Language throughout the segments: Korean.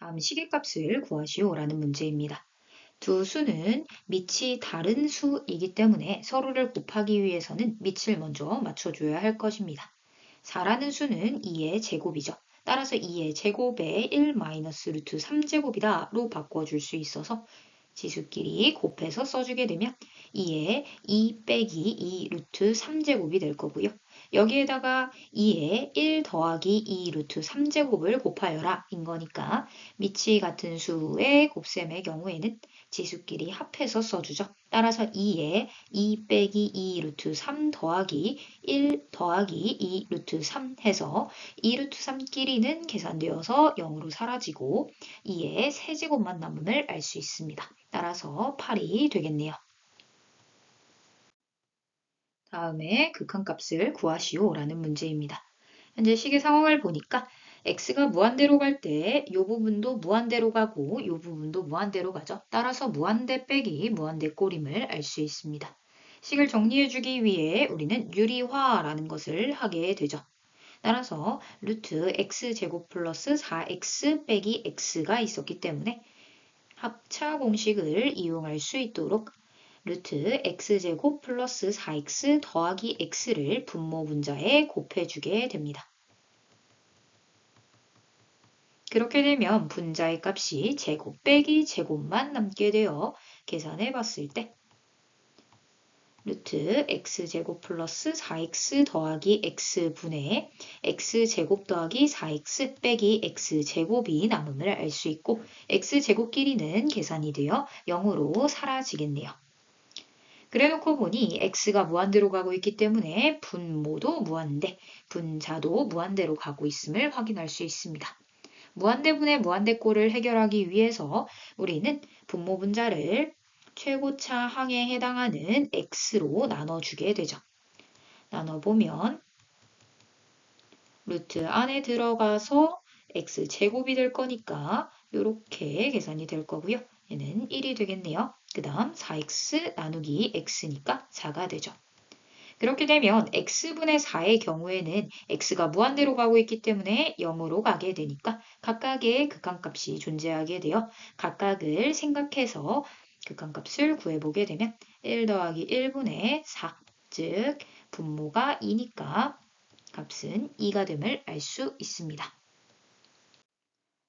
다음 시계값을 구하시오라는 문제입니다. 두 수는 밑이 다른 수이기 때문에 서로를 곱하기 위해서는 밑을 먼저 맞춰줘야 할 것입니다. 4라는 수는 2의 제곱이죠. 따라서 2의 제곱에 1 마이너스 루트 3제곱이다 로 바꿔줄 수 있어서 지수끼리 곱해서 써주게 되면 2에 2 빼기 2 루트 3제곱이 될 거고요. 여기에다가 2에 1 더하기 2 루트 3제곱을 곱하여라 인 거니까 밑이 같은 수의 곱셈의 경우에는 지수끼리 합해서 써주죠. 따라서 2에 2 빼기 2 루트 3 더하기 1 더하기 2 루트 3 해서 2 루트 3끼리는 계산되어서 0으로 사라지고 2의 세제곱만 남음을 알 수 있습니다. 따라서 8이 되겠네요. 다음에 극한값을 구하시오 라는 문제입니다. 현재 시계 상황을 보니까 x가 무한대로 갈 때 이 부분도 무한대로 가고 이 부분도 무한대로 가죠. 따라서 무한대 빼기 무한대 꼴임을 알 수 있습니다. 식을 정리해주기 위해 우리는 유리화라는 것을 하게 되죠. 따라서 루트 x제곱 플러스 4x 빼기 x가 있었기 때문에 합차 공식을 이용할 수 있도록 루트 x제곱 플러스 4x 더하기 x를 분모 분자에 곱해주게 됩니다. 그렇게 되면 분자의 값이 제곱 빼기 제곱만 남게 되어 계산해 봤을 때 루트 x제곱 플러스 4x 더하기 x분의 x제곱 더하기 4x 빼기 x제곱이 남음을 알 수 있고 x제곱끼리는 계산이 되어 0으로 사라지겠네요. 그래놓고 보니 x가 무한대로 가고 있기 때문에 분모도 무한대, 분자도 무한대로 가고 있음을 확인할 수 있습니다. 무한대분의 무한대꼴을 해결하기 위해서 우리는 분모 분자를 최고차 항에 해당하는 x로 나눠주게 되죠. 나눠보면 루트 안에 들어가서 x제곱이 될 거니까 이렇게 계산이 될 거고요. 얘는 1이 되겠네요. 그 다음 4x 나누기 x니까 4가 되죠. 그렇게 되면 x분의 4의 경우에는 x가 무한대로 가고 있기 때문에 0으로 가게 되니까 각각의 극한값이 존재하게 되어 각각을 생각해서 극한값을 구해보게 되면 1 더하기 1분의 4, 즉 분모가 2니까 값은 2가 됨을 알 수 있습니다.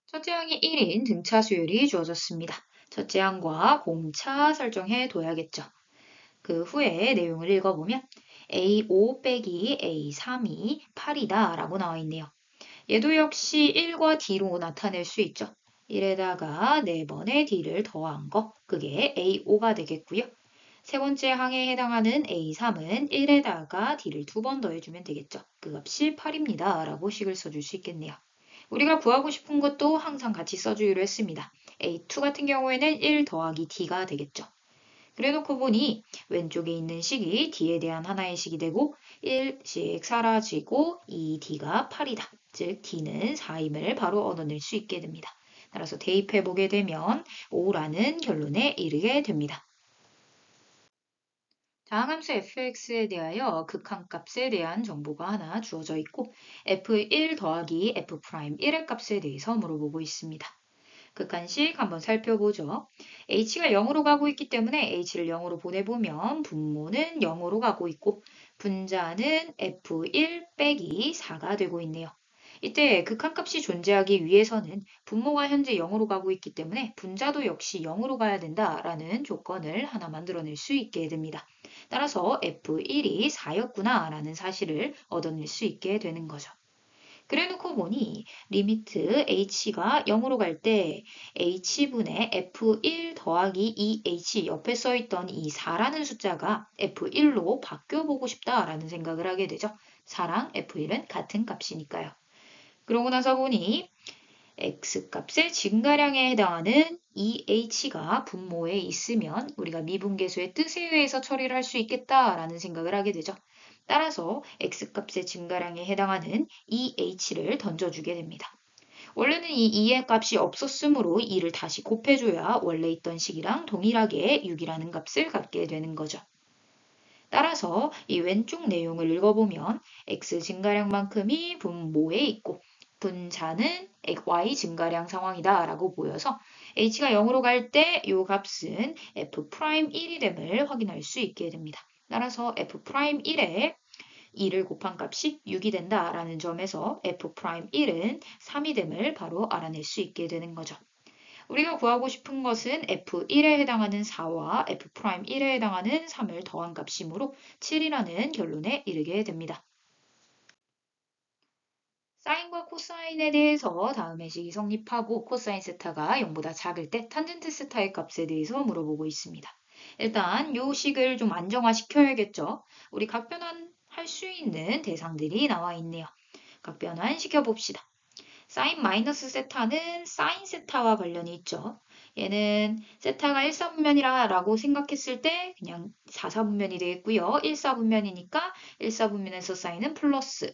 첫째 항이 1인 등차 수열이 주어졌습니다. 첫째 항과 공차 설정해 둬야겠죠. 그 후에 내용을 읽어보면 A5 빼기 A3이 8이다 라고 나와 있네요. 얘도 역시 1과 D로 나타낼 수 있죠. 1에다가 4번의 D를 더한 거, 그게 A5가 되겠고요. 세 번째 항에 해당하는 A3은 1에다가 D를 2번 더해주면 되겠죠. 그 값이 8입니다. 라고 식을 써줄 수 있겠네요. 우리가 구하고 싶은 것도 항상 같이 써주기로 했습니다. A2 같은 경우에는 1 더하기 D가 되겠죠. 그래놓고 보니 왼쪽에 있는 식이 D에 대한 하나의 식이 되고 1씩 사라지고 2D가 8이다. 즉 D는 4임을 바로 얻어낼 수 있게 됩니다. 따라서 대입해보게 되면 5라는 결론에 이르게 됩니다. 다항함수 fx에 대하여 극한값에 대한 정보가 하나 주어져 있고 f1 더하기 f'1의 값에 대해서 물어보고 있습니다. 극한식 한번 살펴보죠. h가 0으로 가고 있기 때문에 h를 0으로 보내보면 분모는 0으로 가고 있고 분자는 f1 빼기 4가 되고 있네요. 이때 극한값이 존재하기 위해서는 분모가 현재 0으로 가고 있기 때문에 분자도 역시 0으로 가야 된다라는 조건을 하나 만들어낼 수 있게 됩니다. 따라서 f1이 4였구나 라는 사실을 얻어낼 수 있게 되는 거죠. 그래놓고 보니 리미트 h가 0으로 갈 때 h분의 f1 더하기 2h 옆에 써있던 이 4라는 숫자가 f1로 바뀌어보고 싶다라는 생각을 하게 되죠. 4랑 f1은 같은 값이니까요. 그러고 나서 보니 x값의 증가량에 해당하는 2h가 분모에 있으면 우리가 미분계수의 뜻에 의해서 처리를 할 수 있겠다라는 생각을 하게 되죠. 따라서 x값의 증가량에 해당하는 2h를 던져주게 됩니다. 원래는 이 2의 값이 없었으므로 2를 다시 곱해줘야 원래 있던 식이랑 동일하게 6이라는 값을 갖게 되는 거죠. 따라서 이 왼쪽 내용을 읽어보면 x 증가량만큼이 분모에 있고 분자는 y 증가량 상황이다 라고 보여서 h가 0으로 갈 때 이 값은 f'1이 됨을 확인할 수 있게 됩니다. 따라서 f'1에 2를 곱한 값이 6이 된다라는 점에서 f'1은 3이 됨을 바로 알아낼 수 있게 되는 거죠. 우리가 구하고 싶은 것은 f1에 해당하는 4와 f'1에 해당하는 3을 더한 값이므로 7이라는 결론에 이르게 됩니다. 사인과 코사인에 대해서 다음의 식이 성립하고 코사인 세타가 0보다 작을 때 탄젠트 세타의 값에 대해서 물어보고 있습니다. 일단 이 식을 좀 안정화시켜야겠죠. 우리 각변환할 수 있는 대상들이 나와 있네요. 각변환 시켜봅시다. 사인 마이너스 세타는 사인 세타와 관련이 있죠. 얘는 세타가 1사분면이라 라고 생각했을 때 그냥 4사분면이 되겠고요. 1사분면이니까 1사분면에서 사인은 플러스,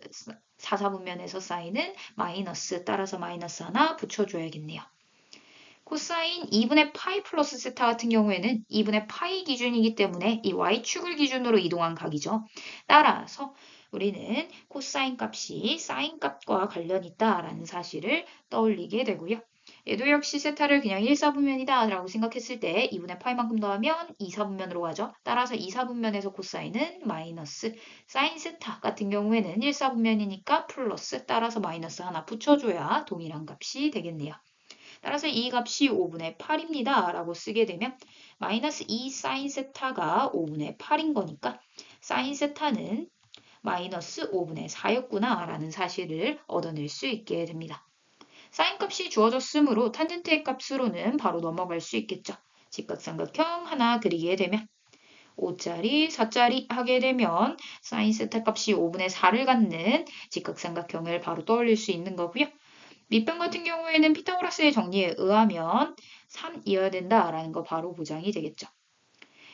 4사분면에서 사인은 마이너스, 따라서 마이너스 하나 붙여줘야겠네요. 코사인 2분의 파이 플러스 세타 같은 경우에는 2분의 파이 기준이기 때문에 이 y축을 기준으로 이동한 각이죠. 따라서 우리는 코사인 값이 사인 값과 관련이 있다라는 사실을 떠올리게 되고요. 얘도 역시 세타를 그냥 1사분면이다 라고 생각했을 때 2분의 파이만큼 더하면 2사분면으로 가죠. 따라서 2사분면에서 코사인은 마이너스, 사인 세타 같은 경우에는 1사분면이니까 플러스, 따라서 마이너스 하나 붙여줘야 동일한 값이 되겠네요. 따라서 이 값이 5분의 8입니다. 라고 쓰게 되면 마이너스 2 사인 세타가 5분의 8인 거니까 사인 세타는 마이너스 5분의 4였구나 라는 사실을 얻어낼 수 있게 됩니다. 사인 값이 주어졌으므로 탄젠트의 값으로는 바로 넘어갈 수 있겠죠. 직각삼각형 하나 그리게 되면 5짜리, 4짜리 하게 되면 사인 세타 값이 5분의 4를 갖는 직각삼각형을 바로 떠올릴 수 있는 거고요. 밑변 같은 경우에는 피타고라스의 정리에 의하면 3이어야 된다라는 거 바로 보장이 되겠죠.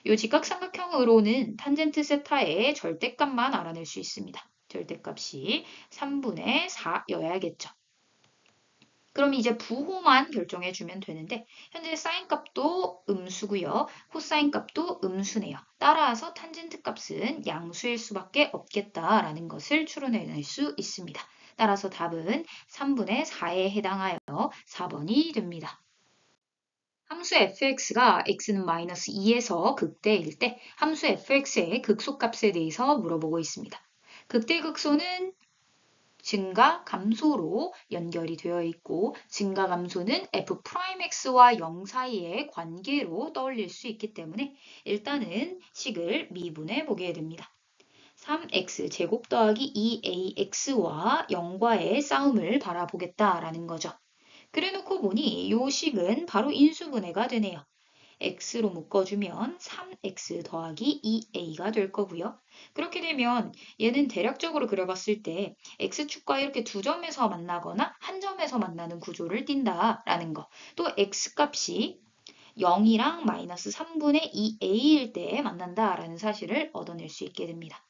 이 직각삼각형으로는 탄젠트 세타의 절대값만 알아낼 수 있습니다. 절대값이 3분의 4여야겠죠. 그럼 이제 부호만 결정해주면 되는데 현재 사인 값도 음수고요. 코사인 값도 음수네요. 따라서 탄젠트 값은 양수일 수밖에 없겠다라는 것을 추론해낼 수 있습니다. 따라서 답은 3분의 4에 해당하여 4번이 됩니다. 함수 fx가 x는 마이너스 2에서 극대일 때 함수 fx의 극소값에 대해서 물어보고 있습니다. 극대 극소는 증가 감소로 연결이 되어 있고 증가 감소는 f'x와 0 사이의 관계로 떠올릴 수 있기 때문에 일단은 식을 미분해 보게 됩니다. 3x 제곱 더하기 2ax와 0과의 싸움을 바라보겠다라는 거죠. 그래놓고 보니 이 식은 바로 인수분해가 되네요. x로 묶어주면 3x 더하기 2a가 될 거고요. 그렇게 되면 얘는 대략적으로 그려봤을 때 x축과 이렇게 두 점에서 만나거나 한 점에서 만나는 구조를 띈다라는 거. 또 x값이 0이랑 마이너스 3분의 2a일 때 만난다라는 사실을 얻어낼 수 있게 됩니다.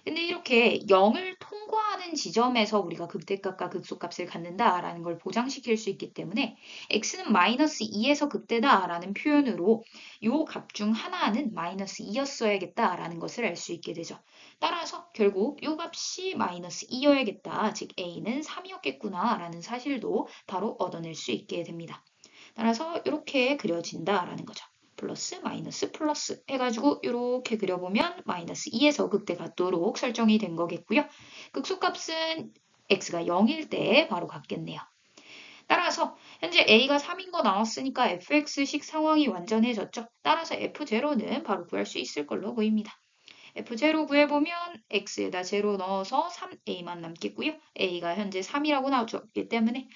근데 이렇게 0을 통과하는 지점에서 우리가 극대값과 극소값을 갖는다라는 걸 보장시킬 수 있기 때문에 x는 마이너스 2에서 극대다라는 표현으로 이 값 중 하나는 마이너스 2였어야겠다라는 것을 알 수 있게 되죠. 따라서 결국 이 값이 마이너스 2여야겠다, 즉 a는 3이었겠구나라는 사실도 바로 얻어낼 수 있게 됩니다. 따라서 이렇게 그려진다라는 거죠. 플러스 마이너스 플러스 해가지고 이렇게 그려보면 마이너스 2에서 극대 같도록 설정이 된 거겠고요. 극소값은 x가 0일 때 바로 같겠네요. 따라서 현재 a가 3인 거 나왔으니까 fx식 상황이 완전해졌죠. 따라서 f0는 바로 구할 수 있을 걸로 보입니다. f0 구해보면 x에다 0 넣어서 3a만 남겠고요. a가 현재 3이라고 나왔기 때문에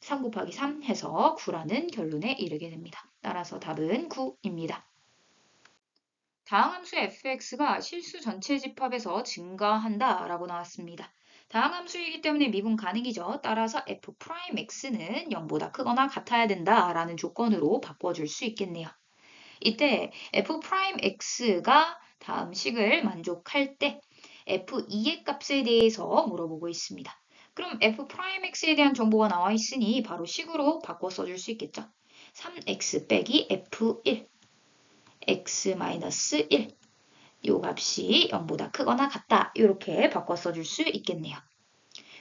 3 곱하기 3 해서 9라는 결론에 이르게 됩니다. 따라서 답은 9입니다. 다항 함수 fx가 실수 전체 집합에서 증가한다 라고 나왔습니다. 다항 함수이기 때문에 미분 가능이죠. 따라서 f'x는 0보다 크거나 같아야 된다 라는 조건으로 바꿔줄 수 있겠네요. 이때 f'x가 다음 식을 만족할 때 f2의 값에 대해서 물어보고 있습니다. 그럼 f'x에 대한 정보가 나와 있으니 바로 식으로 바꿔 써줄 수 있겠죠. 3x 빼기 f1, x-1, 이 값이 0보다 크거나 같다. 이렇게 바꿔 써줄 수 있겠네요.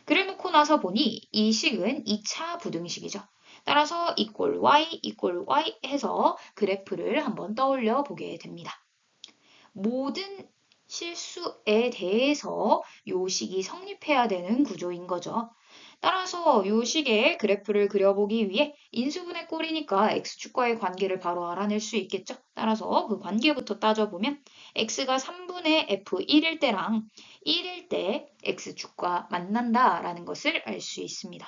그래놓고 나서 보니 이 식은 2차 부등식이죠. 따라서 y 해서 그래프를 한번 떠올려 보게 됩니다. 모든 실수에 대해서 요 식이 성립해야 되는 구조인 거죠. 따라서 요 식의 그래프를 그려보기 위해 인수분해 꼴이니까 x축과의 관계를 바로 알아낼 수 있겠죠. 따라서 그 관계부터 따져보면 x가 3분의 f1일 때랑 1일 때 x축과 만난다라는 것을 알 수 있습니다.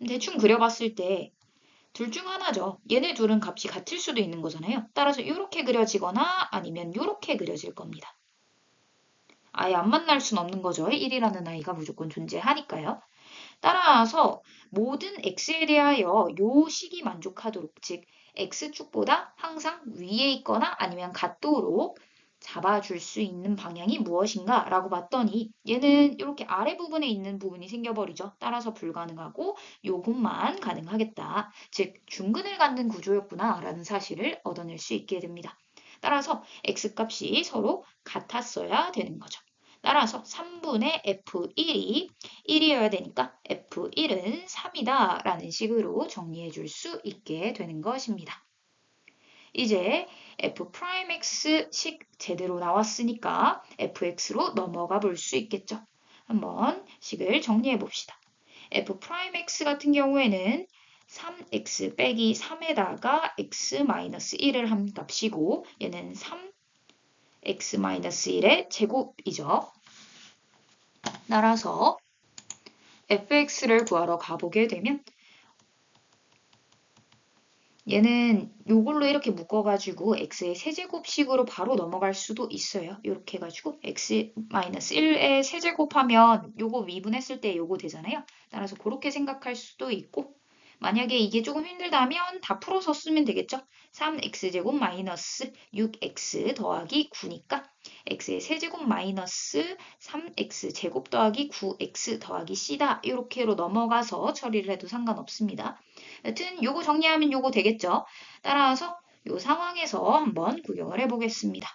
대충 그려봤을 때 둘 중 하나죠. 얘네 둘은 값이 같을 수도 있는 거잖아요. 따라서 이렇게 그려지거나 아니면 이렇게 그려질 겁니다. 아예 안 만날 순 없는 거죠. 1이라는 아이가 무조건 존재하니까요. 따라서 모든 x에 대하여 요 식이 만족하도록, 즉 x축보다 항상 위에 있거나 아니면 같도록 잡아줄 수 있는 방향이 무엇인가 라고 봤더니 얘는 이렇게 아래 부분에 있는 부분이 생겨버리죠. 따라서 불가능하고 요것만 가능하겠다. 즉 중근을 갖는 구조였구나 라는 사실을 얻어낼 수 있게 됩니다. 따라서 x값이 서로 같았어야 되는 거죠. 따라서 3분의 f1이 1이어야 되니까 f1은 3이다 라는 식으로 정리해 줄 수 있게 되는 것입니다. 이제 f'x식 제대로 나왔으니까 fx로 넘어가 볼 수 있겠죠. 한번 식을 정리해 봅시다. f'x 같은 경우에는 3x 빼기 3에다가 x-1을 한 값이고 얘는 3x-1의 제곱이죠. 따라서 fx를 구하러 가보게 되면 얘는 요걸로 이렇게 묶어가지고 x의 세제곱식으로 바로 넘어갈 수도 있어요. 이렇게 해가지고 x-1의 세제곱하면 요거 미분했을 때 요거 되잖아요. 따라서 그렇게 생각할 수도 있고 만약에 이게 조금 힘들다면 다 풀어서 쓰면 되겠죠. 3x제곱 마이너스 6x 더하기 9니까 x의 세제곱 마이너스 3x제곱 더하기 9x 더하기 c다. 이렇게로 넘어가서 처리를 해도 상관없습니다. 여튼 요거 정리하면 요거 되겠죠. 따라서 요 상황에서 한번 구경을 해보겠습니다.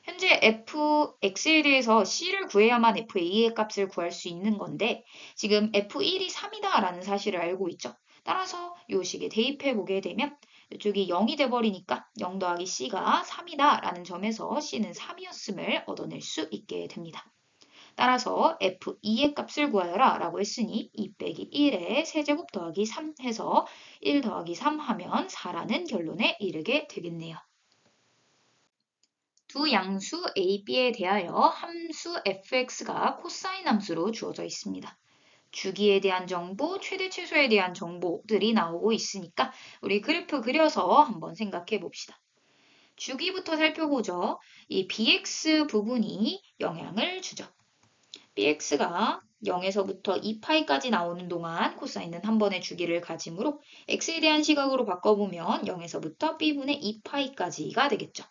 현재 fx에 대해서 c를 구해야만 f2의 값을 구할 수 있는 건데 지금 f1이 3이다 라는 사실을 알고 있죠. 따라서 요 식에 대입해 보게 되면 이쪽이 0이 돼버리니까 0 더하기 c가 3이다 라는 점에서 c는 3이었음을 얻어낼 수 있게 됩니다. 따라서 f2의 값을 구하여라 라고 했으니 2 빼기 1의 세제곱 더하기 3 해서 1 더하기 3 하면 4라는 결론에 이르게 되겠네요. 두 양수 a, b에 대하여 함수 fx가 코사인 함수로 주어져 있습니다. 주기에 대한 정보, 최대 최소에 대한 정보들이 나오고 있으니까 우리 그래프 그려서 한번 생각해 봅시다. 주기부터 살펴보죠. 이 bx 부분이 영향을 주죠. bx가 0에서부터 2파이까지 나오는 동안 코사인은 한 번의 주기를 가지므로 x에 대한 시각으로 바꿔보면 0에서부터 b분의 2파이까지가 되겠죠.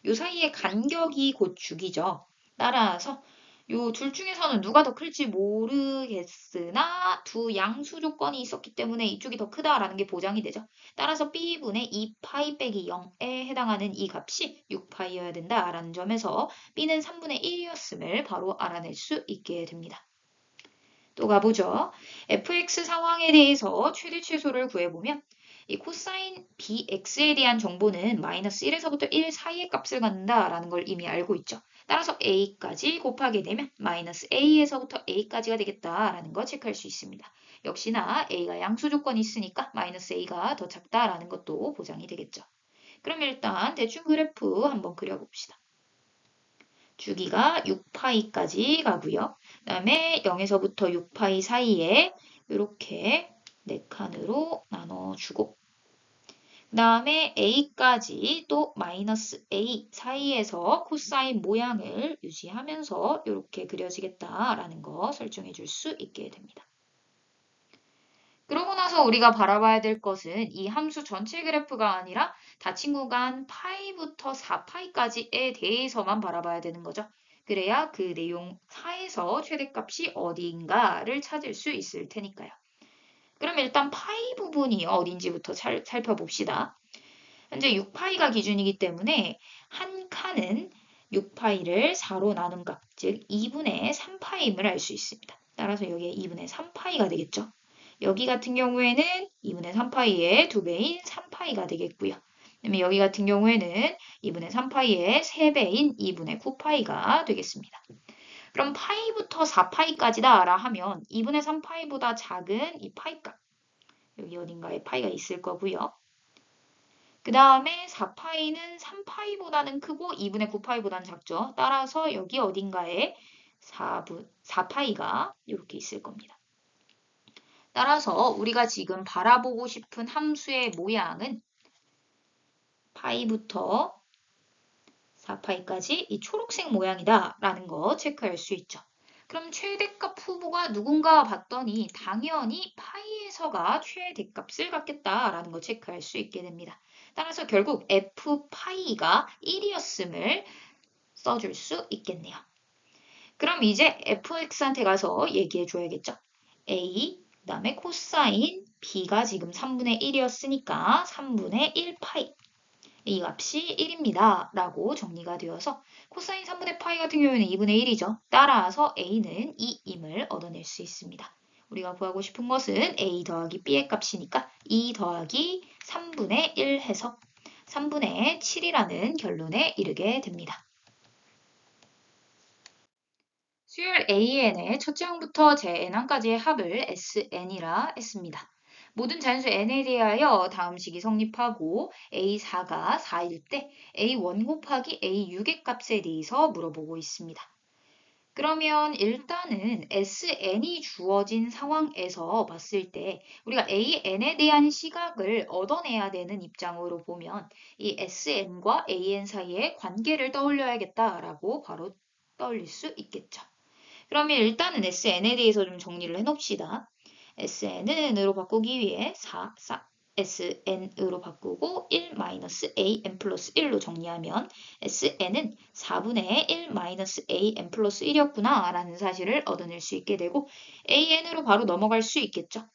요 사이의 간격이 곧 주기죠. 따라서 요 둘 중에서는 누가 더 클지 모르겠으나 두 양수 조건이 있었기 때문에 이쪽이 더 크다라는 게 보장이 되죠. 따라서 b분의 2파이 빼기 0에 해당하는 이 값이 6파이여야 된다라는 점에서 b는 3분의 1이었음을 바로 알아낼 수 있게 됩니다. 또 가보죠. fx 상황에 대해서 최대 최소를 구해보면 이 코사인 bx에 대한 정보는 마이너스 1에서부터 1 사이의 값을 갖는다라는 걸 이미 알고 있죠. 따라서 a까지 곱하게 되면 마이너스 a에서부터 a까지가 되겠다라는 거 체크할 수 있습니다. 역시나 a가 양수 조건이 있으니까 마이너스 a가 더 작다라는 것도 보장이 되겠죠. 그럼 일단 대충 그래프 한번 그려봅시다. 주기가 6파이까지 가고요. 그 다음에 0에서부터 6파이 사이에 이렇게 4칸으로 나눠주고 그 다음에 a까지 또 마이너스 a 사이에서 코사인 모양을 유지하면서 이렇게 그려지겠다라는 거 설정해 줄 수 있게 됩니다. 그러고 나서 우리가 바라봐야 될 것은 이 함수 전체 그래프가 아니라 닫힌 구간 파이부터 4파이까지에 대해서만 바라봐야 되는 거죠. 그래야 그 내용 4에서 최대값이 어디인가를 찾을 수 있을 테니까요. 그럼 일단 파이 부분이 어딘지부터 살펴봅시다. 현재 6파이가 기준이기 때문에 한 칸은 6파이를 4로 나눈 값, 즉 2분의 3파이임을 알 수 있습니다. 따라서 여기에 2분의 3파이가 되겠죠. 여기 같은 경우에는 2분의 3파이의 2배인 3파이가 되겠고요. 그다음에 여기 같은 경우에는 2분의 3파이의 3배인 2분의 9파이가 되겠습니다. 그럼 파이부터 4파이까지다 라 하면 2분의 3파이보다 작은 이 파이값, 여기 어딘가에 파이가 있을 거고요. 그 다음에 4파이는 3파이보다는 크고 2분의 9파이보다는 작죠. 따라서 여기 어딘가에 4파이가 이렇게 있을 겁니다. 따라서 우리가 지금 바라보고 싶은 함수의 모양은 파이부터 4파이까지 이 초록색 모양이다 라는 거 체크할 수 있죠. 그럼 최대값 후보가 누군가 봤더니 당연히 파이에서가 최대값을 갖겠다라는 거 체크할 수 있게 됩니다. 따라서 결국 f파이가 1이었음을 써줄 수 있겠네요. 그럼 이제 fx한테 가서 얘기해 줘야겠죠. a, 그 다음에 코사인 b가 지금 3분의 1이었으니까 3분의 1파이. 이 값이 1입니다. 라고 정리가 되어서 코사인 3분의 파이 같은 경우에는 2분의 1이죠. 따라서 a는 2임을 얻어낼 수 있습니다. 우리가 구하고 싶은 것은 a 더하기 b의 값이니까 2 더하기 3분의 1 해서 3분의 7이라는 결론에 이르게 됩니다. 수열 AN의 첫째 항부터 제N항까지의 합을 SN이라 했습니다. 모든 잔수 n에 대하여 다음 식이 성립하고 A4가 4일 때 A1 곱하기 A6의 값에 대해서 물어보고 있습니다. 그러면 일단은 SN이 주어진 상황에서 봤을 때 우리가 AN에 대한 시각을 얻어내야 되는 입장으로 보면 이 SN과 AN 사이의 관계를 떠올려야겠다라고 바로 떠올릴 수 있겠죠. 그러면 일단은 SN에 대해서 좀 정리를 해놓읍시다. SN은 으로 바꾸기 위해 SN으로 바꾸고 1-AN 플러스 1로 정리하면 SN은 4분의 1-AN 플러스 1이었구나 라는 사실을 얻어낼 수 있게 되고 AN으로 바로 넘어갈 수 있겠죠.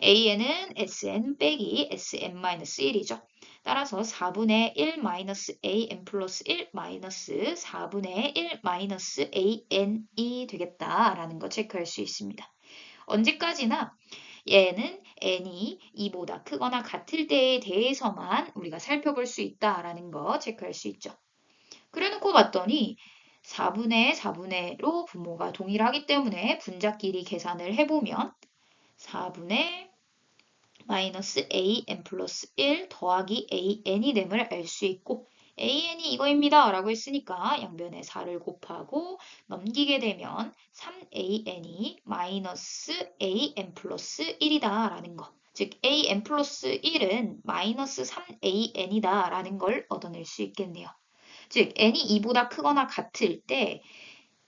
AN은 SN 빼기 SN-1이죠. 따라서 4분의 1-AN 플러스 1 마이너스 4분의 1-AN이 되겠다라는 거 체크할 수 있습니다. 언제까지나 얘는 n이 2보다 크거나 같을 때에 대해서만 우리가 살펴볼 수 있다라는 거 체크할 수 있죠. 그래놓고 봤더니 4분의 분모가 동일하기 때문에 분자끼리 계산을 해보면 4분의 마이너스 AN 플러스 1 더하기 AN이 됨을 알 수 있고 AN이 이거입니다 라고 했으니까 양변에 4를 곱하고 넘기게 되면 3AN이 마이너스 AN 플러스 1이다 라는 거. 즉 AN 플러스 1은 마이너스 3AN이다 라는 걸 얻어낼 수 있겠네요. 즉 n이 2보다 크거나 같을 때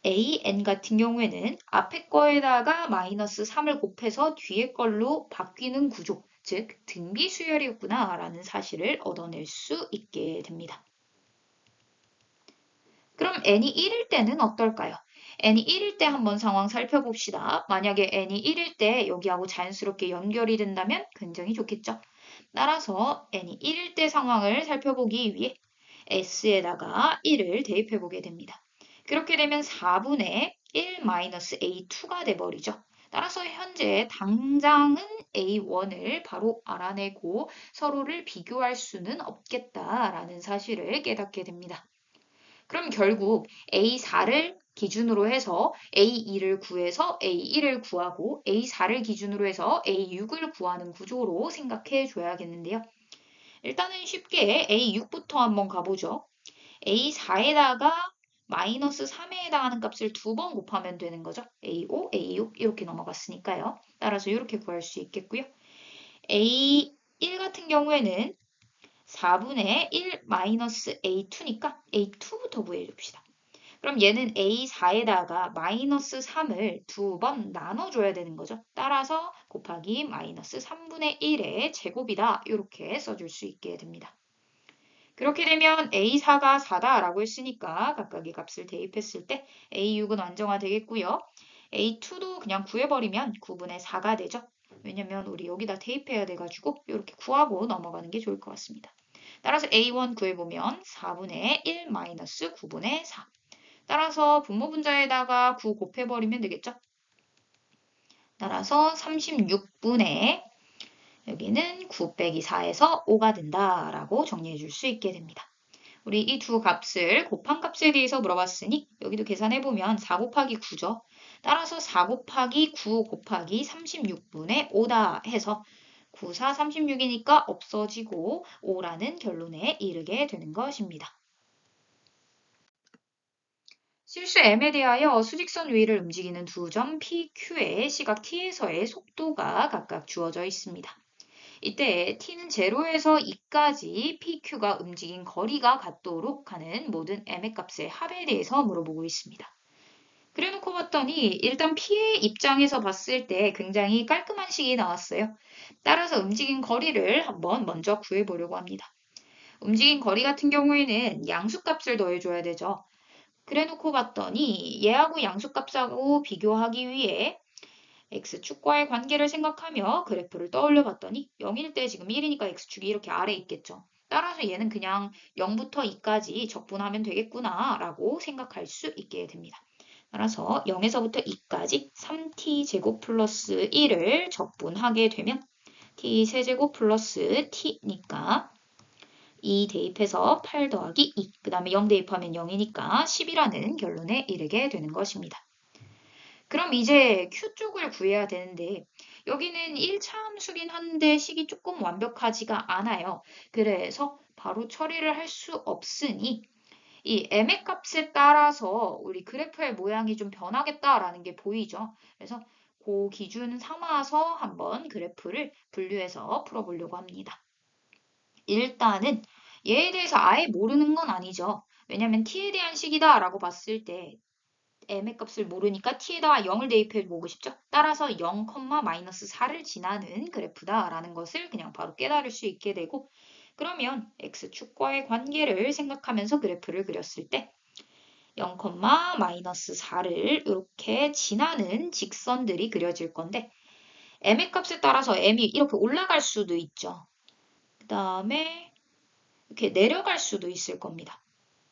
AN 같은 경우에는 앞에 거에다가 마이너스 3을 곱해서 뒤에 걸로 바뀌는 구조, 즉 등비 수열이었구나 라는 사실을 얻어낼 수 있게 됩니다. 그럼 n이 1일 때는 어떨까요? n이 1일 때 한번 상황 살펴봅시다. 만약에 n이 1일 때 여기하고 자연스럽게 연결이 된다면 굉장히 좋겠죠. 따라서 n이 1일 때 상황을 살펴보기 위해 s에다가 1을 대입해 보게 됩니다. 그렇게 되면 4분의 1-A2가 돼버리죠. 따라서 현재 당장은 A1을 바로 알아내고 서로를 비교할 수는 없겠다라는 사실을 깨닫게 됩니다. 그럼 결국 A4를 기준으로 해서 A2를 구해서 A1을 구하고 A4를 기준으로 해서 A6을 구하는 구조로 생각해 줘야겠는데요. 일단은 쉽게 A6부터 한번 가보죠. A4에다가 마이너스 3에 해당하는 값을 2번 곱하면 되는 거죠. A5, A6 이렇게 넘어갔으니까요. 따라서 이렇게 구할 수 있겠고요. A1 같은 경우에는 4분의 1 마이너스 A2니까 A2부터 구해줍시다. 그럼 얘는 A4에다가 마이너스 3을 2번 나눠줘야 되는 거죠. 따라서 곱하기 마이너스 3분의 1의 제곱이다. 이렇게 써줄 수 있게 됩니다. 그렇게 되면 A4가 4다라고 했으니까 각각의 값을 대입했을 때 A6은 완정화 되겠고요. A2도 그냥 구해버리면 9분의 4가 되죠. 왜냐면 우리 여기다 대입해야 돼가지고 이렇게 구하고 넘어가는 게 좋을 것 같습니다. 따라서 A1 구해보면 4분의 1 마이너스 9분의 4. 따라서 분모 분자에다가 9 곱해버리면 되겠죠. 따라서 36분의 여기는 9 빼기 4에서 5가 된다라고 정리해 줄 수 있게 됩니다. 우리 이 두 값을 곱한 값에 대해서 물어봤으니 여기도 계산해보면 4 곱하기 9죠. 따라서 4 곱하기 9 곱하기 36분의 5다 해서 9, 4, 36이니까 없어지고 5라는 결론에 이르게 되는 것입니다. 실수 m에 대하여 수직선 위를 움직이는 두 점 PQ의 시각 t에서의 속도가 각각 주어져 있습니다. 이때 t는 0에서 2까지 PQ가 움직인 거리가 같도록 하는 모든 m의 값의 합에 대해서 물어보고 있습니다. 그래놓고 봤더니 일단 P의 입장에서 봤을 때 굉장히 깔끔한 식이 나왔어요. 따라서 움직인 거리를 한번 먼저 구해보려고 합니다. 움직인 거리 같은 경우에는 양수값을 더해줘야 되죠. 그래놓고 봤더니 얘하고 양수값하고 비교하기 위해 x축과의 관계를 생각하며 그래프를 떠올려 봤더니 0일 때 지금 1이니까 x축이 이렇게 아래에 있겠죠. 따라서 얘는 그냥 0부터 2까지 적분하면 되겠구나 라고 생각할 수 있게 됩니다. 따라서 0에서부터 2까지 3t제곱 플러스 1을 적분하게 되면 t 세제곱 플러스 t니까 2 대입해서 8 더하기 2, 그 다음에 0 대입하면 0이니까 10이라는 결론에 이르게 되는 것입니다. 그럼 이제 Q 쪽을 구해야 되는데 여기는 1차 함수긴 한데 식이 조금 완벽하지가 않아요. 그래서 바로 처리를 할 수 없으니 이 m의 값에 따라서 우리 그래프의 모양이 좀 변하겠다라는 게 보이죠. 그래서 그 기준 삼아서 한번 그래프를 분류해서 풀어보려고 합니다. 일단은 얘에 대해서 아예 모르는 건 아니죠. 왜냐면 t에 대한 식이다 라고 봤을 때 m의 값을 모르니까 t에다가 0을 대입해 보고 싶죠. 따라서 0, 마이너스 4를 지나는 그래프다라는 것을 그냥 바로 깨달을 수 있게 되고 그러면 x축과의 관계를 생각하면서 그래프를 그렸을 때 0, 마이너스 4를 이렇게 지나는 직선들이 그려질 건데 m의 값에 따라서 m이 이렇게 올라갈 수도 있죠. 그 다음에 이렇게 내려갈 수도 있을 겁니다.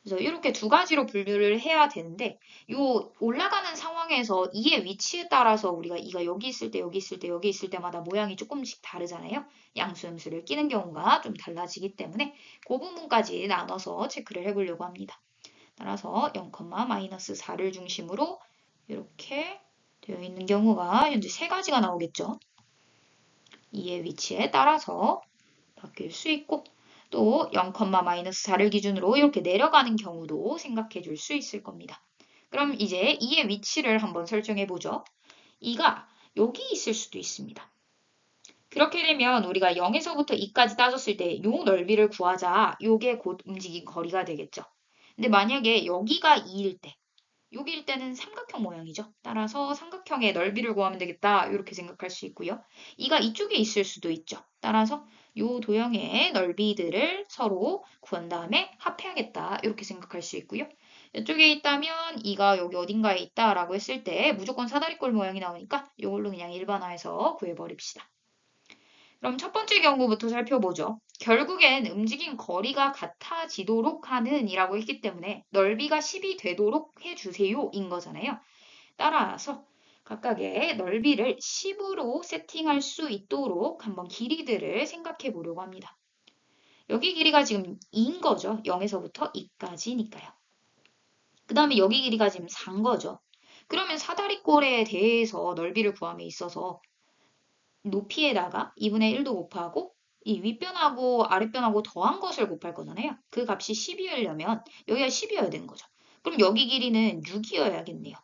그래서 이렇게 두 가지로 분류를 해야 되는데 이 올라가는 상황에서 이의 위치에 따라서 우리가 이가 여기 있을 때 여기 있을 때 여기 있을 때마다 모양이 조금씩 다르잖아요. 양수음수를 끼는 경우가 좀 달라지기 때문에 그 부분까지 나눠서 체크를 해보려고 합니다. 따라서 0, 마이너스 4를 중심으로 이렇게 되어 있는 경우가 현재 세 가지가 나오겠죠. 이의 위치에 따라서 바뀔 수 있고 또 0, 마이너스 4를 기준으로 이렇게 내려가는 경우도 생각해 줄 수 있을 겁니다. 그럼 이제 2의 위치를 한번 설정해 보죠. 2가 여기 있을 수도 있습니다. 그렇게 되면 우리가 0에서부터 2까지 따졌을 때 이 넓이를 구하자. 요게 곧 움직인 거리가 되겠죠. 근데 만약에 여기가 2일 때 여기일 때는 삼각형 모양이죠. 따라서 삼각형의 넓이를 구하면 되겠다. 이렇게 생각할 수 있고요. 2가 이쪽에 있을 수도 있죠. 따라서 이 도형의 넓이들을 서로 구한 다음에 합해야겠다. 이렇게 생각할 수 있고요. 이쪽에 있다면 2가 여기 어딘가에 있다라고 했을 때 무조건 사다리꼴 모양이 나오니까 이걸로 그냥 일반화해서 구해버립시다. 그럼 첫 번째 경우부터 살펴보죠. 결국엔 움직인 거리가 같아지도록 하는 이라고 했기 때문에 넓이가 10이 되도록 해주세요 인 거잖아요. 따라서 각각의 넓이를 10으로 세팅할 수 있도록 한번 길이들을 생각해 보려고 합니다. 여기 길이가 지금 2인 거죠. 0에서부터 2까지니까요. 그 다음에 여기 길이가 지금 4인 거죠. 그러면 사다리꼴에 대해서 넓이를 구함에 있어서 높이에다가 2분의 1도 곱하고 이 윗변하고 아랫변하고 더한 것을 곱할 거잖아요. 그 값이 10이려면 여기가 10이어야 되는 거죠. 그럼 여기 길이는 6이어야겠네요.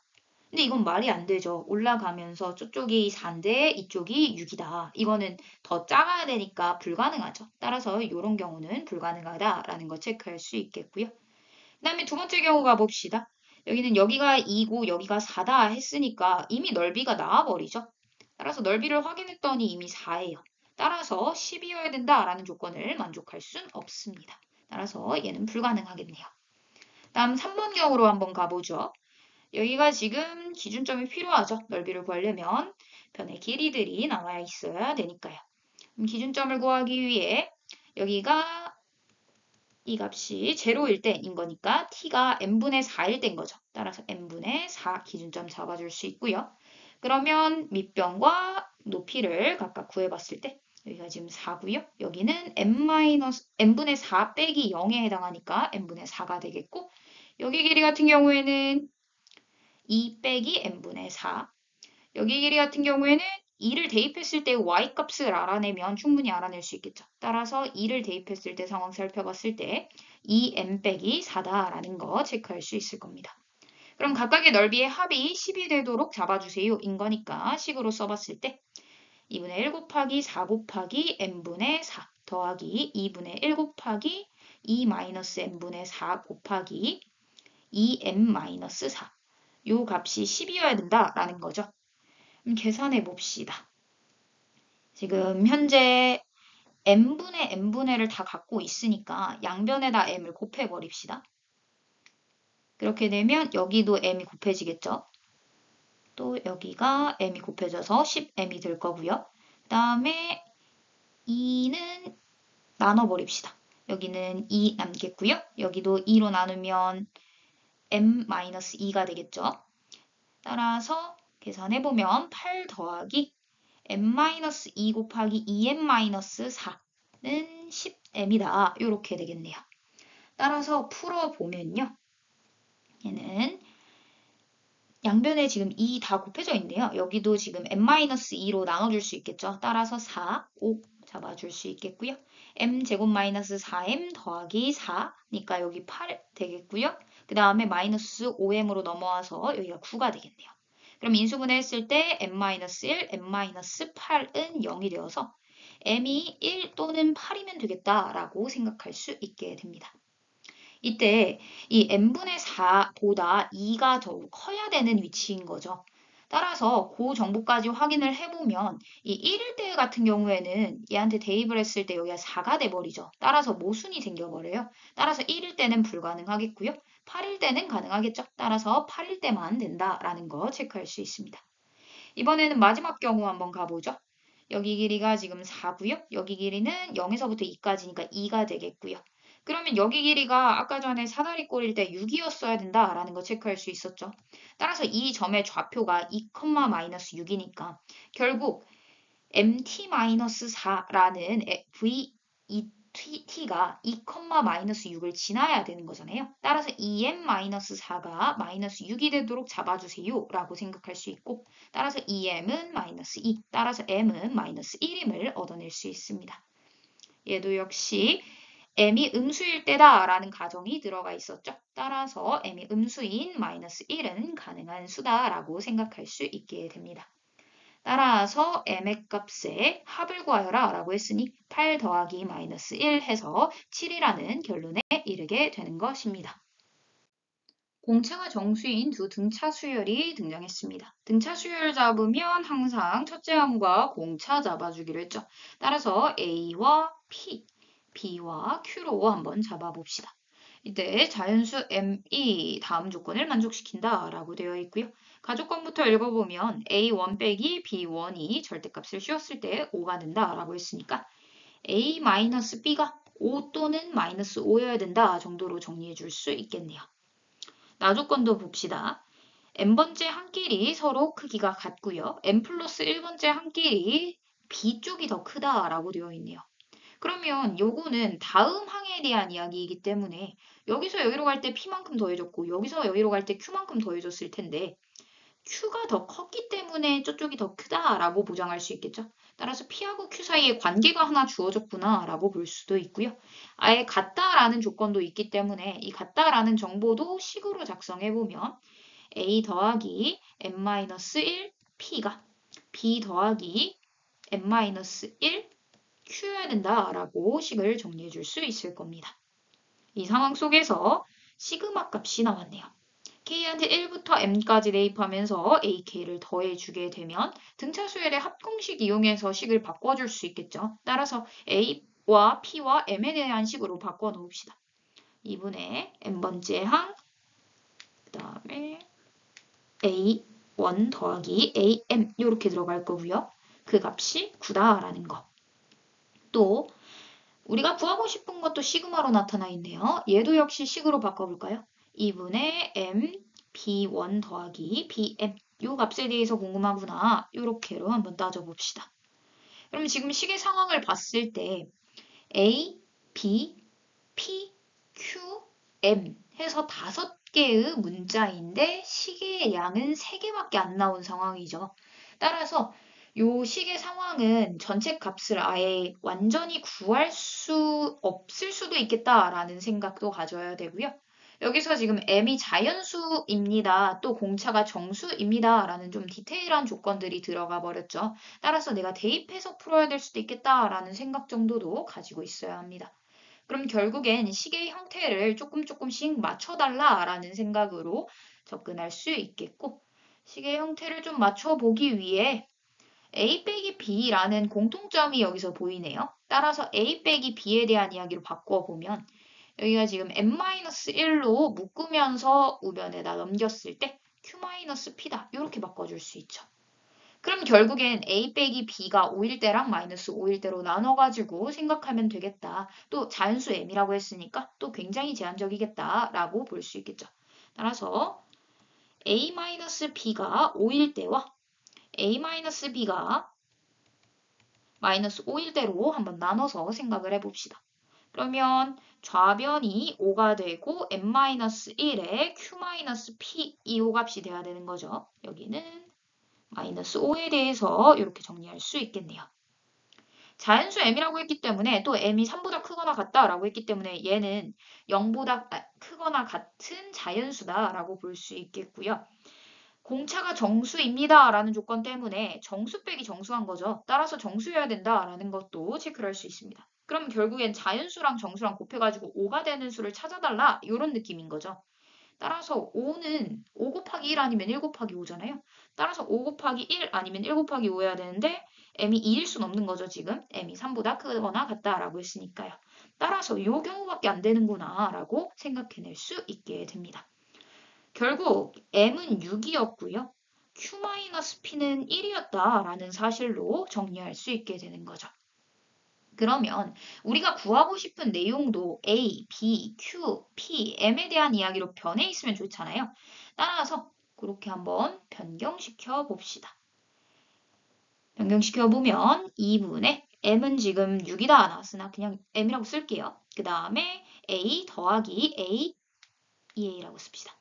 근데 이건 말이 안 되죠. 올라가면서 저쪽이 4인데 이쪽이 6이다. 이거는 더 작아야 되니까 불가능하죠. 따라서 이런 경우는 불가능하다라는 거 체크할 수 있겠고요. 그 다음에 두 번째 경우 가봅시다. 여기는 여기가 2고 여기가 4다 했으니까 이미 넓이가 나와버리죠. 따라서 넓이를 확인했더니 이미 4예요. 따라서 10이어야 된다라는 조건을 만족할 순 없습니다. 따라서 얘는 불가능하겠네요. 다음 3번 경우로 한번 가보죠. 여기가 지금 기준점이 필요하죠. 넓이를 구하려면 변의 길이들이 나와 있어야 되니까요. 기준점을 구하기 위해 여기가 이 값이 0일 때인 거니까 t가 n분의 4일 때인 거죠. 따라서 n분의 4 기준점 잡아줄 수 있고요. 그러면 밑변과 높이를 각각 구해봤을 때 여기가 지금 4고요. 여기는 n분의 4 빼기 0에 해당하니까 n분의 4가 되겠고 여기 길이 같은 경우에는 2 빼기 n분의 4 여기 길이 같은 경우에는 2를 대입했을 때 y값을 알아내면 충분히 알아낼 수 있겠죠. 따라서 2를 대입했을 때 상황 살펴봤을 때 2n 빼기 4다라는 거 체크할 수 있을 겁니다. 그럼 각각의 넓이의 합이 10이 되도록 잡아주세요. 인 거니까 식으로 써봤을 때 2분의 1 곱하기 4 곱하기 n분의 4 더하기 2분의 1 곱하기 2 마이너스 n분의 4 곱하기 2n 마이너스 4. 요 값이 10이어야 된다라는 거죠. 계산해 봅시다. 지금 현재 n분의 n분의를 다 갖고 있으니까 양변에다 m을 곱해 버립시다. 그렇게 되면 여기도 m이 곱해지겠죠. 또 여기가 m이 곱해져서 10m이 될 거고요. 그 다음에 2는 나눠버립시다. 여기는 2 남겠고요. 여기도 2로 나누면 m-2가 되겠죠. 따라서 계산해보면 8 더하기 m-2 곱하기 2m-4는 10m이다. 이렇게 되겠네요. 따라서 풀어보면요. 얘는 양변에 지금 2 다 곱해져 있네요. 여기도 지금 m-2로 나눠줄 수 있겠죠. 따라서 4, 5 잡아줄 수 있겠고요. m제곱 마이너스 4m 더하기 4니까 여기 8 되겠고요. 그 다음에 마이너스 5m으로 넘어와서 여기가 9가 되겠네요. 그럼 인수분해했을 때 m-1, m-8은 0이 되어서 m이 1 또는 8이면 되겠다라고 생각할 수 있게 됩니다. 이때 이 n분의 4보다 2가 더욱 커야 되는 위치인 거죠. 따라서 그 정보까지 확인을 해보면 이 1일 때 같은 경우에는 얘한테 대입을 했을 때 여기가 4가 돼버리죠. 따라서 모순이 생겨버려요. 따라서 1일 때는 불가능하겠고요. 8일 때는 가능하겠죠. 따라서 8일 때만 된다라는 거 체크할 수 있습니다. 이번에는 마지막 경우 한번 가보죠. 여기 길이가 지금 4고요. 여기 길이는 0에서부터 2까지니까 2가 되겠고요. 그러면 여기 길이가 아까 전에 사다리 꼴일 때 6이었어야 된다라는 거 체크할 수 있었죠. 따라서 이 점의 좌표가 2,-6이니까 결국 mt-4라는 t가 2,-6을 지나야 되는 거잖아요. 따라서 2m-4가 마이너스 6이 되도록 잡아주세요 라고 생각할 수 있고 따라서 2m은 마이너스 2, 따라서 m은 마이너스 1임을 얻어낼 수 있습니다. 얘도 역시 m이 음수일 때다 라는 가정이 들어가 있었죠. 따라서 m이 음수인 마이너스 1은 가능한 수다라고 생각할 수 있게 됩니다. 따라서 m의 값의 합을 구하여라 라고 했으니 8 더하기 마이너스 1 해서 7이라는 결론에 이르게 되는 것입니다. 공차가 정수인 두 등차 수열이 등장했습니다. 등차 수열 잡으면 항상 첫째 항과 공차 잡아주기로 했죠. 따라서 A와 P, B와 Q로 한번 잡아봅시다. 이때 자연수 m이 다음 조건을 만족시킨다 라고 되어 있고요. 가조건부터 읽어보면 a1 빼기 b1이 절대값을 씌웠을 때 5가 된다 라고 했으니까 a-b가 5 또는 마이너스 5여야 된다 정도로 정리해 줄 수 있겠네요. 나조건도 봅시다. n번째 한 길이 서로 크기가 같고요. n 플러스 1번째 한 길이 b쪽이 더 크다라고 되어 있네요. 그러면 요거는 다음 항에 대한 이야기이기 때문에 여기서 여기로 갈 때 p만큼 더해졌고 여기서 여기로 갈 때 q만큼 더해졌을 텐데 q가 더 컸기 때문에 저쪽이 더 크다라고 보장할 수 있겠죠. 따라서 p하고 q 사이에 관계가 하나 주어졌구나라고 볼 수도 있고요. 아예 같다라는 조건도 있기 때문에 이 같다라는 정보도 식으로 작성해보면 a 더하기 n-1 p가 b 더하기 n-1 q여야 된다라고 식을 정리해 줄 수 있을 겁니다. 이 상황 속에서 시그마 값이 나왔네요. k한테 1부터 m까지 대입하면서 ak를 더해주게 되면 등차 수열의 합공식 이용해서 식을 바꿔줄 수 있겠죠. 따라서 a와 p와 m에 대한 식으로 바꿔 놓읍시다. 2분의 n번째 항, 그 다음에 a1 더하기 am 이렇게 들어갈 거고요. 그 값이 9다라는 거. 또 우리가 구하고 싶은 것도 시그마로 나타나 있네요. 얘도 역시 식으로 바꿔볼까요? 2분의 m b1 더하기 bm 요 값에 대해서 궁금하구나. 요렇게로 한번 따져봅시다. 그럼 지금 시계 상황을 봤을 때 A, B, P, Q, M 해서 5개의 문자인데 시계의 양은 3개밖에 안 나온 상황이죠. 따라서 요 시계 상황은 전체 값을 아예 완전히 구할 수 없을 수도 있겠다라는 생각도 가져야 되고요. 여기서 지금 M이 자연수입니다. 또 공차가 정수입니다. 라는 좀 디테일한 조건들이 들어가 버렸죠. 따라서 내가 대입해서 풀어야 될 수도 있겠다라는 생각 정도도 가지고 있어야 합니다. 그럼 결국엔 시계의 형태를 조금씩 맞춰달라라는 생각으로 접근할 수 있겠고, 시계의 형태를 좀 맞춰보기 위해 A 빼기 B라는 공통점이 여기서 보이네요. 따라서 A 빼기 B에 대한 이야기로 바꿔보면 여기가 지금 n-1로 묶으면서 우변에다 넘겼을 때 q-p다. 이렇게 바꿔줄 수 있죠. 그럼 결국엔 A 빼기 B가 5일 때랑 마이너스 5일 때로 나눠가지고 생각하면 되겠다. 또 자연수 M이라고 했으니까 또 굉장히 제한적이겠다라고 볼 수 있겠죠. 따라서 A-B가 5일 때와 A-B가 마이너스 5일 때로 한번 나눠서 생각을 해봅시다. 그러면 좌변이 5가 되고 n-1에 q-p 이 5값이 돼야 되는 거죠. 여기는 마이너스 5에 대해서 이렇게 정리할 수 있겠네요. 자연수 m이라고 했기 때문에 또 m이 3보다 크거나 같다라고 했기 때문에 얘는 0보다 크거나 같은 자연수다라고 볼 수 있겠고요. 공차가 정수입니다 라는 조건 때문에 정수 빼기 정수한 거죠. 따라서 정수여야 된다라는 것도 체크를 할 수 있습니다. 그럼 결국엔 자연수랑 정수랑 곱해가지고 5가 되는 수를 찾아달라 이런 느낌인 거죠. 따라서 5는 5 곱하기 1 아니면 1 곱하기 5잖아요. 따라서 5 곱하기 1 아니면 1 곱하기 5여야 되는데 m이 2일 순 없는 거죠, 지금. m이 3보다 크거나 같다라고 했으니까요. 따라서 이 경우밖에 안 되는구나 라고 생각해낼 수 있게 됩니다. 결국 m은 6이었고요. q-p는 1이었다라는 사실로 정리할 수 있게 되는 거죠. 그러면 우리가 구하고 싶은 내용도 A, B, Q, P, M에 대한 이야기로 변해 있으면 좋잖아요. 따라서 그렇게 한번 변경시켜 봅시다. 변경시켜 보면 2분의 M은 지금 6이다 나왔으나 그냥 M이라고 쓸게요. 그 다음에 A 더하기 A, 2A라고 씁시다.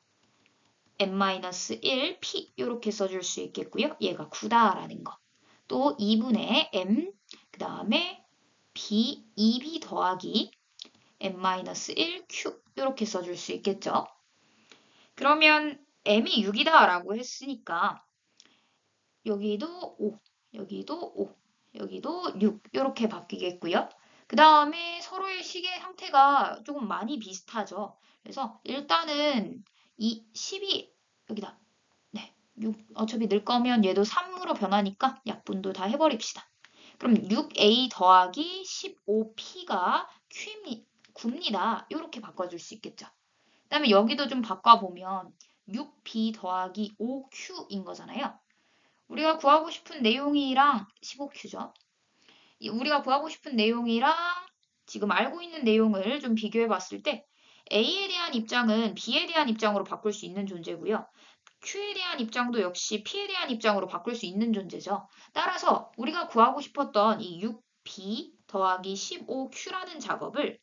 M-1, P 이렇게 써줄 수 있겠고요. 얘가 9다라는 거. 또 2분의 M, 그 다음에 B, 2B 더하기 n-1, q 이렇게 써줄 수 있겠죠. 그러면 m이 6이다라고 했으니까 여기도 5, 여기도 5, 여기도 6 이렇게 바뀌겠고요. 그 다음에 서로의 시계 형태가 조금 많이 비슷하죠. 그래서 일단은 이 12, 여기다. 네, 6, 어차피 넣을 거면 얘도 3으로 변하니까 약분도 다 해버립시다. 그럼 6a 더하기 15p가 9입니다. 이렇게 바꿔줄 수 있겠죠. 그 다음에 여기도 좀 바꿔보면 6b 더하기 5q인 거잖아요. 우리가 구하고 싶은 내용이랑 15q죠. 우리가 구하고 싶은 내용이랑 지금 알고 있는 내용을 좀 비교해 봤을 때 A에 대한 입장은 B에 대한 입장으로 바꿀 수 있는 존재고요. Q에 대한 입장도 역시 P에 대한 입장으로 바꿀 수 있는 존재죠. 따라서 우리가 구하고 싶었던 이 6B 더하기 15Q라는 작업을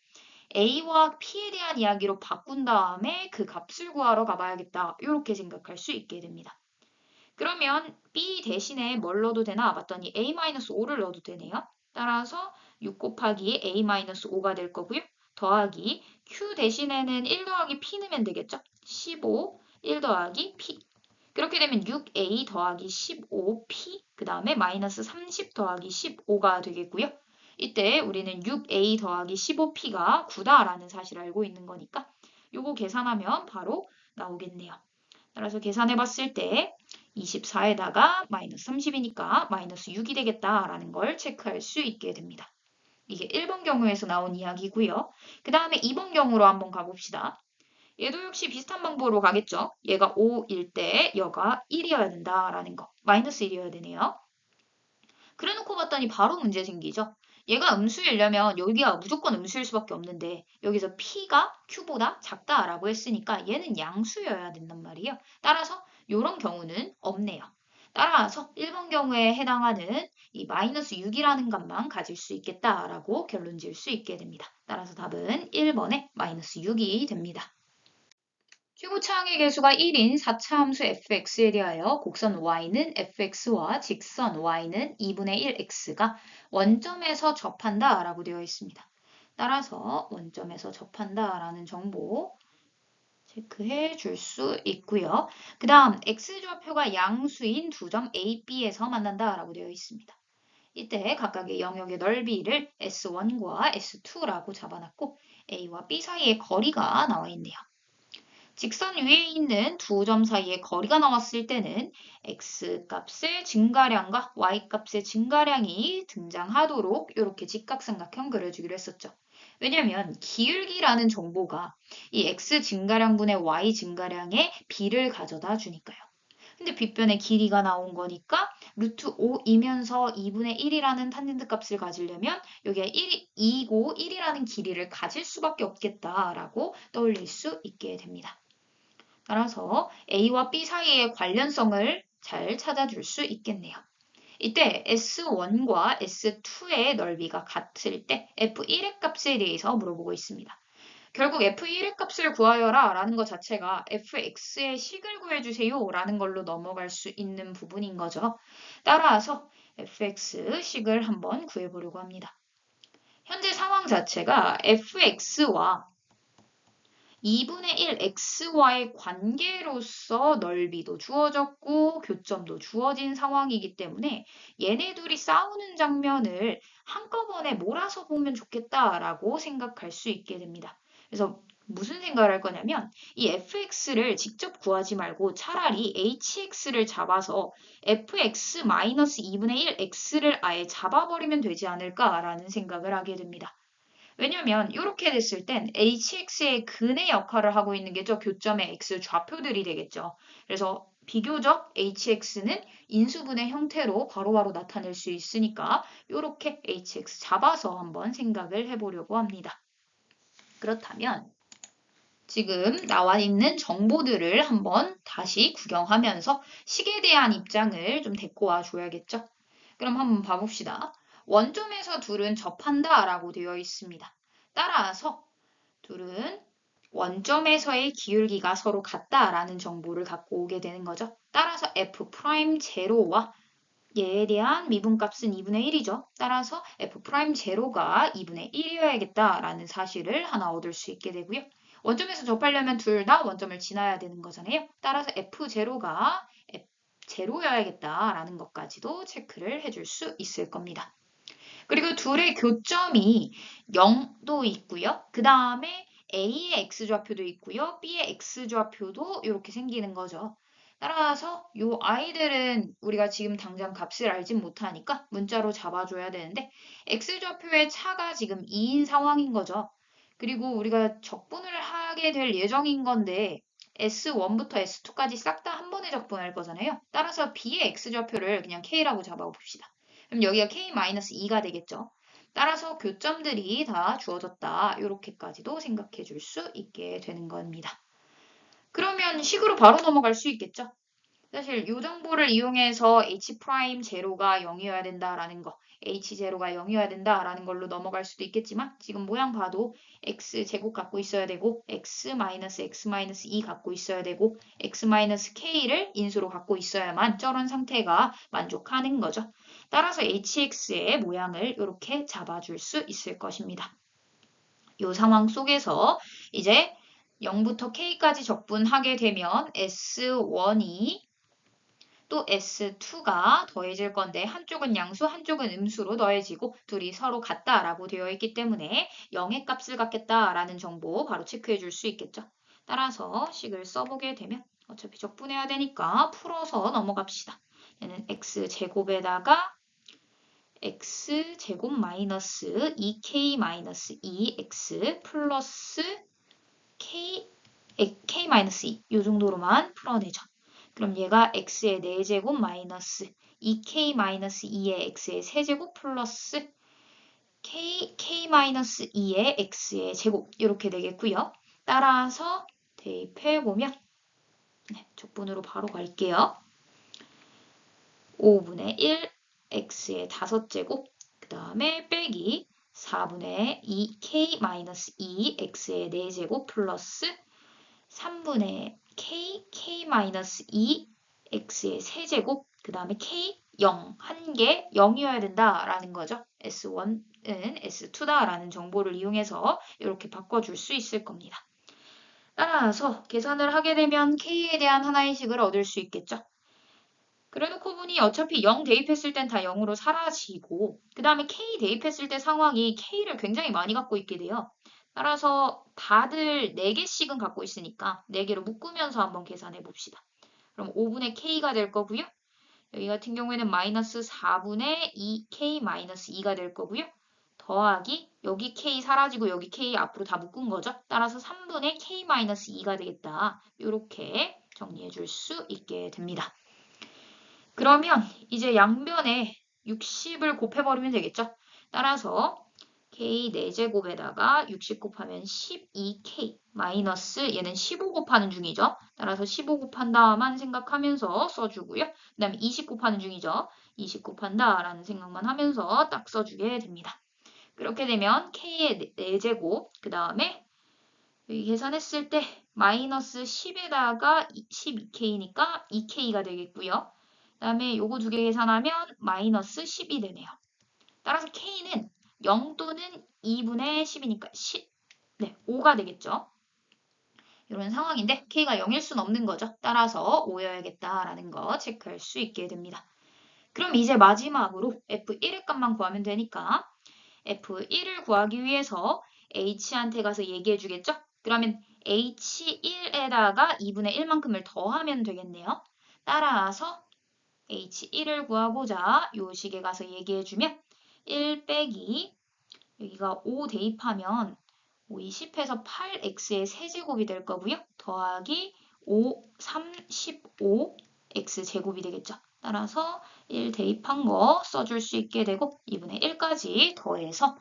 A와 P에 대한 이야기로 바꾼 다음에 그 값을 구하러 가봐야겠다. 이렇게 생각할 수 있게 됩니다. 그러면 B 대신에 뭘 넣어도 되나 봤더니 A-5를 넣어도 되네요. 따라서 6 곱하기 A-5가 될 거고요. 더하기 Q 대신에는 1 더하기 P 넣으면 되겠죠. 15, 1 더하기 P. 그렇게 되면 6A 더하기 15P, 그 다음에 마이너스 30 더하기 15가 되겠고요. 이때 우리는 6A 더하기 15P가 9다라는 사실을 알고 있는 거니까 요거 계산하면 바로 나오겠네요. 따라서 계산해 봤을 때 24에다가 마이너스 30이니까 마이너스 6이 되겠다라는 걸 체크할 수 있게 됩니다. 이게 1번 경우에서 나온 이야기고요. 그 다음에 2번 경우로 한번 가봅시다. 얘도 역시 비슷한 방법으로 가겠죠. 얘가 5일 때 얘가 1이어야 된다라는 거. 마이너스 1이어야 되네요. 그래놓고 봤더니 바로 문제 생기죠. 얘가 음수이려면 여기가 무조건 음수일 수밖에 없는데 여기서 P가 Q보다 작다라고 했으니까 얘는 양수여야 된단 말이에요. 따라서 이런 경우는 없네요. 따라서 1번 경우에 해당하는 이 마이너스 6이라는 값만 가질 수 있겠다라고 결론 지을 수 있게 됩니다. 따라서 답은 1번에 마이너스 6이 됩니다. 최고차항의 개수가 1인 4차 함수 fx에 대하여 곡선 y는 fx와 직선 y는 2분의 1x가 원점에서 접한다 라고 되어 있습니다. 따라서 원점에서 접한다 라는 정보 체크해 줄 수 있고요. 그 다음 x좌표가 양수인 두 점 A, B에서 만난다 라고 되어 있습니다. 이때 각각의 영역의 넓이를 S1과 S2라고 잡아놨고 A와 B 사이의 거리가 나와 있네요. 직선 위에 있는 두 점 사이의 거리가 나왔을 때는 x값의 증가량과 y값의 증가량이 등장하도록 이렇게 직각삼각형 그려주기로 했었죠. 왜냐하면 기울기라는 정보가 이 x 증가량분의 y 증가량의 비를 가져다 주니까요. 근데 빗변의 길이가 나온 거니까 루트 5이면서 2분의 1이라는 탄젠트 값을 가지려면 여기에 2고 1이라는 길이를 가질 수밖에 없겠다라고 떠올릴 수 있게 됩니다. 따라서 A와 B 사이의 관련성을 잘 찾아줄 수 있겠네요. 이때 S1과 S2의 넓이가 같을 때 F1의 값에 대해서 물어보고 있습니다. 결국 F1의 값을 구하여라 라는 것 자체가 Fx의 식을 구해주세요 라는 걸로 넘어갈 수 있는 부분인 거죠. 따라서 Fx 식을 한번 구해보려고 합니다. 현재 상황 자체가 Fx와 2분의 1 x와의 관계로서 넓이도 주어졌고 교점도 주어진 상황이기 때문에 얘네 둘이 싸우는 장면을 한꺼번에 몰아서 보면 좋겠다라고 생각할 수 있게 됩니다. 그래서 무슨 생각을 할 거냐면 이 fx를 직접 구하지 말고 차라리 hx를 잡아서 fx-2분의 1 x를 아예 잡아버리면 되지 않을까라는 생각을 하게 됩니다. 왜냐면 이렇게 됐을 땐 hx의 근의 역할을 하고 있는 게 저 교점의 x 좌표들이 되겠죠. 그래서 비교적 hx는 인수분해 형태로 바로바로 나타낼 수 있으니까 이렇게 hx 잡아서 한번 생각을 해보려고 합니다. 그렇다면 지금 나와 있는 정보들을 한번 다시 구경하면서 식에 대한 입장을 좀 데리고 와줘야겠죠. 그럼 한번 봐봅시다. 원점에서 둘은 접한다 라고 되어 있습니다. 따라서 둘은 원점에서의 기울기가 서로 같다라는 정보를 갖고 오게 되는 거죠. 따라서 F'0와 얘에 대한 미분값은 2분의 1이죠. 따라서 F'0가 2분의 1이어야겠다라는 사실을 하나 얻을 수 있게 되고요. 원점에서 접하려면 둘 다 원점을 지나야 되는 거잖아요. 따라서 F0가 0여야겠다라는 것까지도 체크를 해줄 수 있을 겁니다. 그리고 둘의 교점이 0도 있고요. 그 다음에 A의 x좌표도 있고요. B의 x좌표도 이렇게 생기는 거죠. 따라서 이 아이들은 우리가 지금 당장 값을 알진 못하니까 문자로 잡아줘야 되는데 x좌표의 차가 지금 2인 상황인 거죠. 그리고 우리가 적분을 하게 될 예정인 건데 S1부터 S2까지 싹 다 한 번에 적분할 거잖아요. 따라서 B의 x좌표를 그냥 K라고 잡아봅시다. 그럼 여기가 K-2가 되겠죠. 따라서 교점들이 다 주어졌다. 이렇게까지도 생각해 줄 수 있게 되는 겁니다. 그러면 식으로 바로 넘어갈 수 있겠죠. 사실 이 정보를 이용해서 H'0가 0이어야 된다라는 거, H0가 0이어야 된다라는 걸로 넘어갈 수도 있겠지만 지금 모양 봐도 X제곱 갖고 있어야 되고 X-X-2 갖고 있어야 되고 X-K를 인수로 갖고 있어야만 저런 상태가 만족하는 거죠. 따라서 HX의 모양을 이렇게 잡아줄 수 있을 것입니다. 이 상황 속에서 이제 0부터 K까지 적분하게 되면 S1이 또 S2가 더해질 건데 한쪽은 양수, 한쪽은 음수로 더해지고 둘이 서로 같다라고 되어 있기 때문에 0의 값을 갖겠다라는 정보 바로 체크해 줄 수 있겠죠. 따라서 식을 써보게 되면 어차피 적분해야 되니까 풀어서 넘어갑시다. 얘는 x제곱에다가 x제곱 마이너스 2k 마이너스 2x 플러스 k 마이너스 2 이 정도로만 풀어내죠. 그럼 얘가 x의 4제곱 마이너스 2k 마이너스 2의 x의 세제곱 플러스 k 마이너스 2의 x의 제곱 이렇게 되겠고요. 따라서 대입해보면 네, 적분으로 바로 갈게요. 5분의 1 x의 5제곱 그 다음에 빼기 4분의 2k 마이너스 2 x의 4제곱 플러스 3분의 k 마이너스 2 x의 세제곱 그 다음에 k 0, 한 개 0이어야 된다라는 거죠. S1은 S2다라는 정보를 이용해서 이렇게 바꿔줄 수 있을 겁니다. 따라서 계산을 하게 되면 k에 대한 하나의 식을 얻을 수 있겠죠. 그래놓고 보니 어차피 0 대입했을 땐 다 0으로 사라지고 그 다음에 k 대입했을 때 상황이 k를 굉장히 많이 갖고 있게 돼요. 따라서 다들 4개씩은 갖고 있으니까 4개로 묶으면서 한번 계산해 봅시다. 그럼 5분의 k가 될 거고요. 여기 같은 경우에는 마이너스 4분의 2k 마이너스 2가 될 거고요. 더하기 여기 k 사라지고 여기 k 앞으로 다 묶은 거죠. 따라서 3분의 k 마이너스 2가 되겠다. 이렇게 정리해 줄 수 있게 됩니다. 그러면 이제 양변에 60을 곱해버리면 되겠죠. 따라서 k 4제곱에다가 60 곱하면 12k 마이너스 얘는 15 곱하는 중이죠. 따라서 15 곱한다만 생각하면서 써주고요. 그 다음에 20 곱하는 중이죠. 20 곱한다라는 생각만 하면서 딱 써주게 됩니다. 그렇게 되면 k의 4제곱 그 다음에 여기 계산했을 때 마이너스 10에다가 12k니까 2k가 되겠고요. 그 다음에 요거 두 개 계산하면 마이너스 10이 되네요. 따라서 k는 0 또는 2분의 10이니까 5가 되겠죠. 이런 상황인데 k가 0일 순 없는 거죠. 따라서 5여야겠다라는 거 체크할 수 있게 됩니다. 그럼 이제 마지막으로 f1의 값만 구하면 되니까 f1을 구하기 위해서 h한테 가서 얘기해 주겠죠? 그러면 h1에다가 2분의 1만큼을 더하면 되겠네요. 따라서 h1을 구하고자 요 식에 가서 얘기해 주면 1 빼기 여기가 5 대입하면 5, 20해서 8x의 세제곱이 될 거고요. 더하기 5, 3, 15 x제곱이 되겠죠. 따라서 1 대입한 거 써줄 수 있게 되고 2분의 1까지 더해서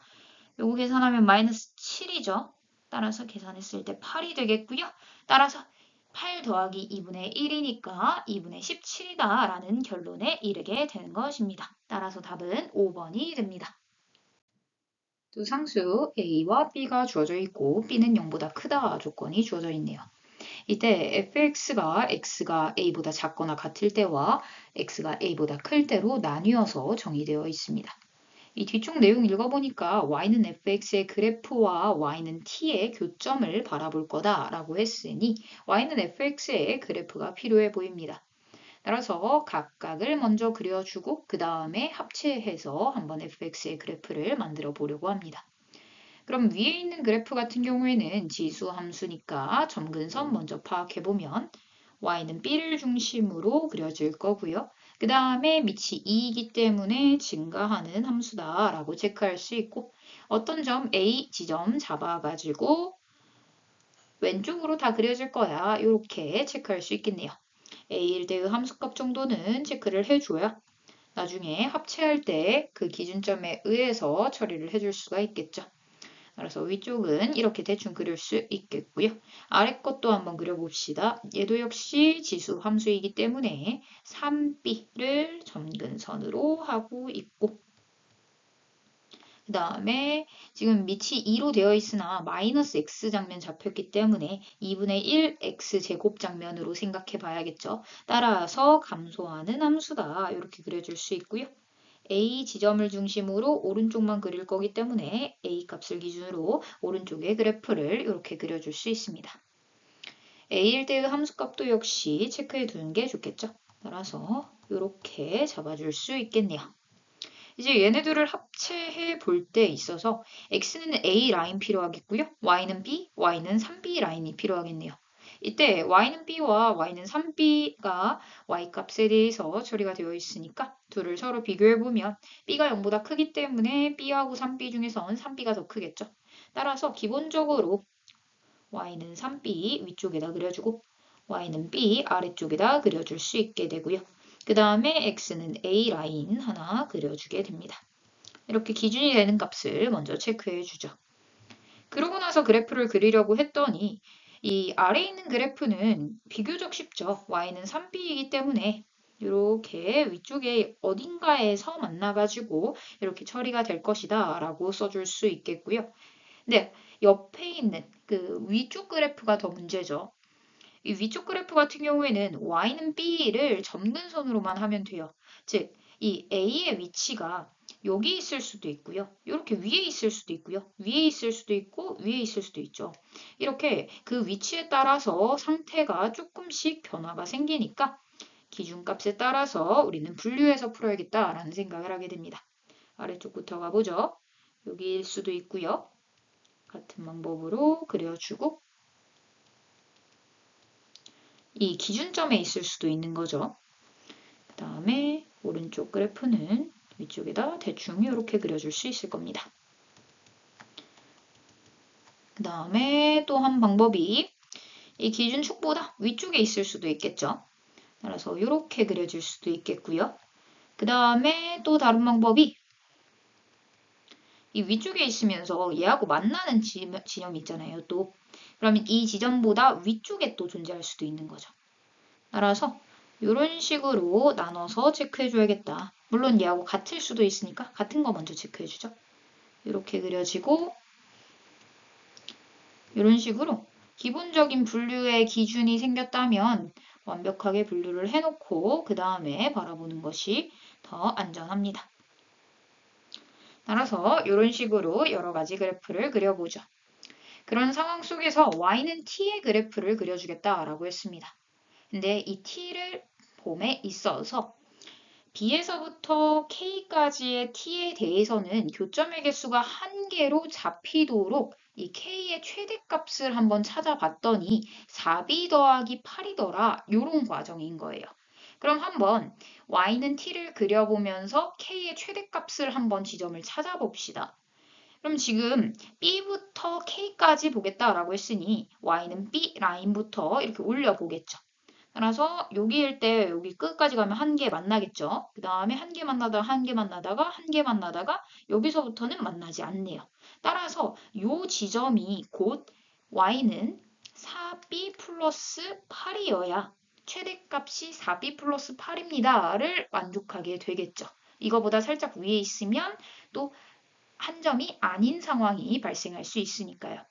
요거 계산하면 마이너스 7이죠. 따라서 계산했을 때 8이 되겠고요. 따라서 8 더하기 2분의 1이니까 2분의 17이다 라는 결론에 이르게 되는 것입니다. 따라서 답은 5번이 됩니다. 두 상수 A와 B가 주어져 있고 B는 0보다 크다 조건이 주어져 있네요. 이때 fx가 x가 a보다 작거나 같을 때와 x가 a보다 클 때로 나뉘어서 정의되어 있습니다. 이 뒤쪽 내용 읽어보니까 y는 fx의 그래프와 y는 t의 교점을 바라볼 거다라고 했으니 y는 fx의 그래프가 필요해 보입니다. 따라서 각각을 먼저 그려주고 그 다음에 합체해서 한번 fx의 그래프를 만들어 보려고 합니다. 그럼 위에 있는 그래프 같은 경우에는 지수 함수니까 점근선 먼저 파악해보면 y는 b를 중심으로 그려질 거고요. 그 다음에 밑이 2이기 때문에 증가하는 함수다라고 체크할 수 있고 어떤 점 A 지점 잡아가지고 왼쪽으로 다 그려질 거야. 이렇게 체크할 수 있겠네요. A일 때의 함수값 정도는 체크를 해줘야 나중에 합체할 때 그 기준점에 의해서 처리를 해줄 수가 있겠죠. 따라서 위쪽은 이렇게 대충 그릴 수 있겠고요. 아래 것도 한번 그려봅시다. 얘도 역시 지수 함수이기 때문에 3b를 점근선으로 하고 있고 그 다음에 지금 밑이 2로 되어 있으나 마이너스 x 장면 잡혔기 때문에 2분의 1 x 제곱 장면으로 생각해 봐야겠죠. 따라서 감소하는 함수다. 이렇게 그려줄 수 있고요. A 지점을 중심으로 오른쪽만 그릴 거기 때문에 A 값을 기준으로 오른쪽의 그래프를 이렇게 그려줄 수 있습니다. A일 때의 함수값도 역시 체크해 두는 게 좋겠죠. 따라서 이렇게 잡아줄 수 있겠네요. 이제 얘네들을 합체해 볼 때 있어서 x는 a 라인 필요하겠고요. y는 b, y는 3b 라인이 필요하겠네요. 이때 y는 b와 y는 3b가 y 값에 대해서 처리가 되어 있으니까 둘을 서로 비교해보면 b가 0보다 크기 때문에 b하고 3b 중에선 3b가 더 크겠죠. 따라서 기본적으로 y는 3b 위쪽에다 그려주고 y는 b 아래쪽에다 그려줄 수 있게 되고요. 그 다음에 x는 a 라인 하나 그려주게 됩니다. 이렇게 기준이 되는 값을 먼저 체크해 주죠. 그러고 나서 그래프를 그리려고 했더니 이 아래에 있는 그래프는 비교적 쉽죠. y는 3b이기 때문에 이렇게 위쪽에 어딘가에서 만나가지고 이렇게 처리가 될 것이다 라고 써줄 수 있겠고요. 근데 옆에 있는 그 위쪽 그래프가 더 문제죠. 이 위쪽 그래프 같은 경우에는 y는 b를 점근선으로만 하면 돼요. 즉, 이 a의 위치가 여기 있을 수도 있고요. 이렇게 위에 있을 수도 있고요. 위에 있을 수도 있고 위에 있을 수도 있죠. 이렇게 그 위치에 따라서 상태가 조금씩 변화가 생기니까 기준값에 따라서 우리는 분류해서 풀어야겠다라는 생각을 하게 됩니다. 아래쪽부터 가보죠. 여기일 수도 있고요. 같은 방법으로 그려주고 이 기준점에 있을 수도 있는 거죠. 그 다음에 오른쪽 그래프는 위쪽에다 대충 이렇게 그려줄 수 있을 겁니다. 그 다음에 또 한 방법이 이 기준축보다 위쪽에 있을 수도 있겠죠. 따라서 이렇게 그려질 수도 있겠고요. 그 다음에 또 다른 방법이 이 위쪽에 있으면서 얘하고 만나는 지점이 있잖아요. 또 그러면 이 지점보다 위쪽에 또 존재할 수도 있는 거죠. 따라서 이런 식으로 나눠서 체크해줘야겠다. 물론 얘하고 같을 수도 있으니까 같은 거 먼저 체크해주죠. 이렇게 그려지고 이런 식으로 기본적인 분류의 기준이 생겼다면 완벽하게 분류를 해놓고 그 다음에 바라보는 것이 더 안전합니다. 따라서 이런 식으로 여러 가지 그래프를 그려보죠. 그런 상황 속에서 y는 t의 그래프를 그려주겠다라고 했습니다. 근데 이 t를 봄에 있어서 B에서부터 K까지의 T에 대해서는 교점의 개수가 한 개로 잡히도록 이 K의 최대값을 한번 찾아봤더니 4B 더하기 8이더라. 이런 과정인 거예요. 그럼 한번 Y는 T를 그려보면서 K의 최대값을 한번 지점을 찾아봅시다. 그럼 지금 B부터 K까지 보겠다라고 했으니 Y는 B 라인부터 이렇게 올려보겠죠. 따라서 여기일 때 여기 끝까지 가면 한 개 만나겠죠. 그 다음에 한 개 만나다가 한 개 만나다가 한 개 만나다가 여기서부터는 만나지 않네요. 따라서 이 지점이 곧 y는 4b 플러스 8이어야 최대값이 4b 플러스 8입니다를 만족하게 되겠죠. 이거보다 살짝 위에 있으면 또 한 점이 아닌 상황이 발생할 수 있으니까요.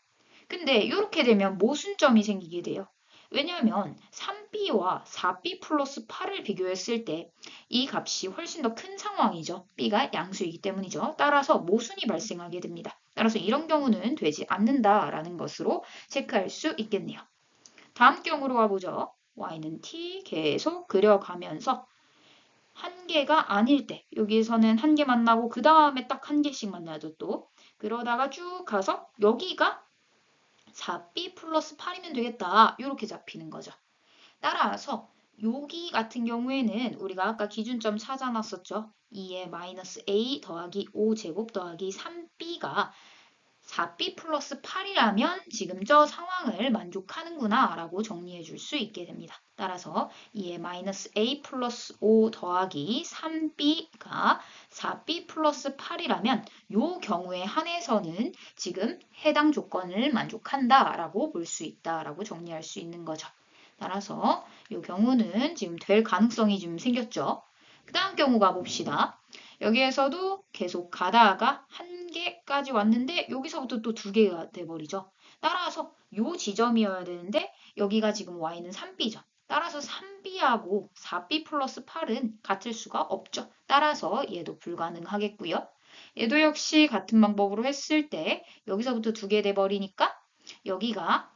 근데 이렇게 되면 모순점이 생기게 돼요. 왜냐하면 3b와 4b 플러스 8을 비교했을 때 이 값이 훨씬 더 큰 상황이죠. b가 양수이기 때문이죠. 따라서 모순이 발생하게 됩니다. 따라서 이런 경우는 되지 않는다라는 것으로 체크할 수 있겠네요. 다음 경우로 가보죠. y는 t 계속 그려가면서 한 개가 아닐 때 여기에서는 한 개 만나고 그 다음에 딱 한 개씩 만나죠 또. 그러다가 쭉 가서 여기가 4b 플러스 8이면 되겠다. 이렇게 잡히는 거죠. 따라서 여기 같은 경우에는 우리가 아까 기준점 찾아놨었죠. 2의 마이너스 a 더하기 5제곱 더하기 3b가 4b 플러스 8이라면 지금 저 상황을 만족하는구나 라고 정리해 줄 수 있게 됩니다. 따라서 2의 마이너스 a 플러스 5 더하기 3b가 4b 플러스 8이라면 이 경우에 한해서는 지금 해당 조건을 만족한다 라고 볼 수 있다 라고 정리할 수 있는 거죠. 따라서 이 경우는 지금 될 가능성이 좀 생겼죠. 그 다음 경우 가봅시다. 여기에서도 계속 가다가 한 개까지 왔는데 여기서부터 또 두 개가 돼버리죠. 따라서 요 지점이어야 되는데 여기가 지금 y는 3b죠. 따라서 3b하고 4b 플러스 8은 같을 수가 없죠. 따라서 얘도 불가능하겠고요. 얘도 역시 같은 방법으로 했을 때 여기서부터 두 개 돼버리니까 여기가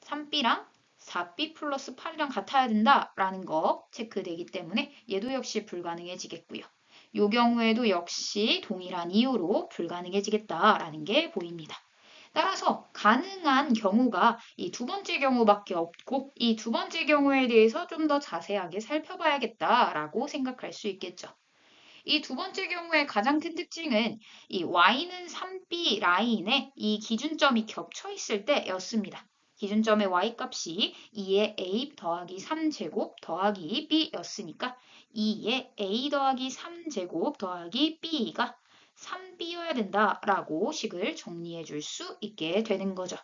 3b랑 4b 플러스 8이랑 같아야 된다라는 거 체크되기 때문에 얘도 역시 불가능해지겠고요. 이 경우에도 역시 동일한 이유로 불가능해지겠다라는 게 보입니다. 따라서 가능한 경우가 이 두 번째 경우밖에 없고 이 두 번째 경우에 대해서 좀 더 자세하게 살펴봐야겠다라고 생각할 수 있겠죠. 이 두 번째 경우의 가장 큰 특징은 이 y는 3b 라인에 이 기준점이 겹쳐 있을 때였습니다. 기준점의 y값이 2의 a 더하기 3제곱 더하기 b였으니까 2의 a 더하기 3제곱 더하기 b가 3b여야 된다라고 식을 정리해 줄 수 있게 되는 거죠.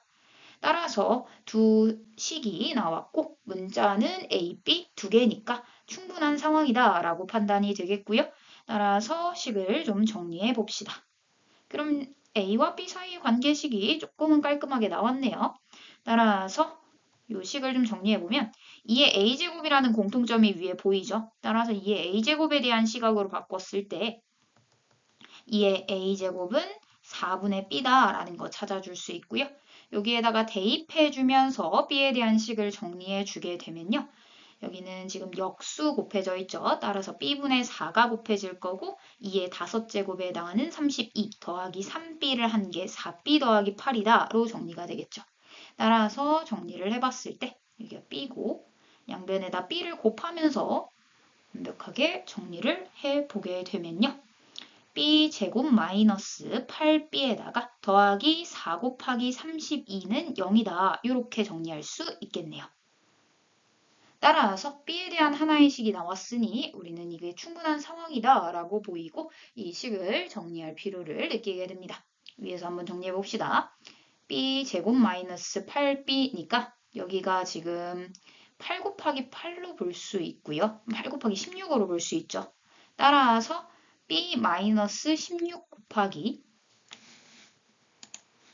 따라서 두 식이 나왔고 문자는 A, B 두 개니까 충분한 상황이다 라고 판단이 되겠고요. 따라서 식을 좀 정리해 봅시다. 그럼 A와 B 사이의 관계식이 조금은 깔끔하게 나왔네요. 따라서 이 식을 좀 정리해보면 2의 A제곱이라는 공통점이 위에 보이죠? 따라서 2의 A제곱에 대한 시각으로 바꿨을 때 2의 A제곱은 4분의 B다라는 거 찾아줄 수 있고요. 여기에다가 대입해주면서 B에 대한 식을 정리해주게 되면요. 여기는 지금 역수 곱해져 있죠. 따라서 B분의 4가 곱해질 거고 2의 5제곱에 해당하는 32 더하기 3B를 한 게 4B 더하기 8이다로 정리가 되겠죠. 따라서 정리를 해봤을 때 여기가 B고 양변에다 B를 곱하면서 완벽하게 정리를 해보게 되면요. B제곱 마이너스 8B에다가 더하기 4 곱하기 32는 0이다. 이렇게 정리할 수 있겠네요. 따라서 B에 대한 하나의 식이 나왔으니 우리는 이게 충분한 상황이다 라고 보이고 이 식을 정리할 필요를 느끼게 됩니다. 위에서 한번 정리해 봅시다. B제곱 마이너스 8B니까 여기가 지금 8 곱하기 8로 볼 수 있고요. 8 곱하기 16으로 볼 수 있죠. 따라서 B 마이너스 16 곱하기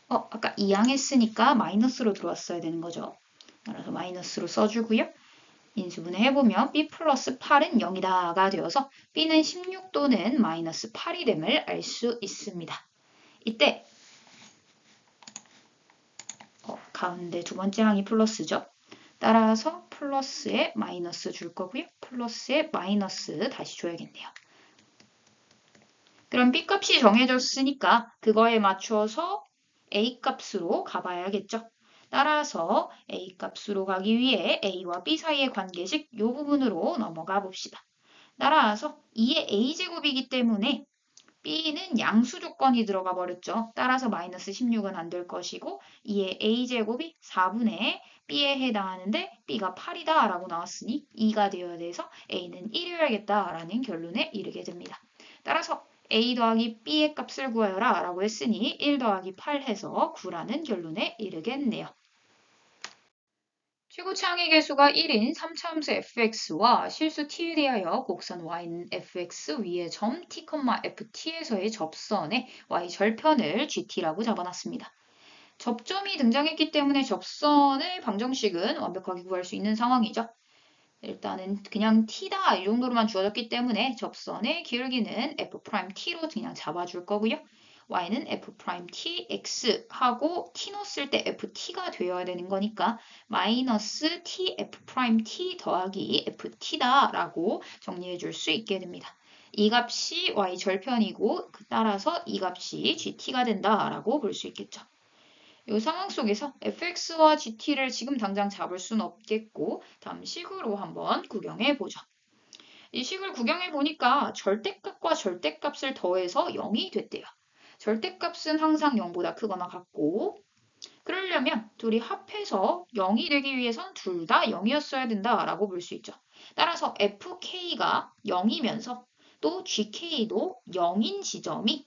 아까 2항 했으니까 마이너스로 들어왔어야 되는 거죠. 따라서 마이너스로 써주고요. 인수분해 해보면 B 플러스 8은 0이다가 되어서 B는 16 또는 마이너스 8이 됨을 알 수 있습니다. 이때 가운데 두 번째 항이 플러스죠. 따라서 플러스에 마이너스 줄 거고요. 플러스에 마이너스 다시 줘야겠네요. 그럼 B 값이 정해졌으니까 그거에 맞춰서 A 값으로 가봐야겠죠. 따라서 A 값으로 가기 위해 A와 B 사이의 관계식 이 부분으로 넘어가 봅시다. 따라서 2의 A제곱이기 때문에 B는 양수 조건이 들어가 버렸죠. 따라서 마이너스 16은 안 될 것이고 2의 A제곱이 4분의 B에 해당하는데 B가 8이다 라고 나왔으니 2가 되어야 돼서 A는 1이어야겠다 라는 결론에 이르게 됩니다. 따라서 A 더하기 B의 값을 구하여라 라고 했으니 1 더하기 8 해서 9라는 결론에 이르겠네요. 최고차항의 개수가 1인 3차함수 fx와 실수 t에 대하여 곡선 y는 fx 위에 점 t, ft에서의 접선의 y 절편을 gt라고 잡아놨습니다. 접점이 등장했기 때문에 접선의 방정식은 완벽하게 구할 수 있는 상황이죠. 일단은 그냥 t다 이 정도로만 주어졌기 때문에 접선의 기울기는 f't로 그냥 잡아줄 거고요. y는 f'tx 하고 t 넣었을 때 ft가 되어야 되는 거니까 마이너스 t f't 더하기 ft다 라고 정리해 줄 수 있게 됩니다. 이 값이 y 절편이고 따라서 이 값이 gt가 된다 라고 볼 수 있겠죠. 이 상황 속에서 fx와 gt를 지금 당장 잡을 수는 없겠고 다음 식으로 한번 구경해 보죠. 이 식을 구경해 보니까 절대값과 절대값을 더해서 0이 됐대요. 절대값은 항상 0보다 크거나 같고 그러려면 둘이 합해서 0이 되기 위해선 둘 다 0이었어야 된다라고 볼 수 있죠. 따라서 fk가 0이면서 또 gk도 0인 지점이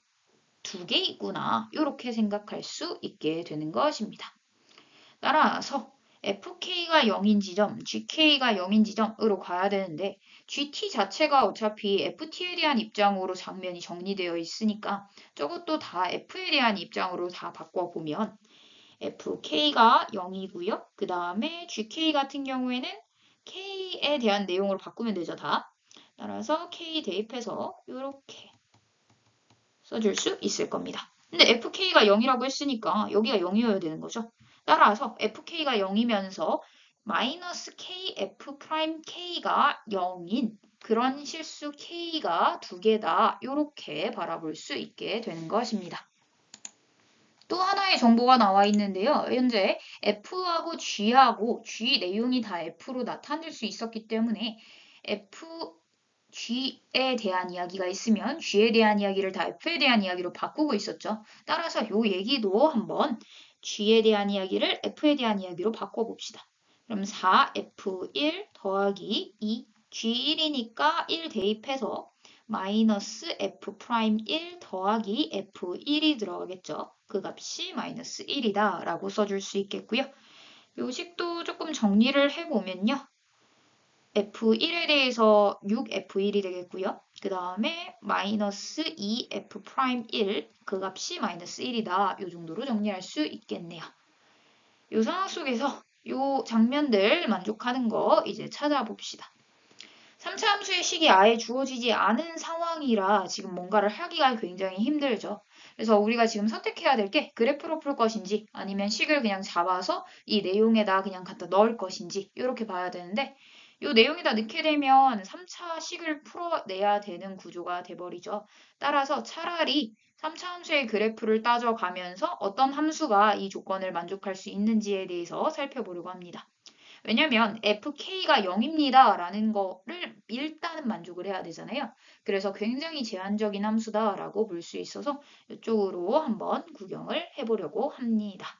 두 개 있구나. 이렇게 생각할 수 있게 되는 것입니다. 따라서 fk가 0인 지점, gk가 0인 지점으로 가야 되는데 gt 자체가 어차피 ft에 대한 입장으로 장면이 정리되어 있으니까 저것도 다 f에 대한 입장으로 다 바꿔보면 fk가 0이고요. 그 다음에 gk 같은 경우에는 k에 대한 내용으로 바꾸면 되죠. 다. 따라서 k 대입해서 이렇게 써줄 수 있을 겁니다. 근데 fk가 0이라고 했으니까 여기가 0이어야 되는 거죠. 따라서 fk가 0이면서 마이너스 kf'k가 0인 그런 실수 k가 두 개다. 이렇게 바라볼 수 있게 되는 것입니다. 또 하나의 정보가 나와 있는데요. 현재 f하고 g하고 g 내용이 다 f로 나타낼 수 있었기 때문에 G에 대한 이야기가 있으면 G에 대한 이야기를 다 F에 대한 이야기로 바꾸고 있었죠. 따라서 이 얘기도 한번 G에 대한 이야기를 F에 대한 이야기로 바꿔봅시다. 그럼 4F1 더하기 2 G1이니까 1 대입해서 마이너스 F'1 더하기 F1이 들어가겠죠. 그 값이 마이너스 1이다 라고 써줄 수 있겠고요. 요 식도 조금 정리를 해보면요. F1에 대해서 6F1이 되겠고요. 그 다음에 마이너스 2F'1 그 값이 마이너스 1이다. 요 정도로 정리할 수 있겠네요. 요 상황 속에서 요 장면들 만족하는 거 이제 찾아봅시다. 3차 함수의 식이 아예 주어지지 않은 상황이라 지금 뭔가를 하기가 굉장히 힘들죠. 그래서 우리가 지금 선택해야 될 게 그래프로 풀 것인지 아니면 식을 그냥 잡아서 이 내용에다 그냥 갖다 넣을 것인지 이렇게 봐야 되는데 이 내용에다 넣게 되면 3차 식을 풀어내야 되는 구조가 돼버리죠. 따라서 차라리 3차 함수의 그래프를 따져가면서 어떤 함수가 이 조건을 만족할 수 있는지에 대해서 살펴보려고 합니다. 왜냐면 fk가 0입니다 라는 거를 일단은 만족을 해야 되잖아요. 그래서 굉장히 제한적인 함수다라고 볼 수 있어서 이쪽으로 한번 구경을 해보려고 합니다.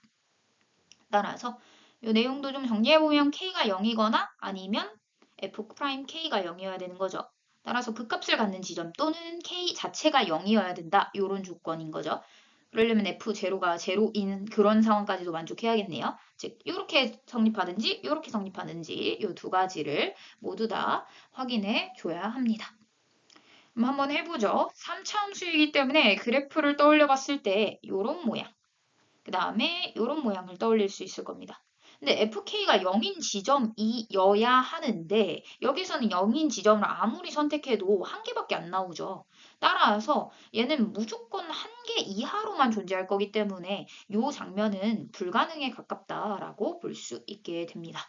따라서 이 내용도 좀 정리해보면 k가 0이거나 아니면 f'k가 0이어야 되는 거죠. 따라서 극값을 갖는 지점 또는 k 자체가 0이어야 된다. 이런 조건인 거죠. 그러려면 F0가 제로인 그런 상황까지도 만족해야겠네요. 즉 이렇게 성립하든지 이렇게 성립하든지 이 두 가지를 모두 다 확인해 줘야 합니다. 그럼 한번 해보죠. 3차 함수이기 때문에 그래프를 떠올려 봤을 때 이런 모양, 그 다음에 이런 모양을 떠올릴 수 있을 겁니다. 근데 fk가 0인 지점이어야 하는데 여기서는 0인 지점을 아무리 선택해도 한 개밖에 안 나오죠. 따라서 얘는 무조건 한 개 이하로만 존재할 거기 때문에 이 장면은 불가능에 가깝다라고 볼 수 있게 됩니다.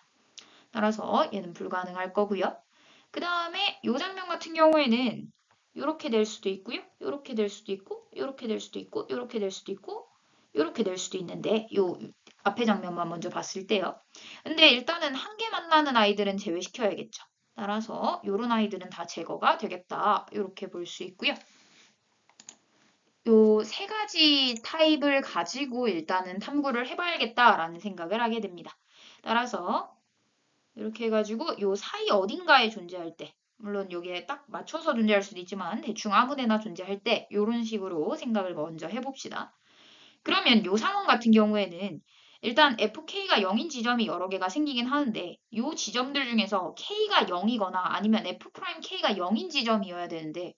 따라서 얘는 불가능할 거고요. 그 다음에 이 장면 같은 경우에는 이렇게 될 수도 있고요. 이렇게 될 수도 있고 이렇게 될 수도 있고 이렇게 될 수도 있고 이렇게 될 수도 있는데 요 앞에 장면만 먼저 봤을 때요. 근데 일단은 한 개 만나는 아이들은 제외시켜야겠죠. 따라서 이런 아이들은 다 제거가 되겠다. 이렇게 볼 수 있고요. 요 세 가지 타입을 가지고 일단은 탐구를 해봐야겠다라는 생각을 하게 됩니다. 따라서 이렇게 해가지고 요 사이 어딘가에 존재할 때 물론 여기에 딱 맞춰서 존재할 수도 있지만 대충 아무 데나 존재할 때 이런 식으로 생각을 먼저 해봅시다. 그러면 요 상황 같은 경우에는 일단 fk가 0인 지점이 여러 개가 생기긴 하는데 요 지점들 중에서 k가 0이거나 아니면 f'k가 0인 지점이어야 되는데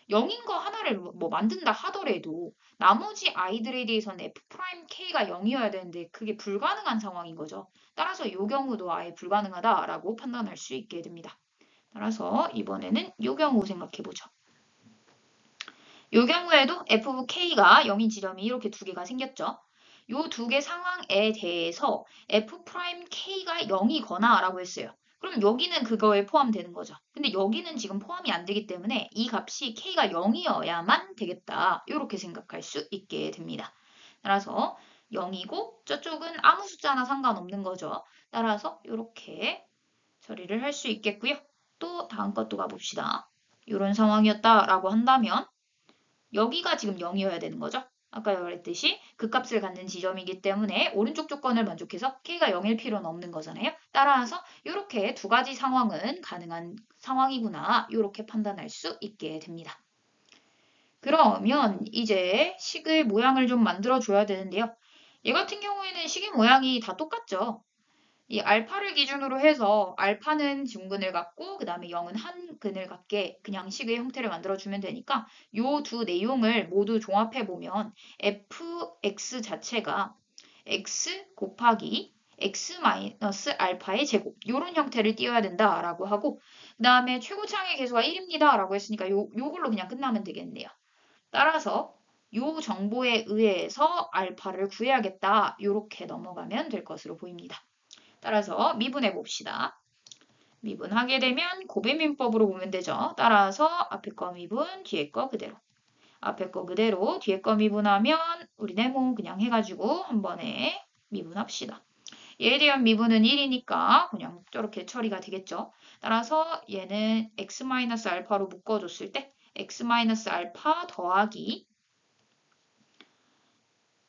0인 거 하나를 뭐 만든다 하더라도 나머지 아이들에 대해서는 f'k가 0이어야 되는데 그게 불가능한 상황인 거죠. 따라서 이 경우도 아예 불가능하다라고 판단할 수 있게 됩니다. 따라서 이번에는 이 경우 생각해 보죠. 이 경우에도 fk가 0인 지점이 이렇게 두 개가 생겼죠. 이 두 개 상황에 대해서 f'k가 0이거나 라고 했어요. 그럼 여기는 그거에 포함되는 거죠. 근데 여기는 지금 포함이 안 되기 때문에 이 값이 k가 0이어야만 되겠다. 이렇게 생각할 수 있게 됩니다. 따라서 0이고 저쪽은 아무 숫자나 상관없는 거죠. 따라서 이렇게 처리를 할 수 있겠고요. 또 다음 것도 가봅시다. 이런 상황이었다라고 한다면 여기가 지금 0이어야 되는 거죠. 아까 말했듯이 극값을 갖는 지점이기 때문에 오른쪽 조건을 만족해서 k가 0일 필요는 없는 거잖아요. 따라서 이렇게 두 가지 상황은 가능한 상황이구나 이렇게 판단할 수 있게 됩니다. 그러면 이제 식의 모양을 좀 만들어 줘야 되는데요. 얘 같은 경우에는 식의 모양이 다 똑같죠. 이 알파를 기준으로 해서 알파는 중근을 갖고 그 다음에 0은 한 근을 갖게 그냥 식의 형태를 만들어주면 되니까 요 두 내용을 모두 종합해보면 fx 자체가 x 곱하기 x 마이너스 알파의 제곱 요런 형태를 띄워야 된다라고 하고 그 다음에 최고차항의 계수가 1입니다 라고 했으니까 요걸로 그냥 끝나면 되겠네요. 따라서 요 정보에 의해서 알파를 구해야겠다 요렇게 넘어가면 될 것으로 보입니다. 따라서 미분해 봅시다. 미분하게 되면 고배민법으로 보면 되죠. 따라서 앞에 거 미분, 뒤에 거 그대로. 앞에 거 그대로, 뒤에 거 미분하면 우리 네모 그냥 해가지고 한 번에 미분합시다. 얘에 대한 미분은 1이니까 그냥 저렇게 처리가 되겠죠. 따라서 얘는 x-알파로 묶어줬을 때 x-알파 더하기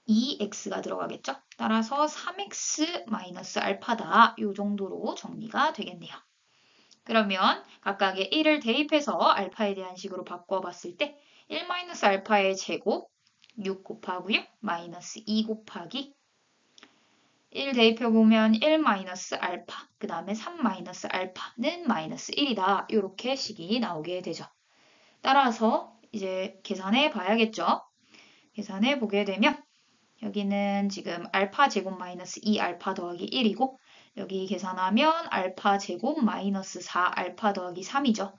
2x가 들어가겠죠. 따라서 3x 마이너스 알파다. 이 정도로 정리가 되겠네요. 그러면 각각의 1을 대입해서 알파에 대한 식으로 바꿔봤을 때 1 마이너스 알파의 제곱 6 곱하고요. 마이너스 2 곱하기 1 대입해보면 1 마이너스 알파, 그 다음에 3 마이너스 알파는 마이너스 1이다. 이렇게 식이 나오게 되죠. 따라서 이제 계산해 봐야겠죠. 계산해 보게 되면 여기는 지금 알파 제곱 마이너스 2 알파 더하기 1이고 여기 계산하면 알파 제곱 마이너스 4 알파 더하기 3이죠.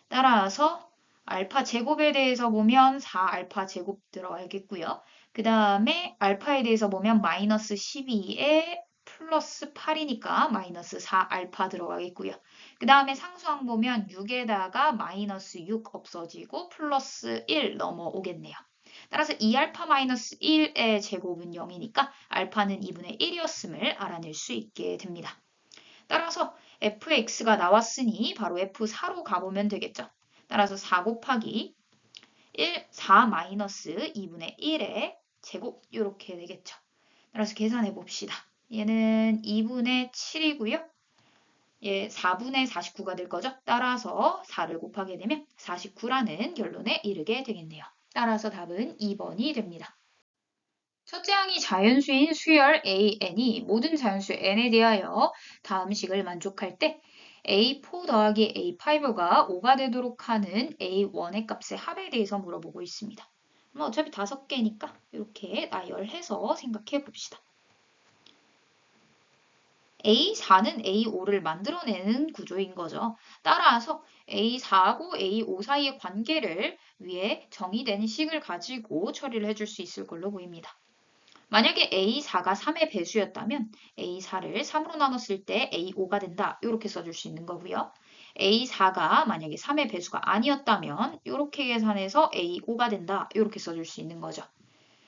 따라서 알파 제곱에 대해서 보면 4 알파 제곱 들어가겠고요. 그 다음에 알파에 대해서 보면 마이너스 12에 플러스 8이니까 마이너스 4 알파 들어가겠고요. 그 다음에 상수항 보면 6에다가 마이너스 6 없어지고 플러스 1 넘어오겠네요. 따라서 2알파 마이너스 1의 제곱은 0이니까 알파는 2분의 1이었음을 알아낼 수 있게 됩니다. 따라서 fx가 나왔으니 바로 f4로 가보면 되겠죠. 따라서 4 곱하기 4 마이너스 2분의 1의 제곱 이렇게 되겠죠. 따라서 계산해 봅시다. 얘는 2분의 7이고요. 얘 4분의 49가 될 거죠. 따라서 4를 곱하게 되면 49라는 결론에 이르게 되겠네요. 따라서 답은 2번이 됩니다. 첫째 항이 자연수인 수열 AN이 모든 자연수 N에 대하여 다음 식을 만족할 때 A4 더하기 A5가 5가 되도록 하는 A1의 값의 합에 대해서 물어보고 있습니다. 어차피 5개니까 이렇게 나열해서 생각해 봅시다. A4는 A5를 만들어내는 구조인 거죠. 따라서 A4하고 A5 사이의 관계를 위해 정의된 식을 가지고 처리를 해줄 수 있을 걸로 보입니다. 만약에 A4가 3의 배수였다면 A4를 3으로 나눴을 때 A5가 된다. 이렇게 써줄 수 있는 거고요. A4가 만약에 3의 배수가 아니었다면 이렇게 계산해서 A5가 된다. 이렇게 써줄 수 있는 거죠.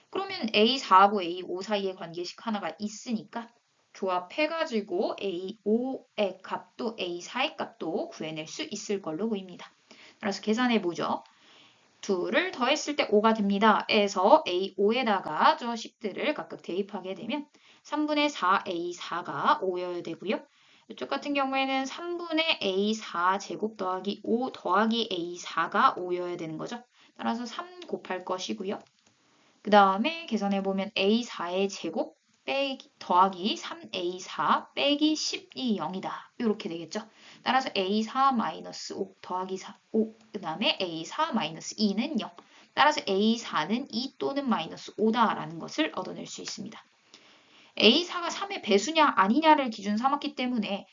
그러면 A4하고 A5 사이의 관계식 하나가 있으니까 조합해가지고 A5의 값도 A4의 값도 구해낼 수 있을 걸로 보입니다. 따라서 계산해보죠. 2를 더했을 때 5가 됩니다. 에서 A5에다가 저 식들을 각각 대입하게 되면 3분의 4 A4가 5여야 되고요. 이쪽 같은 경우에는 3분의 A4 제곱 더하기 5 더하기 A4가 5여야 되는 거죠. 따라서 3 곱할 것이고요. 그 다음에 계산해보면 A4의 제곱 더하기 3A4 빼기 12 0이다. 이렇게 되겠죠. 따라서 A4 마이너스 5 더하기 5, 그 다음에 A4 마이너스 2는 0. 따라서 A4는 2 또는 마이너스 5다라는 것을 얻어낼 수 있습니다. A4가 3의 배수냐 아니냐를 기준 삼았기 때문에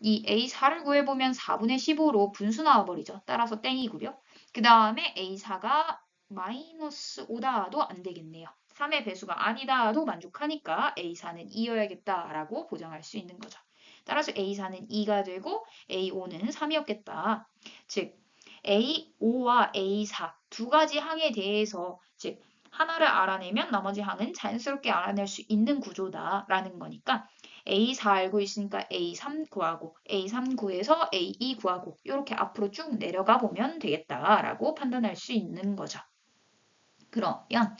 이 A4를 구해보면 4분의 15로 분수 나와버리죠. 따라서 땡이고요. 그 다음에 A4가 마이너스 5다도 안 되겠네요. 3의 배수가 아니다도 만족하니까 A4는 2여야겠다라고 보장할 수 있는 거죠. 따라서 A4는 2가 되고 A5는 3이었겠다. 즉 A5와 A4 두 가지 항에 대해서 즉 하나를 알아내면 나머지 항은 자연스럽게 알아낼 수 있는 구조다라는 거니까 A4 알고 있으니까 A3 구하고 A3 구해서 A2 구하고 이렇게 앞으로 쭉 내려가 보면 되겠다라고 판단할 수 있는 거죠. 그러면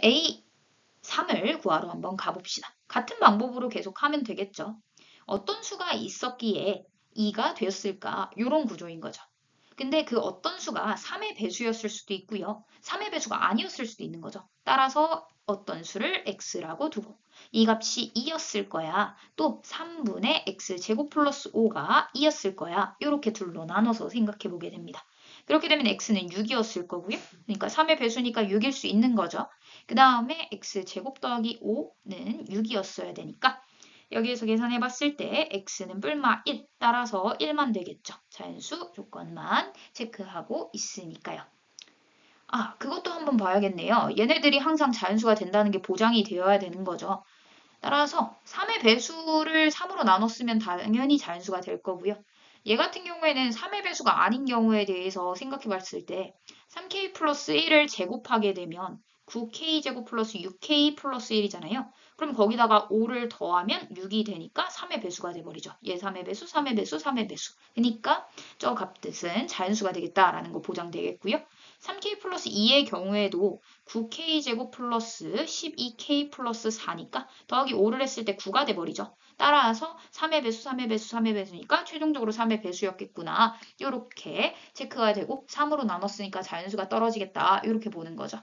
A3을 구하러 한번 가봅시다. 같은 방법으로 계속 하면 되겠죠. 어떤 수가 있었기에 2가 되었을까? 이런 구조인 거죠. 근데 그 어떤 수가 3의 배수였을 수도 있고요. 3의 배수가 아니었을 수도 있는 거죠. 따라서 어떤 수를 x라고 두고 이 값이 2였을 거야. 또 3분의 x제곱 플러스 5가 2였을 거야. 이렇게 둘로 나눠서 생각해 보게 됩니다. 그렇게 되면 x는 6이었을 거고요. 그러니까 3의 배수니까 6일 수 있는 거죠. 그 다음에 x제곱 더하기 5는 6이었어야 되니까 여기에서 계산해 봤을 때 x는 뿔마 1, 따라서 1만 되겠죠. 자연수 조건만 체크하고 있으니까요. 그것도 한번 봐야겠네요. 얘네들이 항상 자연수가 된다는 게 보장이 되어야 되는 거죠. 따라서 3의 배수를 3으로 나눴으면 당연히 자연수가 될 거고요. 얘 같은 경우에는 3의 배수가 아닌 경우에 대해서 생각해 봤을 때 3k 플러스 1을 제곱하게 되면 9k 제곱 플러스 6k 플러스 1이잖아요. 그럼 거기다가 5를 더하면 6이 되니까 3의 배수가 돼버리죠. 얘 3의 배수, 3의 배수, 3의 배수. 그러니까 저 값뜻은 자연수가 되겠다라는 거 보장되겠고요. 3k 플러스 2의 경우에도 9k제곱 플러스 12k 플러스 4니까 더하기 5를 했을 때 9가 돼버리죠. 따라서 3의 배수, 3의 배수, 3의 배수니까 최종적으로 3의 배수였겠구나. 이렇게 체크가 되고 3으로 나눴으니까 자연수가 떨어지겠다. 이렇게 보는 거죠.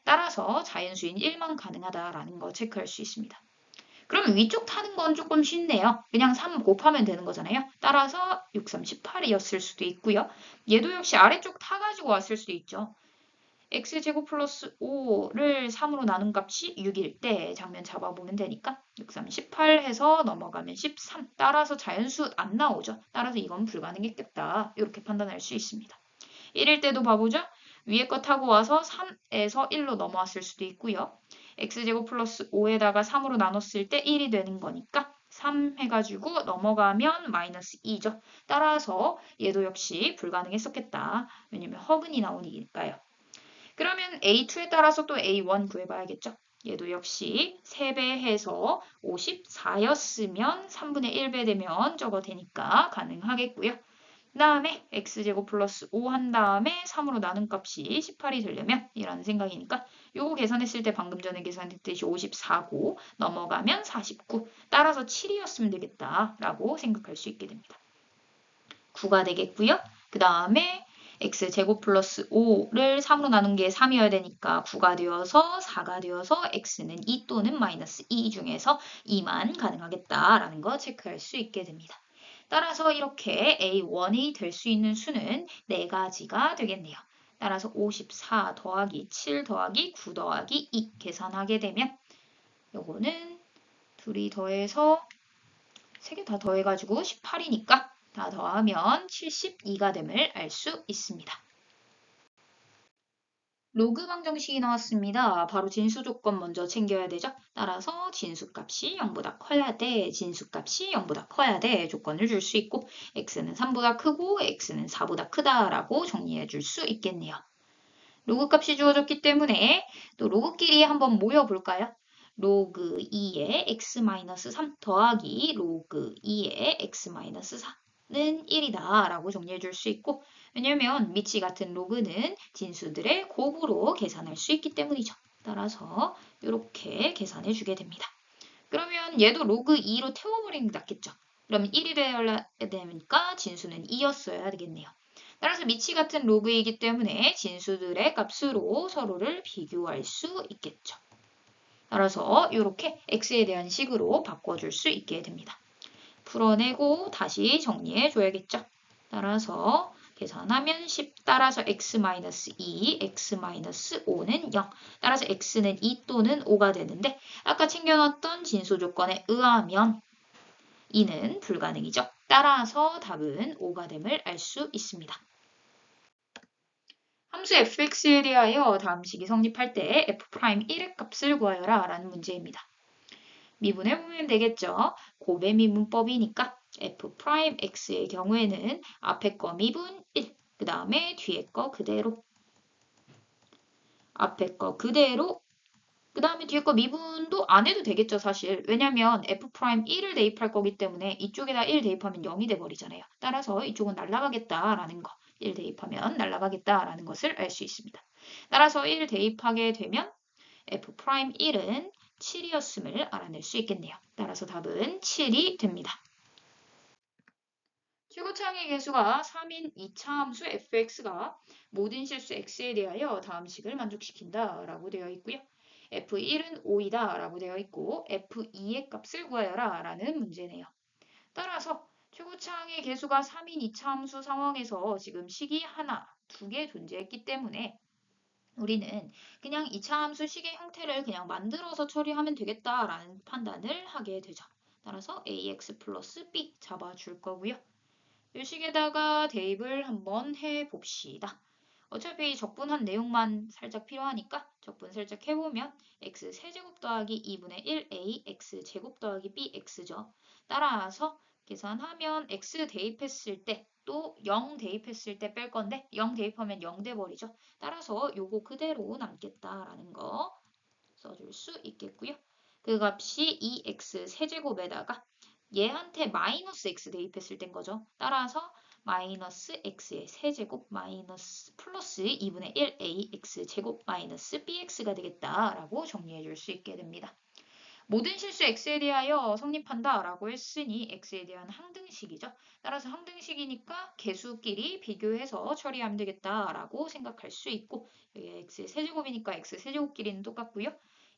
따라서 자연수인 1만 가능하다라는 거 체크할 수 있습니다. 그럼 위쪽 타는 건 조금 쉽네요. 그냥 3 곱하면 되는 거잖아요. 따라서 6, 3, 18이었을 수도 있고요. 얘도 역시 아래쪽 타가지고 왔을 수도 있죠. x제곱 플러스 5를 3으로 나눈 값이 6일 때 장면 잡아보면 되니까 6, 3, 18 해서 넘어가면 13. 따라서 자연수 안 나오죠. 따라서 이건 불가능했겠다. 이렇게 판단할 수 있습니다. 1일 때도 봐보죠. 위에 거 타고 와서 3에서 1로 넘어왔을 수도 있고요. x제곱 플러스 5에다가 3으로 나눴을 때 1이 되는 거니까 3 해가지고 넘어가면 마이너스 2죠. 따라서 얘도 역시 불가능했었겠다. 왜냐면 허근이 나오니까요. 그러면 A2에 따라서 또 A1 구해봐야겠죠. 얘도 역시 3배 해서 54였으면 3분의 1배 되면 저거 되니까 가능하겠고요. 그 다음에 x제곱 플러스 5 한 다음에 3으로 나눈 값이 18이 되려면 이라는 생각이니까 요거 계산했을 때 방금 전에 계산했듯이 54고 넘어가면 49. 따라서 7이었으면 되겠다라고 생각할 수 있게 됩니다. 9가 되겠고요. 그 다음에 x제곱 플러스 5를 3으로 나눈 게 3이어야 되니까 9가 되어서 4가 되어서 x는 2 또는 마이너스 2 중에서 2만 가능하겠다라는 거 체크할 수 있게 됩니다. 따라서 이렇게 A1이 될 수 있는 수는 4가지가 되겠네요. 따라서 54 더하기 7 더하기 9 더하기 2 계산하게 되면 요거는 둘이 더해서 3개 다 더해가지고 18이니까 다 더하면 72가 됨을 알 수 있습니다. 로그 방정식이 나왔습니다. 바로 진수 조건 먼저 챙겨야 되죠. 따라서 진수값이 0보다 커야 돼, 진수값이 0보다 커야 돼 조건을 줄 수 있고 x는 3보다 크고 x는 4보다 크다라고 정리해 줄 수 있겠네요. 로그 값이 주어졌기 때문에 또 로그끼리 한번 모여볼까요? 로그 2의 x-3 더하기 로그 2의 x-4는 1이다 라고 정리해 줄 수 있고 왜냐면 미치 같은 로그는 진수들의 곱으로 계산할 수 있기 때문이죠. 따라서 이렇게 계산해 주게 됩니다. 그러면 얘도 로그 2로 태워버리는 게 낫겠죠. 그러면 1이 되어야 되니까 진수는 2였어야 되겠네요. 따라서 미치 같은 로그이기 때문에 진수들의 값으로 서로를 비교할 수 있겠죠. 따라서 이렇게 x에 대한 식으로 바꿔줄 수 있게 됩니다. 풀어내고 다시 정리해 줘야겠죠. 따라서 계산하면 10 따라서 x-2, x-5는 0. 따라서 x는 2 또는 5가 되는데 아까 챙겨놨던 진수 조건에 의하면 2는 불가능이죠. 따라서 답은 5가 됨을 알 수 있습니다. 함수 fx에 대하여 다음 식이 성립할 때 f'1의 값을 구하여라 라는 문제입니다. 미분해보면 되겠죠. 곱의 미분법이니까 f'x의 경우에는 앞에 거 미분 1, 그 다음에 뒤에 거 그대로 앞에 거 그대로 그 다음에 뒤에 거 미분도 안 해도 되겠죠, 사실. 왜냐면 f'1을 대입할 거기 때문에 이쪽에다 1 대입하면 0이 돼버리잖아요. 따라서 이쪽은 날라가겠다라는 거. 1 대입하면 날라가겠다라는 것을 알 수 있습니다. 따라서 1 대입하게 되면 f'1은 7이었음을 알아낼 수 있겠네요. 따라서 답은 7이 됩니다. 최고차항의 개수가 3인 2차 함수 fx가 모든 실수 x에 대하여 다음 식을 만족시킨다 라고 되어 있고요. f1은 5이다 라고 되어 있고 f2의 값을 구하여라 라는 문제네요. 따라서 최고차항의 개수가 3인 2차 함수 상황에서 지금 식이 하나, 두 개 존재했기 때문에 우리는 그냥 2차 함수 식의 형태를 그냥 만들어서 처리하면 되겠다라는 판단을 하게 되죠. 따라서 ax 플러스 b 잡아줄 거고요. 이 식에다가 대입을 한번 해봅시다. 어차피 적분한 내용만 살짝 필요하니까 적분 살짝 해보면 x 세제곱 더하기 2분의 1a x 제곱 더하기 bx죠. 따라서 계산하면 x 대입했을 때 또 0 대입했을 때 뺄 건데 0 대입하면 0 돼버리죠. 따라서 요거 그대로 남겠다라는 거 써줄 수 있겠고요. 그 값이 2x 세제곱에다가 얘한테 마이너스 x 대입했을 땐 거죠. 따라서 마이너스 x의 세제곱 마이너스 플러스 2분의 1 ax 제곱 마이너스 bx가 되겠다라고 정리해 줄 수 있게 됩니다. 모든 실수 x에 대하여 성립한다 라고 했으니 x에 대한 항등식이죠. 따라서 항등식이니까 개수끼리 비교해서 처리하면 되겠다라고 생각할 수 있고 여기 x의 세제곱이니까 x 세제곱끼리는 똑같고요.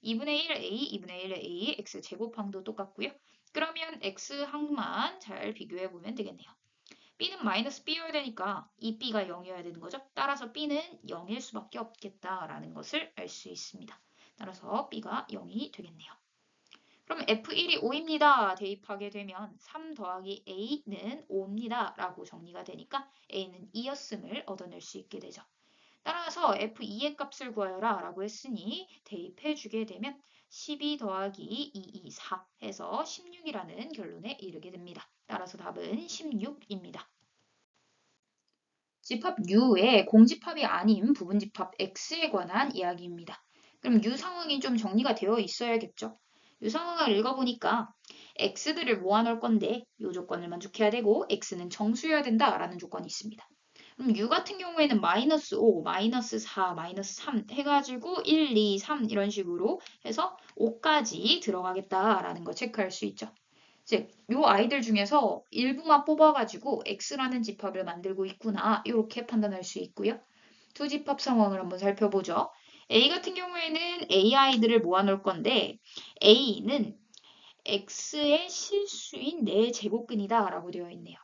2분의 1a, 2분의 1a, x 제곱항도 똑같고요. 그러면 x항만 잘 비교해보면 되겠네요. b는 마이너스 b여야 되니까 이 b가 0이어야 되는 거죠. 따라서 b는 0일 수밖에 없겠다라는 것을 알 수 있습니다. 따라서 b가 0이 되겠네요. 그럼 F1이 5입니다. 대입하게 되면 3 더하기 A는 5입니다. 라고 정리가 되니까 A는 2였음을 얻어낼 수 있게 되죠. 따라서 F2의 값을 구하여라 라고 했으니 대입해 주게 되면 12 더하기 2, 4 해서 16이라는 결론에 이르게 됩니다. 따라서 답은 16입니다. 집합 U의 공집합이 아닌 부분집합 X에 관한 이야기입니다. 그럼 U 상황이 좀 정리가 되어 있어야겠죠? 이 상황을 읽어보니까 x들을 모아놓을 건데 이 조건을 만족해야 되고 x는 정수여야 된다라는 조건이 있습니다. 그럼 u 같은 경우에는 마이너스 5, 마이너스 4, 마이너스 3 해가지고 1, 2, 3 이런 식으로 해서 5까지 들어가겠다라는 거 체크할 수 있죠. 즉, 요 아이들 중에서 일부만 뽑아가지고 x라는 집합을 만들고 있구나 이렇게 판단할 수 있고요. 두 집합 상황을 한번 살펴보죠. A 같은 경우에는 A 아이들을 모아놓을 건데 A는 X의 실수인 4제곱근이다 라고 되어 있네요.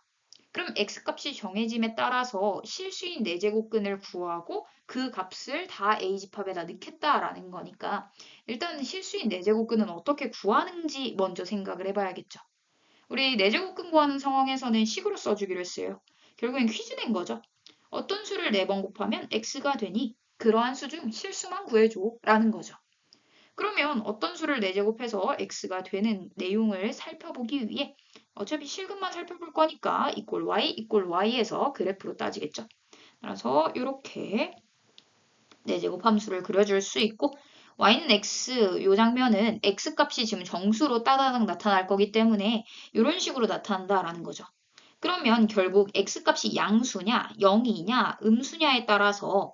그럼 X값이 정해짐에 따라서 실수인 4제곱근을 구하고 그 값을 다 A집합에다 넣겠다라는 거니까 일단 실수인 4제곱근은 어떻게 구하는지 먼저 생각을 해봐야겠죠. 우리 4제곱근 구하는 상황에서는 식으로 써주기로 했어요. 결국엔 퀴즈 낸 거죠. 어떤 수를 4번 곱하면 x가 되니 그러한 수 중 실수만 구해줘 라는 거죠. 그러면 어떤 수를 4제곱해서 x가 되는 내용을 살펴보기 위해 어차피 실근만 살펴볼 거니까 이꼴 y에서 그래프로 따지겠죠. 따라서 이렇게 4제곱 함수를 그려줄 수 있고 y는 x, 이 장면은 x값이 지금 정수로 따다닥 나타날 거기 때문에 이런 식으로 나타난다라는 거죠. 그러면 결국 x값이 양수냐, 0이냐, 음수냐에 따라서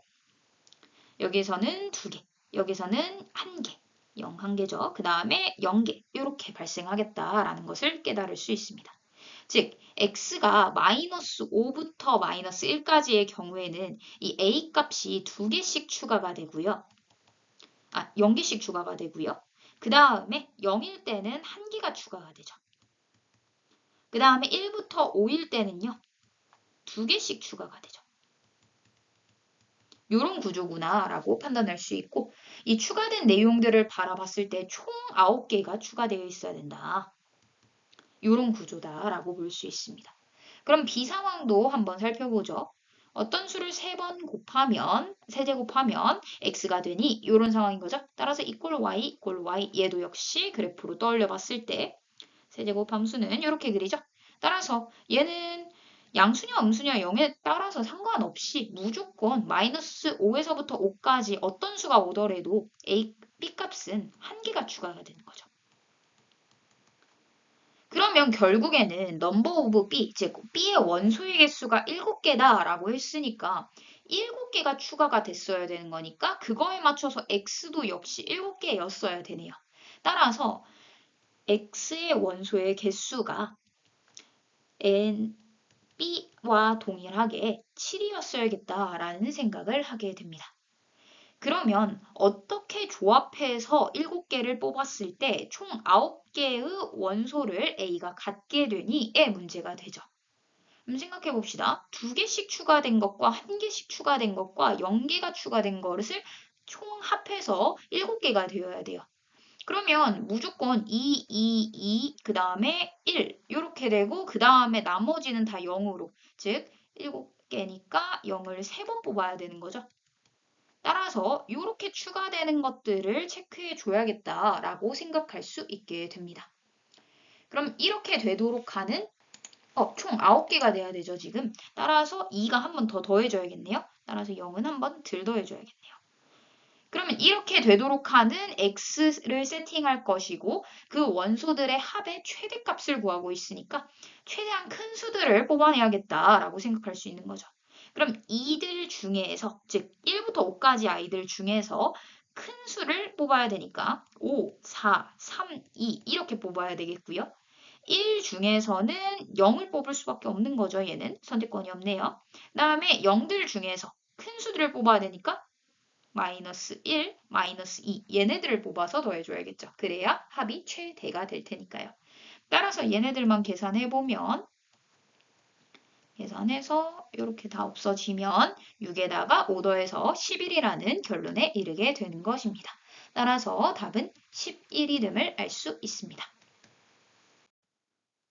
여기서는 2개, 여기서는 1개, 0 1개죠. 그 다음에 0개 이렇게 발생하겠다라는 것을 깨달을 수 있습니다. 즉 x가 마이너스 5부터 마이너스 1까지의 경우에는 이 a 값이 2개씩 추가가 되고요. 0개씩 추가가 되고요. 그 다음에 0일 때는 1개가 추가가 되죠. 그 다음에 1부터 5일 때는요. 2개씩 추가가 되죠. 이런 구조구나 라고 판단할 수 있고 이 추가된 내용들을 바라봤을 때 총 9개가 추가되어 있어야 된다. 이런 구조다라고 볼 수 있습니다. 그럼 B 상황도 한번 살펴보죠. 어떤 수를 3번 곱하면, 세제곱하면 x가 되니 이런 상황인 거죠. 따라서 y 얘도 역시 그래프로 떠올려 봤을 때 세제곱 함수는 이렇게 그리죠. 따라서 얘는 양수냐 음수냐 0에 따라서 상관없이 무조건 마이너스 5에서부터 5까지 어떤 수가 오더라도 a, b 값은 1개가 추가가 되는 거죠. 그러면 결국에는 number of b, 즉 b의 원소의 개수가 7개다 라고 했으니까 7개가 추가가 됐어야 되는 거니까 그거에 맞춰서 x도 역시 7개였어야 되네요. 따라서 x의 원소의 개수가 b와 동일하게 7이었어야겠다라는 생각을 하게 됩니다. 그러면 어떻게 조합해서 7개를 뽑았을 때 총 9개의 원소를 A가 갖게 되니의 문제가 되죠. 그럼 생각해 봅시다. 2개씩 추가된 것과 1개씩 추가된 것과 0개가 추가된 것을 총 합해서 7개가 되어야 돼요. 그러면 무조건 2, 2, 2, 그 다음에 1 이렇게 되고 그 다음에 나머지는 다 0으로 즉 7개니까 0을 3번 뽑아야 되는 거죠. 따라서 이렇게 추가되는 것들을 체크해 줘야겠다라고 생각할 수 있게 됩니다. 그럼 이렇게 되도록 하는 총 9개가 돼야 되죠, 지금. 따라서 2가 한 번 더 더해줘야겠네요. 따라서 0은 한 번 덜 더해줘야겠네요. 그러면 이렇게 되도록 하는 x를 세팅할 것이고 그 원소들의 합의 최대값을 구하고 있으니까 최대한 큰 수들을 뽑아내야겠다라고 생각할 수 있는 거죠. 그럼 이들 중에서 즉 1부터 5까지 아이들 중에서 큰 수를 뽑아야 되니까 5, 4, 3, 2 이렇게 뽑아야 되겠고요. 1 중에서는 0을 뽑을 수밖에 없는 거죠. 얘는 선택권이 없네요. 그다음에 0들 중에서 큰 수들을 뽑아야 되니까 마이너스 1, 마이너스 2 얘네들을 뽑아서 더해줘야겠죠. 그래야 합이 최대가 될 테니까요. 따라서 얘네들만 계산해보면 계산해서 이렇게 다 없어지면 6에다가 5 더해서 11이라는 결론에 이르게 되는 것입니다. 따라서 답은 11이름을 알 수 있습니다.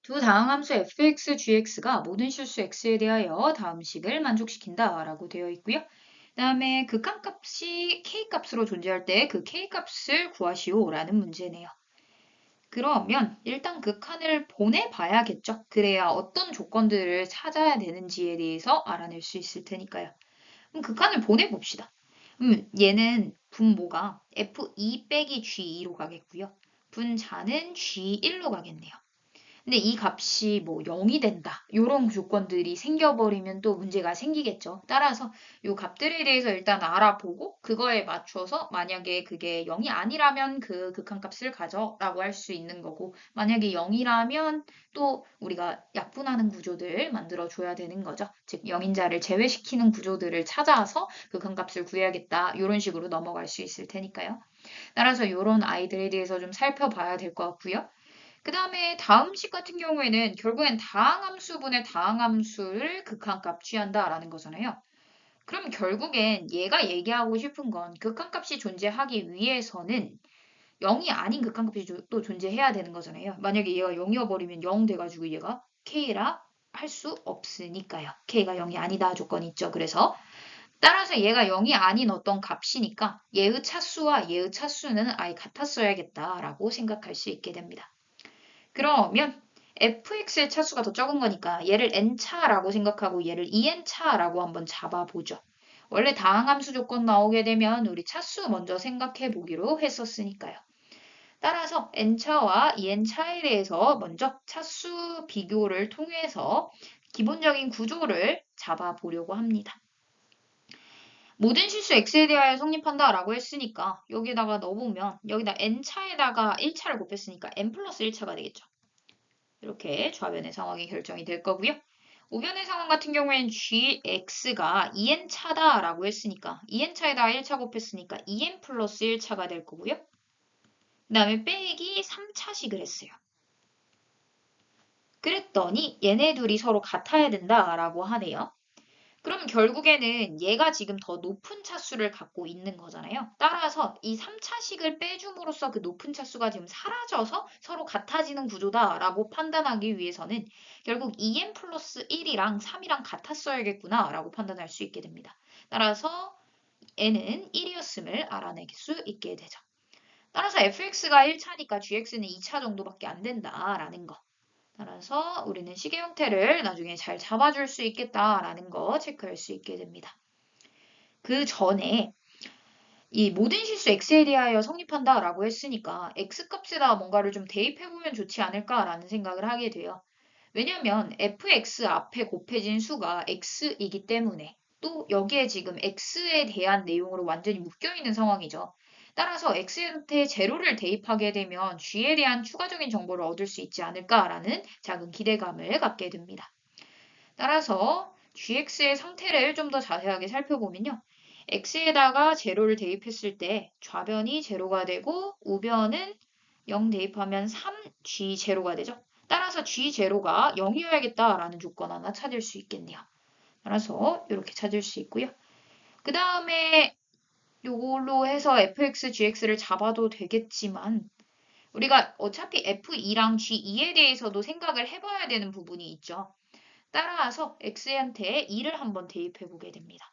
두 다항함수 fx, gx가 모든 실수 x에 대하여 다음 식을 만족시킨다 라고 되어 있고요. 그 다음에 극한값이 k값으로 존재할 때 그 k값을 구하시오 라는 문제네요. 그러면 일단 극한을 보내봐야겠죠. 그래야 어떤 조건들을 찾아야 되는지에 대해서 알아낼 수 있을 테니까요. 그럼 극한을 보내봅시다. 얘는 분모가 f2 빼기 g2로 가겠고요. 분자는 g1로 가겠네요. 근데 이 값이 뭐 0이 된다. 이런 조건들이 생겨버리면 또 문제가 생기겠죠. 따라서 이 값들에 대해서 일단 알아보고 그거에 맞춰서 만약에 그게 0이 아니라면 그 극한값을 가져라고 할 수 있는 거고 만약에 0이라면 또 우리가 약분하는 구조들 만들어줘야 되는 거죠. 즉 0인자를 제외시키는 구조들을 찾아서 극한값을 구해야겠다. 이런 식으로 넘어갈 수 있을 테니까요. 따라서 이런 아이들에 대해서 좀 살펴봐야 될 것 같고요. 그 다음에 다음 식 같은 경우에는 결국엔 다항함수분의 다항함수를 극한값 취한다라는 거잖아요. 그럼 결국엔 얘가 얘기하고 싶은 건 극한값이 존재하기 위해서는 0이 아닌 극한값이 또 존재해야 되는 거잖아요. 만약에 얘가 0이어버리면 0 돼가지고 얘가 K라 할 수 없으니까요. K가 0이 아니다 조건이 있죠. 그래서 따라서 얘가 0이 아닌 어떤 값이니까 얘의 차수와 얘의 차수는 아예 같았어야겠다라고 생각할 수 있게 됩니다. 그러면 fx의 차수가 더 적은 거니까 얘를 n차라고 생각하고 얘를 2n차라고 한번 잡아보죠. 원래 다항함수 조건 나오게 되면 우리 차수 먼저 생각해 보기로 했었으니까요. 따라서 n차와 2n차에 대해서 먼저 차수 비교를 통해서 기본적인 구조를 잡아보려고 합니다. 모든 실수 x에 대하여 성립한다라고 했으니까 여기다가 넣어보면 여기다 n차에다가 1차를 곱했으니까 n 플러스 1차가 되겠죠. 이렇게 좌변의 상황이 결정이 될 거고요. 우변의 상황 같은 경우에는 gx가 2n차다라고 했으니까 2n차에다 1차 곱했으니까 2n 플러스 1차가 될 거고요. 그 다음에 빼기 3차식을 했어요. 그랬더니 얘네 둘이 서로 같아야 된다라고 하네요. 그럼 결국에는 얘가 지금 더 높은 차수를 갖고 있는 거잖아요. 따라서 이 3차식을 빼줌으로써 그 높은 차수가 지금 사라져서 서로 같아지는 구조다라고 판단하기 위해서는 결국 2n 플러스 1이랑 3이랑 같았어야겠구나 라고 판단할 수 있게 됩니다. 따라서 n은 1이었음을 알아낼 수 있게 되죠. 따라서 fx가 1차니까 gx는 2차 정도밖에 안 된다라는 거. 따라서 우리는 시계 형태를 나중에 잘 잡아줄 수 있겠다라는 거 체크할 수 있게 됩니다. 그 전에 이 모든 실수 x에 대하여 성립한다라고 했으니까 x값에다 뭔가를 좀 대입해보면 좋지 않을까라는 생각을 하게 돼요. 왜냐면 fx 앞에 곱해진 수가 x이기 때문에 또 여기에 지금 x에 대한 내용으로 완전히 묶여있는 상황이죠. 따라서 x한테 제로를 대입하게 되면 g에 대한 추가적인 정보를 얻을 수 있지 않을까라는 작은 기대감을 갖게 됩니다. 따라서 gx의 상태를 좀 더 자세하게 살펴보면요. x에다가 제로를 대입했을 때 좌변이 제로가 되고 우변은 0 대입하면 3g 제로가 되죠. 따라서 g 제로가 0이어야겠다라는 조건 하나 찾을 수 있겠네요. 따라서 이렇게 찾을 수 있고요. 그 다음에 이걸로 해서 fx, gx를 잡아도 되겠지만 우리가 어차피 f2랑 g2에 대해서도 생각을 해봐야 되는 부분이 있죠. 따라서 x한테 2를 한번 대입해 보게 됩니다.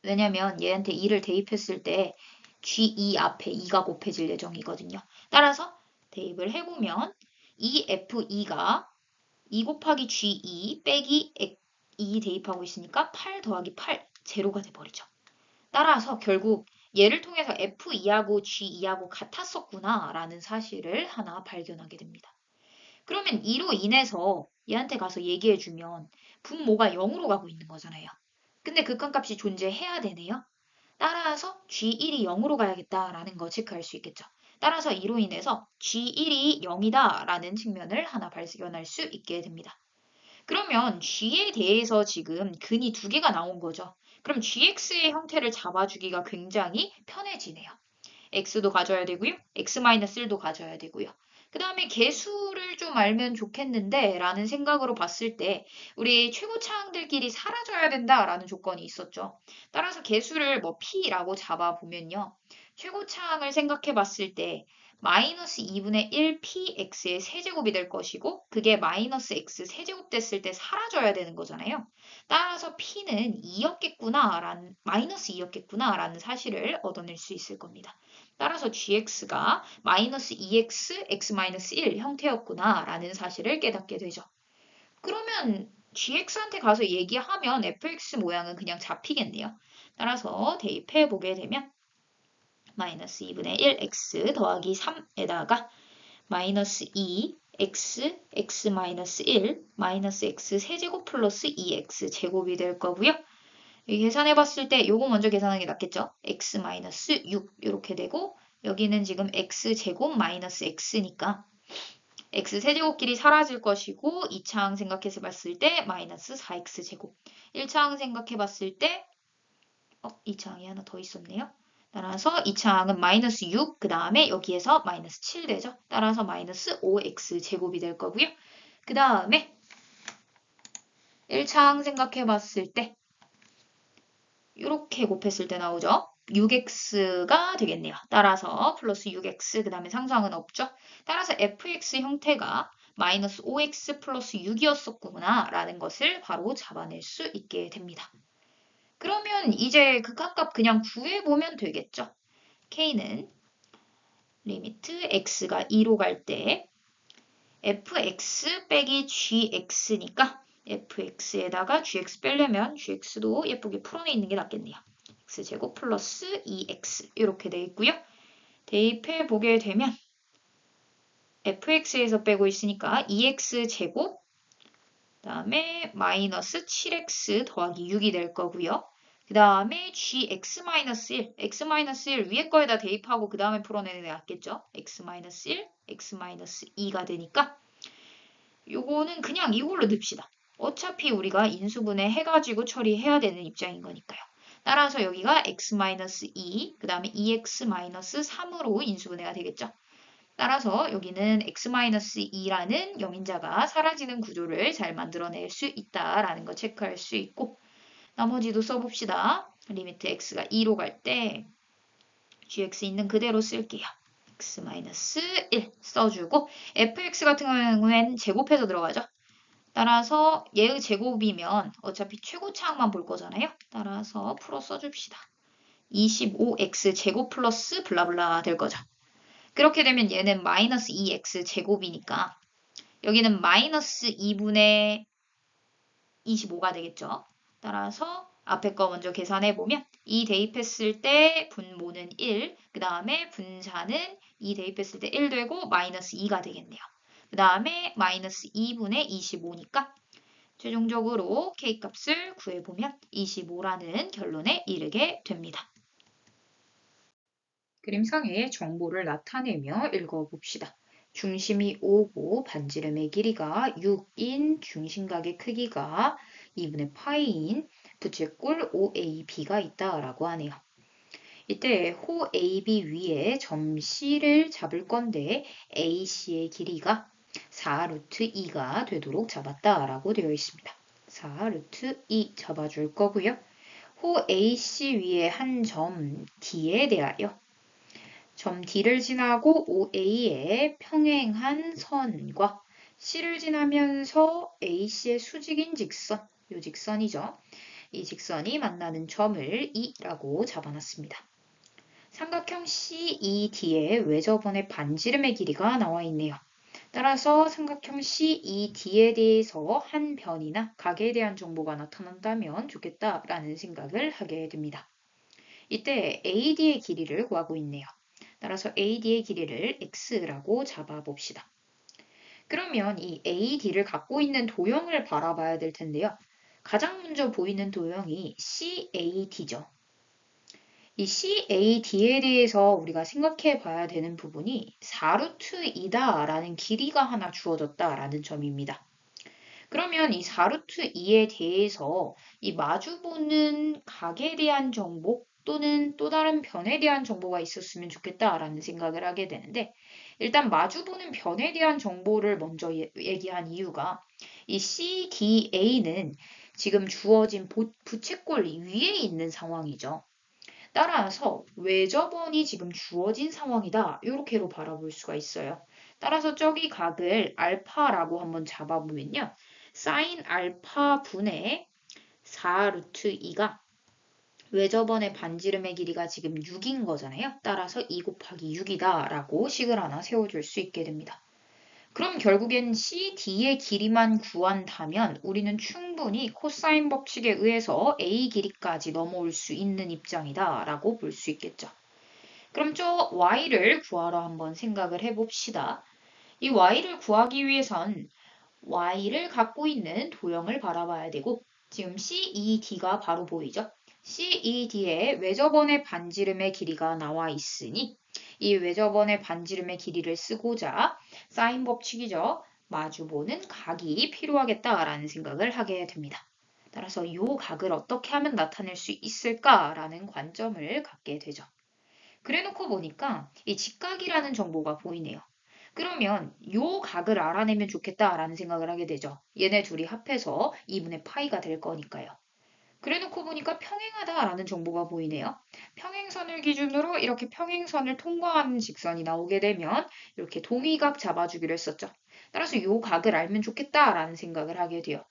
왜냐면 얘한테 2를 대입했을 때 g2 앞에 2가 곱해질 예정이거든요. 따라서 대입을 해보면 2f2가 2 곱하기 g2 빼기 2 대입하고 있으니까 8 더하기 8 제로가 돼버리죠. 따라서 결국 얘를 통해서 F2하고 G2하고 같았었구나 라는 사실을 하나 발견하게 됩니다. 그러면 이로 인해서 얘한테 가서 얘기해주면 분모가 0으로 가고 있는 거잖아요. 근데 극한값이 존재해야 되네요. 따라서 G1이 0으로 가야겠다라는 거 체크할 수 있겠죠. 따라서 이로 인해서 G1이 0이다라는 측면을 하나 발견할 수 있게 됩니다. 그러면 G에 대해서 지금 근이 두 개가 나온 거죠. 그럼 GX의 형태를 잡아주기가 굉장히 편해지네요. X도 가져야 되고요. X-1도 가져야 되고요. 그 다음에 개수를 좀 알면 좋겠는데 라는 생각으로 봤을 때 우리 최고차항들끼리 사라져야 된다라는 조건이 있었죠. 따라서 개수를 뭐 P라고 잡아보면요. 최고차항을 생각해 봤을 때 마이너스 2분의 1 px의 세제곱이 될 것이고 그게 마이너스 x 세제곱 됐을 때 사라져야 되는 거잖아요. 따라서 p는 2였겠구나 마이너스 2였겠구나 라는 사실을 얻어낼 수 있을 겁니다. 따라서 gx가 마이너스 2x, x-1 형태였구나 라는 사실을 깨닫게 되죠. 그러면 gx한테 가서 얘기하면 fx 모양은 그냥 잡히겠네요. 따라서 대입해 보게 되면 마이너스 2분의 1 x 더하기 3에다가 마이너스 2 x, x 마이너스 1, 마이너스 x 세제곱 플러스 2x 제곱이 될 거고요. 계산해 봤을 때 요거 먼저 계산하는 게 낫겠죠? x 마이너스 6 이렇게 되고 여기는 지금 x 제곱 마이너스 x니까 x 세제곱끼리 사라질 것이고 2차항 생각해서 봤을 때 마이너스 4x 제곱 1차항 생각해 봤을 때 2차항이 하나 더 있었네요. 따라서 2차항은 마이너스 6, 그 다음에 여기에서 마이너스 7 되죠. 따라서 마이너스 5x 제곱이 될 거고요. 그 다음에 1차항 생각해 봤을 때 이렇게 곱했을 때 나오죠. 6x가 되겠네요. 따라서 플러스 6x, 그 다음에 상수항은 없죠. 따라서 fx 형태가 마이너스 5x 플러스 6이었었구나 라는 것을 바로 잡아낼 수 있게 됩니다. 그러면 이제 극한값 그냥 구해보면 되겠죠. k는 리미트 x가 2로 갈 때 fx 빼기 gx니까 fx에다가 gx 빼려면 gx도 예쁘게 풀어내 있는 게 낫겠네요. x제곱 플러스 2x 이렇게 돼 있고요. 대입해 보게 되면 fx에서 빼고 있으니까 2x제곱 그 다음에 마이너스 7x 더하기 6이 될 거고요. 그 다음에 gx-1, x-1 위에 거에다 대입하고 그 다음에 풀어내는 게 낫겠죠. x-1, x-2가 되니까 요거는 그냥 이걸로 냅시다. 어차피 우리가 인수분해 해가지고 처리해야 되는 입장인 거니까요. 따라서 여기가 x-2, 그 다음에 2x-3으로 인수분해가 되겠죠. 따라서 여기는 x-2라는 영인자가 사라지는 구조를 잘 만들어낼 수 있다라는 거 체크할 수 있고 나머지도 써봅시다. 리미트 x가 2로 갈 때 gx 있는 그대로 쓸게요. x-1 써주고 fx 같은 경우에는 제곱해서 들어가죠. 따라서 얘의 제곱이면 어차피 최고차항만 볼 거잖아요. 따라서 풀어 써줍시다. 25x 제곱 플러스 블라블라 될 거죠. 그렇게 되면 얘는 마이너스 2x 제곱이니까 여기는 마이너스 2분의 25가 되겠죠. 따라서 앞에 거 먼저 계산해보면 2 대입했을 때 분모는 1, 그 다음에 분자는 2 대입했을 때 1 되고 마이너스 2가 되겠네요. 그 다음에 마이너스 2분의 25니까 최종적으로 K값을 구해보면 25라는 결론에 이르게 됩니다. 그림상의 정보를 나타내며 읽어봅시다. 중심이 5고 반지름의 길이가 6인 중심각의 크기가 2분의 파이인 부채꼴 OAB가 있다라고 하네요. 이때 호 AB 위에 점 C를 잡을 건데 AC의 길이가 4루트 2가 되도록 잡았다라고 되어 있습니다. 4루트 2 잡아줄 거고요. 호 AC 위에 한 점 D에 대하여 점 D를 지나고 OA에 평행한 선과 C를 지나면서 AC의 수직인 직선, 이 직선이죠. 이 직선이 만나는 점을 E라고 잡아놨습니다. 삼각형 CED의 외접원의 반지름의 길이가 나와 있네요. 따라서 삼각형 CED에 대해서 한 변이나 각에 대한 정보가 나타난다면 좋겠다라는 생각을 하게 됩니다. 이때 AD의 길이를 구하고 있네요. 따라서 AD의 길이를 x라고 잡아봅시다. 그러면 이 AD를 갖고 있는 도형을 바라봐야 될 텐데요. 가장 먼저 보이는 도형이 CAD죠. 이 CAD에 대해서 우리가 생각해 봐야 되는 부분이 4루트2다 라는 길이가 하나 주어졌다라는 점입니다. 그러면 이 4루트2에 대해서 이 마주보는 각에 대한 정보 또는 또 다른 변에 대한 정보가 있었으면 좋겠다라는 생각을 하게 되는데 일단 마주보는 변에 대한 정보를 먼저 얘기한 이유가 이 CDA는 지금 주어진 부채꼴 위에 있는 상황이죠. 따라서 외접원이 지금 주어진 상황이다. 이렇게로 바라볼 수가 있어요. 따라서 저기 각을 알파라고 한번 잡아보면요. 사인 알파 분의 4루트 2가 외접원의 반지름의 길이가 지금 6인 거잖아요. 따라서 2 곱하기 6이다 라고 식을 하나 세워줄 수 있게 됩니다. 그럼 결국엔 CD의 길이만 구한다면 우리는 충분히 코사인 법칙에 의해서 A 길이까지 넘어올 수 있는 입장이다 라고 볼 수 있겠죠. 그럼 저 Y를 구하러 한번 생각을 해봅시다. 이 Y를 구하기 위해선 Y를 갖고 있는 도형을 바라봐야 되고 지금 CED가 바로 보이죠? CED에 외접원의 반지름의 길이가 나와 있으니 이 외접원의 반지름의 길이를 쓰고자 사인 법칙이죠. 마주보는 각이 필요하겠다라는 생각을 하게 됩니다. 따라서 이 각을 어떻게 하면 나타낼 수 있을까라는 관점을 갖게 되죠. 그래놓고 보니까 이 직각이라는 정보가 보이네요. 그러면 요 각을 알아내면 좋겠다라는 생각을 하게 되죠. 얘네 둘이 합해서 2분의 파이가 될 거니까요. 그래놓고 보니까 평행하다라는 정보가 보이네요. 평행선을 기준으로 이렇게 평행선을 통과하는 직선이 나오게 되면 이렇게 동위각 잡아주기로 했었죠. 따라서 요 각을 알면 좋겠다라는 생각을 하게 돼요.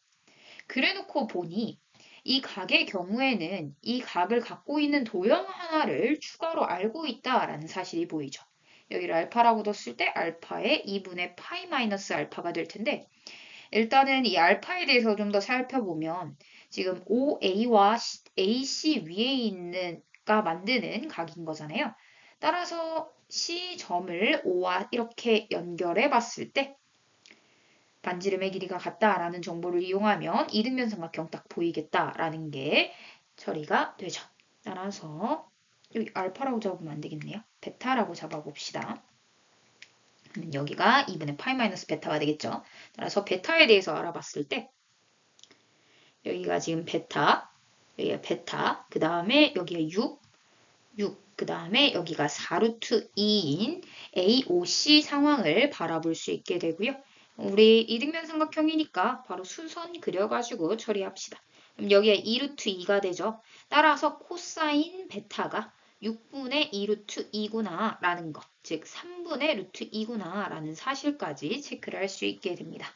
그래놓고 보니 이 각의 경우에는 이 각을 갖고 있는 도형 하나를 추가로 알고 있다라는 사실이 보이죠. 여기를 알파라고 뒀을 때 알파의 2분의 파이 마이너스 알파가 될 텐데 일단은 이 알파에 대해서 좀 더 살펴보면 지금 OA와 AC 위에 있는 가 만드는 각인 거잖아요. 따라서 C점을 O와 이렇게 연결해 봤을 때 반지름의 길이가 같다라는 정보를 이용하면 이등변 삼각형 딱 보이겠다라는 게 처리가 되죠. 따라서 여기 알파라고 잡으면 안 되겠네요. 베타라고 잡아봅시다. 그러면 여기가 2분의 파이 마이너스 베타가 되겠죠. 따라서 베타에 대해서 알아봤을 때 여기가 지금 베타, 여기가 베타, 그 다음에 여기가 6, 그 다음에 여기가 4루트 2인 AOC 상황을 바라볼 수 있게 되고요. 우리 이등변 삼각형이니까 바로 순선 그려가지고 처리합시다. 그럼 여기가 2루트 2가 되죠. 따라서 코사인 베타가 6분의 2루트 2구나 라는 것, 즉 3분의 루트 2구나 라는 사실까지 체크를 할 수 있게 됩니다.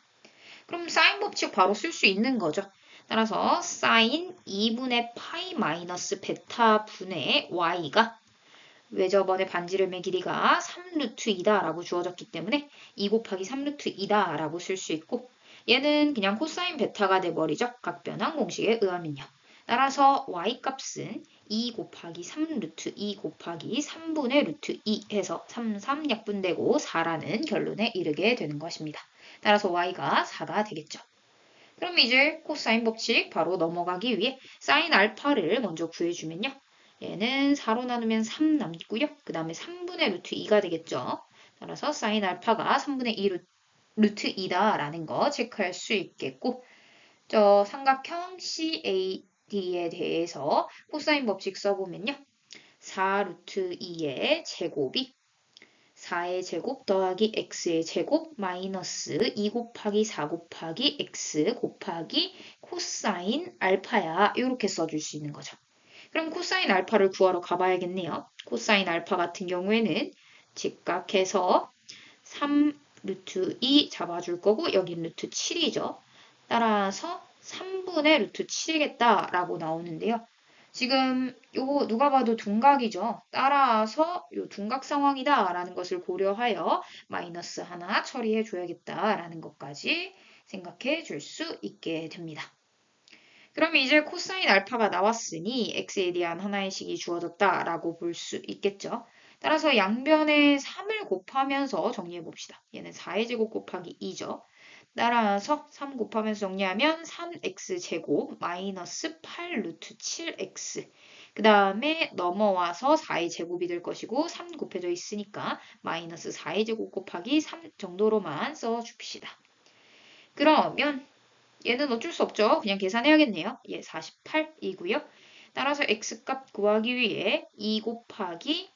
그럼 사인 법칙 바로 쓸 수 있는 거죠. 따라서 사인 2분의 파이 마이너스 베타 분의 y가 외접원의 반지름의 길이가 3루트 2다 라고 주어졌기 때문에 2 곱하기 3루트 2다 라고 쓸 수 있고 얘는 그냥 코사인 베타가 돼버리죠. 각변환 공식에 의하면요. 따라서 y 값은 2 곱하기 3루트 2 곱하기 3분의 루트 2 해서 3 약분되고 4라는 결론에 이르게 되는 것입니다. 따라서 y가 4가 되겠죠. 그럼 이제 코사인 법칙 바로 넘어가기 위해 사인 알파를 먼저 구해주면요. 얘는 4로 나누면 3 남고요. 그 다음에 3분의 루트 2가 되겠죠. 따라서 사인 알파가 3분의 2 루트 2다 라는 거 체크할 수 있겠고 저 삼각형 CAD에 대해서 코사인 법칙 써보면요. 4 루트 2의 제곱이 4의 제곱 더하기 x의 제곱 마이너스 2 곱하기 4 곱하기 x 곱하기 코사인 알파야 이렇게 써줄 수 있는 거죠. 그럼 코사인 알파를 구하러 가봐야겠네요. 코사인 알파 같은 경우에는 직각해서 3 루트 2 잡아줄 거고 여긴 루트 7이죠. 따라서 3분의 루트 7이겠다라고 나오는데요. 지금 요거 누가 봐도 둔각이죠. 따라서 요 둔각 상황이다라는 것을 고려하여 마이너스 하나 처리해 줘야겠다라는 것까지 생각해 줄 수 있게 됩니다. 그럼 이제 코사인 알파가 나왔으니 x에 대한 하나의 식이 주어졌다라고 볼 수 있겠죠. 따라서 양변에 3을 곱하면서 정리해 봅시다. 얘는 4의 제곱 곱하기 2죠. 따라서 3 곱하면서 정리하면 3x제곱 마이너스 8 루트 7x. 그 다음에 넘어와서 4의 제곱이 될 것이고 3 곱해져 있으니까 마이너스 4의 제곱 곱하기 3 정도로만 써줍시다. 그러면 얘는 어쩔 수 없죠. 그냥 계산해야겠네요. 얘 48이고요. 따라서 x값 구하기 위해 2 곱하기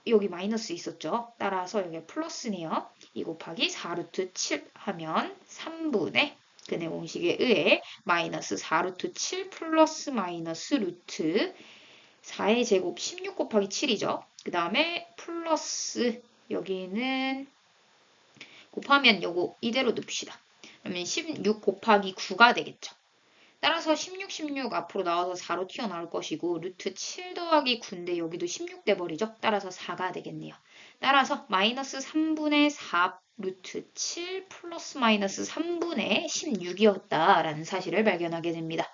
여기 마이너스 있었죠. 따라서 여기 플러스네요. 2 곱하기 4루트 7 하면 3분의 근의 공식에 의해 마이너스 4루트 7 플러스 마이너스 루트 4의 제곱 16 곱하기 7이죠. 그 다음에 플러스 여기는 곱하면 요거 이대로 둡시다. 그러면 16 곱하기 9가 되겠죠. 따라서 16, 16 앞으로 나와서 4로 튀어나올 것이고 루트 7 더하기 9인데 여기도 16 돼버리죠. 따라서 4가 되겠네요. 따라서 마이너스 3분의 4 루트 7 플러스 마이너스 3분의 16이었다라는 사실을 발견하게 됩니다.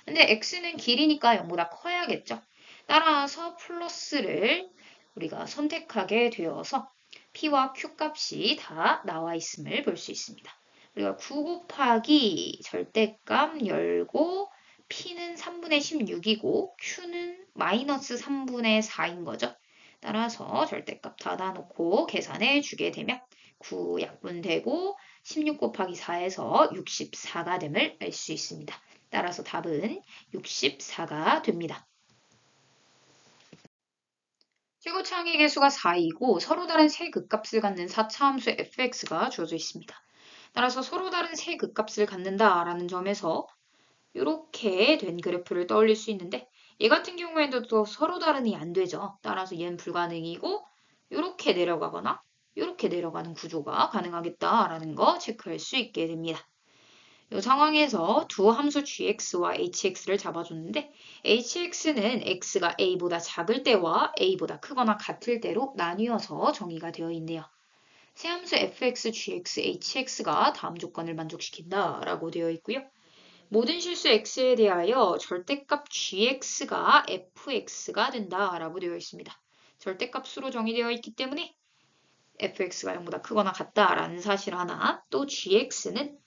근데 x는 길이니까 0보다 커야겠죠. 따라서 플러스를 우리가 선택하게 되어서 p와 q 값이 다 나와 있음을 볼 수 있습니다. 우리가 9 곱하기 절대값 열고 p는 3분의 16이고 q는 마이너스 3분의 4인 거죠. 따라서 절대값 닫아놓고 계산해 주게 되면 9 약분되고 16 곱하기 4에서 64가 됨을 알 수 있습니다. 따라서 답은 64가 됩니다. 최고차항의 개수가 4이고 서로 다른 세 극값을 갖는 4차함수 fx가 주어져 있습니다. 따라서 서로 다른 세 극값을 갖는다라는 점에서 이렇게 된 그래프를 떠올릴 수 있는데 얘 같은 경우에도 또 서로 다른이 안 되죠. 따라서 얘는 불가능이고 이렇게 내려가거나 이렇게 내려가는 구조가 가능하겠다라는 거 체크할 수 있게 됩니다. 이 상황에서 두 함수 gx와 hx를 잡아줬는데 hx는 x가 a보다 작을 때와 a보다 크거나 같을 때로 나뉘어서 정의가 되어 있네요. 세 함수 fx, gx, hx가 다음 조건을 만족시킨다라고 되어 있고요. 모든 실수 x에 대하여 절대값 gx가 fx가 된다라고 되어 있습니다. 절대값으로 정의되어 있기 때문에 fx가 0보다 크거나 같다라는 사실 하나, 또 gx는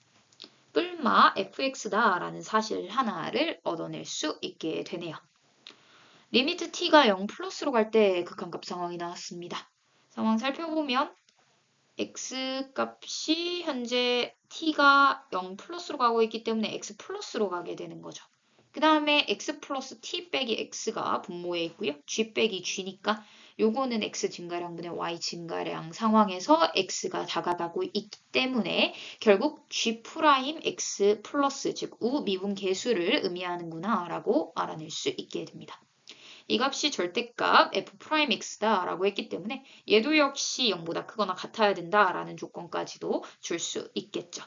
뿔마 fx다라는 사실 하나를 얻어낼 수 있게 되네요. 리미트 t가 0 플러스로 갈 때 극한값 상황이 나왔습니다. 상황 살펴보면 x 값이 현재 t가 0 플러스로 가고 있기 때문에 x 플러스로 가게 되는 거죠. 그 다음에 x 플러스 t 빼기 x가 분모에 있고요. g 빼기 g니까 요거는 x 증가량분의 y 증가량 상황에서 x가 다가가고 있기 때문에 결국 g 프라임 x 플러스 즉 우미분 계수를 의미하는구나 라고 알아낼 수 있게 됩니다. 이 값이 절대값 f'x다 라고 했기 때문에 얘도 역시 0보다 크거나 같아야 된다라는 조건까지도 줄 수 있겠죠.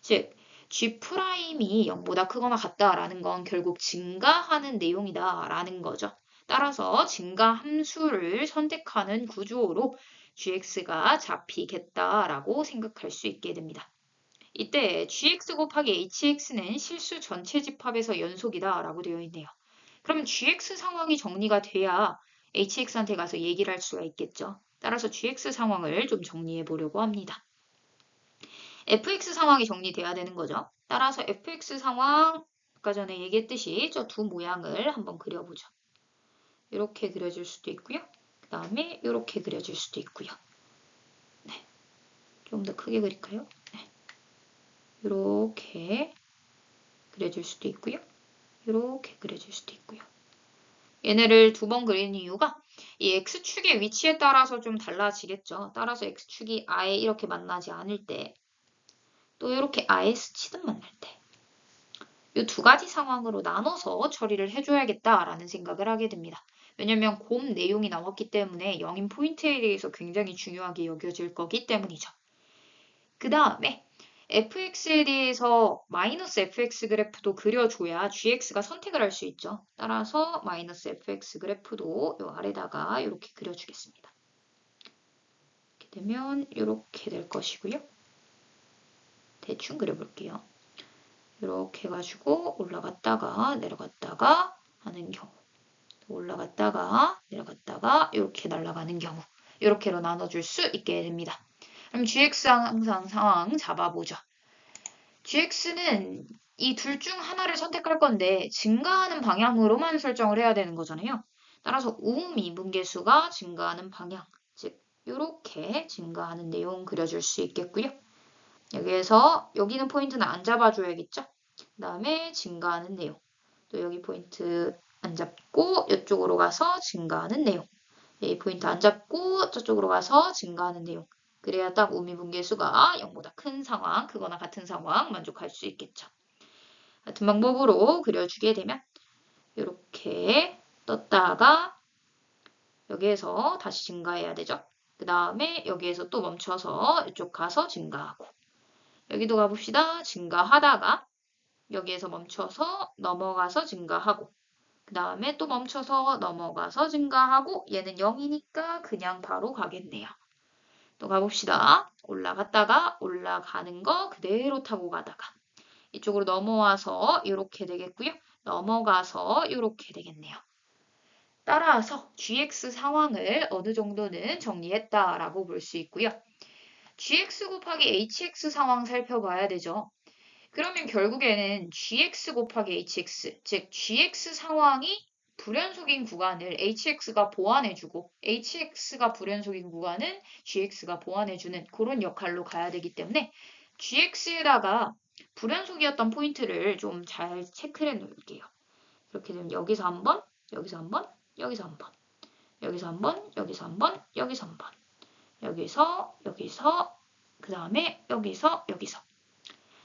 즉 g'이 0보다 크거나 같다라는 건 결국 증가하는 내용이다라는 거죠. 따라서 증가 함수를 선택하는 구조로 gx가 잡히겠다라고 생각할 수 있게 됩니다. 이때 gx 곱하기 hx는 실수 전체 집합에서 연속이다라고 되어 있네요. 그러면 gx 상황이 정리가 돼야 hx한테 가서 얘기를 할 수가 있겠죠. 따라서 gx 상황을 좀 정리해 보려고 합니다. fx 상황이 정리돼야 되는 거죠. 따라서 fx 상황, 아까 전에 얘기했듯이 저 두 모양을 한번 그려보죠. 이렇게 그려줄 수도 있고요. 그 다음에 이렇게 그려줄 수도 있고요. 네. 좀 더 크게 그릴까요? 네. 이렇게 그려줄 수도 있고요. 이렇게 그려줄 수도 있고요. 얘네를 두 번 그리는 이유가 이 x축의 위치에 따라서 좀 달라지겠죠. 따라서 x축이 아예 이렇게 만나지 않을 때, 또 이렇게 아예 스치듯 만날 때, 이 두 가지 상황으로 나눠서 처리를 해줘야겠다라는 생각을 하게 됩니다. 왜냐면 곰 내용이 나왔기 때문에 영인 포인트에 대해서 굉장히 중요하게 여겨질 거기 때문이죠. 그 다음에 fx에 대해서 마이너스 fx 그래프도 그려줘야 gx가 선택을 할 수 있죠. 따라서 마이너스 fx 그래프도 이 아래다가 이렇게 그려주겠습니다. 이렇게 되면 이렇게 될 것이고요. 대충 그려볼게요. 이렇게 해가지고 올라갔다가 내려갔다가 하는 경우. 올라갔다가 내려갔다가 이렇게 날아가는 경우. 이렇게로 나눠줄 수 있게 됩니다. 그럼 GX 항상 상황 잡아보죠. GX는 이 둘 중 하나를 선택할 건데 증가하는 방향으로만 설정을 해야 되는 거잖아요. 따라서 우미분계수가 증가하는 방향, 즉 이렇게 증가하는 내용 그려줄 수 있겠고요. 여기에서 여기는 포인트는 안 잡아줘야겠죠. 그 다음에 증가하는 내용. 또 여기 포인트 안 잡고 이쪽으로 가서 증가하는 내용. 여기 포인트 안 잡고 저쪽으로 가서 증가하는 내용. 그래야 딱 우미분계수가 0보다 큰 상황, 크거나 같은 상황 만족할 수 있겠죠. 같은 방법으로 그려주게 되면 이렇게 떴다가 여기에서 다시 증가해야 되죠. 그 다음에 여기에서 또 멈춰서 이쪽 가서 증가하고 여기도 가봅시다. 증가하다가 여기에서 멈춰서 넘어가서 증가하고 그 다음에 또 멈춰서 넘어가서 증가하고 얘는 0이니까 그냥 바로 가겠네요. 또 가봅시다. 올라갔다가 올라가는 거 그대로 타고 가다가 이쪽으로 넘어와서 이렇게 되겠고요. 넘어가서 이렇게 되겠네요. 따라서 GX 상황을 어느 정도는 정리했다라고 볼 수 있고요. GX 곱하기 HX 상황 살펴봐야 되죠. 그러면 결국에는 GX 곱하기 HX, 즉 GX 상황이 불연속인 구간을 HX가 보완해주고 HX가 불연속인 구간은 GX가 보완해주는 그런 역할로 가야 되기 때문에 GX에다가 불연속이었던 포인트를 좀 잘 체크해 놓을게요. 이렇게 되면 여기서 한 번, 여기서 한 번, 여기서 한 번, 여기서 한 번, 여기서 한 번, 여기서 한 번, 여기서, 그 다음에 여기서,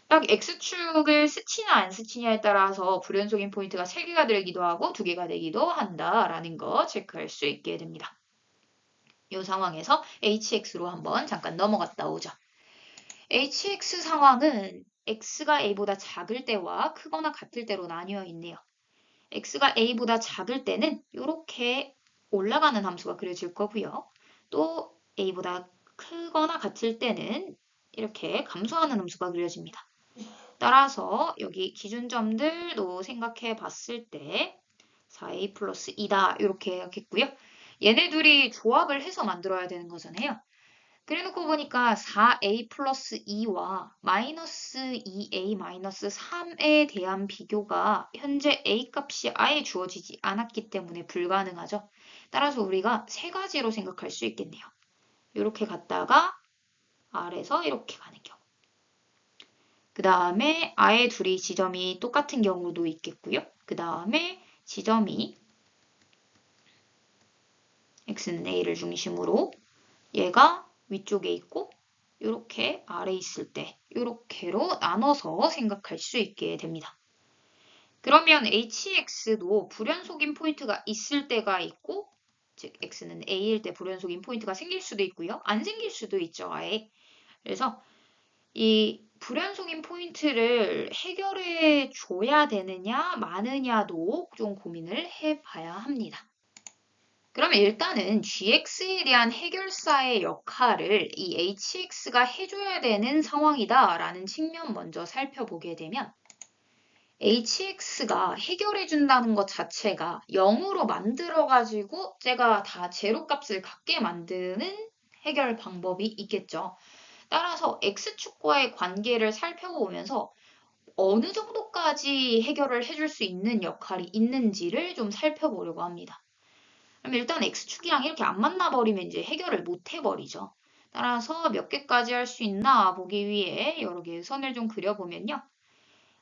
딱 X축을 스치나 안 스치냐에 따라서 불연속인 포인트가 3개가 되기도 하고 2개가 되기도 한다라는 거 체크할 수 있게 됩니다. 이 상황에서 HX로 한번 잠깐 넘어갔다 오죠. HX 상황은 X가 A보다 작을 때와 크거나 같을 때로 나뉘어 있네요. X가 A보다 작을 때는 이렇게 올라가는 함수가 그려질 거고요. 또 A보다 크거나 같을 때는 이렇게 감소하는 함수가 그려집니다. 따라서 여기 기준점들도 생각해 봤을 때 4a 플러스 2다 이렇게 하겠고요. 얘네 둘이 조합을 해서 만들어야 되는 거잖아요. 그래놓고 보니까 4a 플러스 2와 마이너스 2a 마이너스 3에 대한 비교가 현재 a 값이 아예 주어지지 않았기 때문에 불가능하죠. 따라서 우리가 세 가지로 생각할 수 있겠네요. 이렇게 갔다가 아래서 이렇게 가는 경우. 그 다음에 아예 둘이 지점이 똑같은 경우도 있겠고요. 그 다음에 지점이 x는 a를 중심으로 얘가 위쪽에 있고 이렇게 아래 있을 때 이렇게로 나눠서 생각할 수 있게 됩니다. 그러면 hx도 불연속인 포인트가 있을 때가 있고 즉 x는 a일 때 불연속인 포인트가 생길 수도 있고요. 안 생길 수도 있죠. 아예. 그래서 이 불연속인 포인트를 해결해 줘야 되느냐 마느냐도 좀 고민을 해봐야 합니다. 그러면 일단은 gx에 대한 해결사의 역할을 이 hx가 해줘야 되는 상황이다 라는 측면 먼저 살펴보게 되면 hx가 해결해준다는 것 자체가 0으로 만들어가지고 제가 다 제로 값을 갖게 만드는 해결 방법이 있겠죠. 따라서 x축과의 관계를 살펴보면서 어느 정도까지 해결을 해줄 수 있는 역할이 있는지를 좀 살펴보려고 합니다. 그럼 일단 x축이랑 이렇게 안 만나버리면 이제 해결을 못 해버리죠. 따라서 몇 개까지 할 수 있나 보기 위해 여러 개의 선을 좀 그려보면요.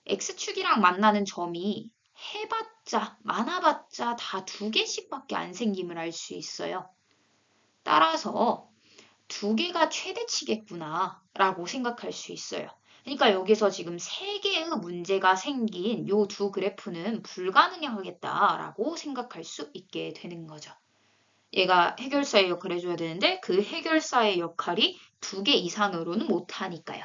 x축이랑 만나는 점이 해봤자, 많아봤자 다 2개씩밖에 안 생김을 알 수 있어요. 따라서 2개가 최대치겠구나 라고 생각할 수 있어요. 그러니까 여기서 지금 3개의 문제가 생긴 요 두 그래프는 불가능하겠다라고 생각할 수 있게 되는 거죠. 얘가 해결사의 역할을 해줘야 되는데 그 해결사의 역할이 2개 이상으로는 못하니까요.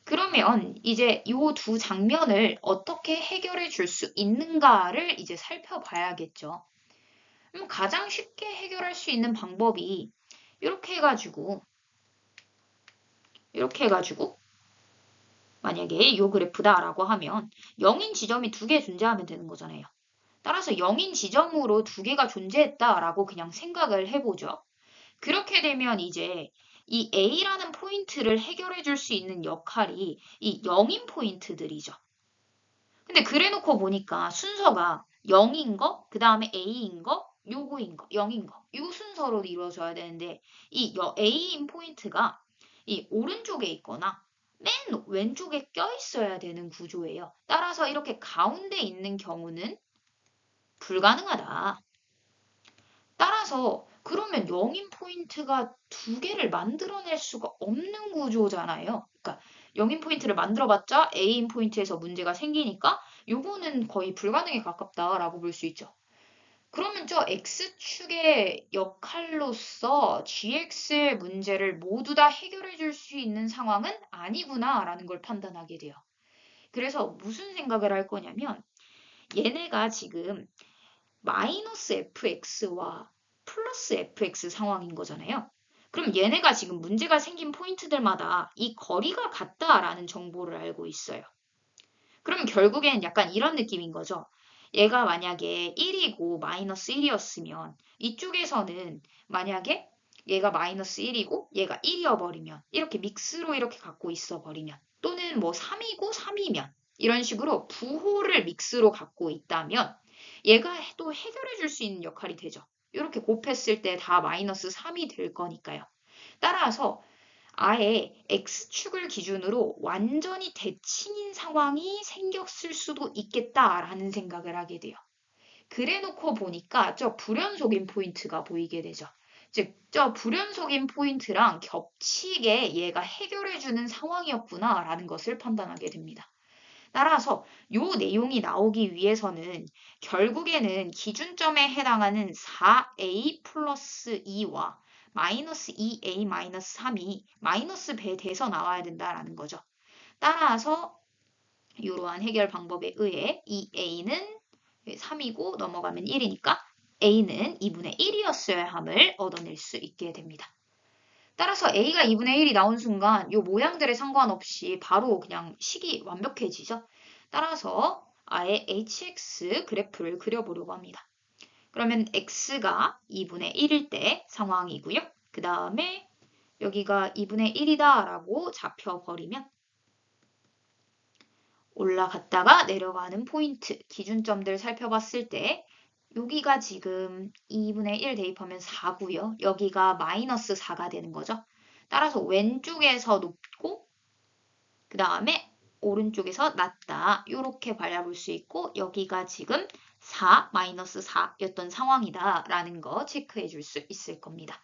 그러면 이제 요 두 장면을 어떻게 해결해 줄 수 있는가를 이제 살펴봐야겠죠. 그럼 가장 쉽게 해결할 수 있는 방법이 이렇게 해가지고 만약에 이 그래프다라고 하면 0인 지점이 두 개 존재하면 되는 거잖아요. 따라서 0인 지점으로 두 개가 존재했다라고 그냥 생각을 해보죠. 그렇게 되면 이제 이 A라는 포인트를 해결해 줄 수 있는 역할이 이 0인 포인트들이죠. 근데 그래놓고 보니까 순서가 0인 거, 그 다음에 A인 거, 요거인 거, 0인 거. 요 순서로 이루어져야 되는데 이 A인 포인트가 이 오른쪽에 있거나 맨 왼쪽에 껴있어야 되는 구조예요. 따라서 이렇게 가운데 있는 경우는 불가능하다. 따라서 그러면 0인 포인트가 두 개를 만들어낼 수가 없는 구조잖아요. 그러니까 0인 포인트를 만들어봤자 A인 포인트에서 문제가 생기니까 요거는 거의 불가능에 가깝다라고 볼 수 있죠. 그러면 저 X축의 역할로서 GX의 문제를 모두 다 해결해 줄 수 있는 상황은 아니구나라는 걸 판단하게 돼요. 그래서 무슨 생각을 할 거냐면 얘네가 지금 마이너스 fx와 플러스 fx 상황인 거잖아요. 그럼 얘네가 지금 문제가 생긴 포인트들마다 이 거리가 같다라는 정보를 알고 있어요. 그럼 결국엔 약간 이런 느낌인 거죠. 얘가 만약에 1이고 마이너스 1이었으면 이쪽에서는 만약에 얘가 마이너스 1이고 얘가 1이어 버리면 이렇게 믹스로 이렇게 갖고 있어 버리면 또는 뭐 3이고 3이면 이런 식으로 부호를 믹스로 갖고 있다면 얘가 또 해결해 줄 수 있는 역할이 되죠. 이렇게 곱했을 때 다 마이너스 3이 될 거니까요. 따라서 아예 X축을 기준으로 완전히 대칭인 상황이 생겼을 수도 있겠다라는 생각을 하게 돼요. 그래 놓고 보니까 저 불연속인 포인트가 보이게 되죠. 즉, 저 불연속인 포인트랑 겹치게 얘가 해결해주는 상황이었구나라는 것을 판단하게 됩니다. 따라서 이 내용이 나오기 위해서는 결국에는 기준점에 해당하는 4a 플러스 2와 마이너스 2a 마이너스 3이 마이너스 배 돼서 나와야 된다라는 거죠. 따라서 이러한 해결 방법에 의해 이 a는 3이고 넘어가면 1이니까 a는 2분의 1이었어야 함을 얻어낼 수 있게 됩니다. 따라서 a가 2분의 1이 나온 순간 이 모양들에 상관없이 바로 그냥 식이 완벽해지죠. 따라서 아예 hx 그래프를 그려보려고 합니다. 그러면 x가 2분의 1일 때 상황이고요. 그 다음에 여기가 2분의 1이다 라고 잡혀버리면 올라갔다가 내려가는 포인트, 기준점들 살펴봤을 때 여기가 지금 2분의 1 대입하면 4고요. 여기가 마이너스 4가 되는 거죠. 따라서 왼쪽에서 높고 그 다음에 오른쪽에서 낮다. 이렇게 바라볼 수 있고 여기가 지금 4, 마이너스 4였던 상황이다 라는 거 체크해 줄 수 있을 겁니다.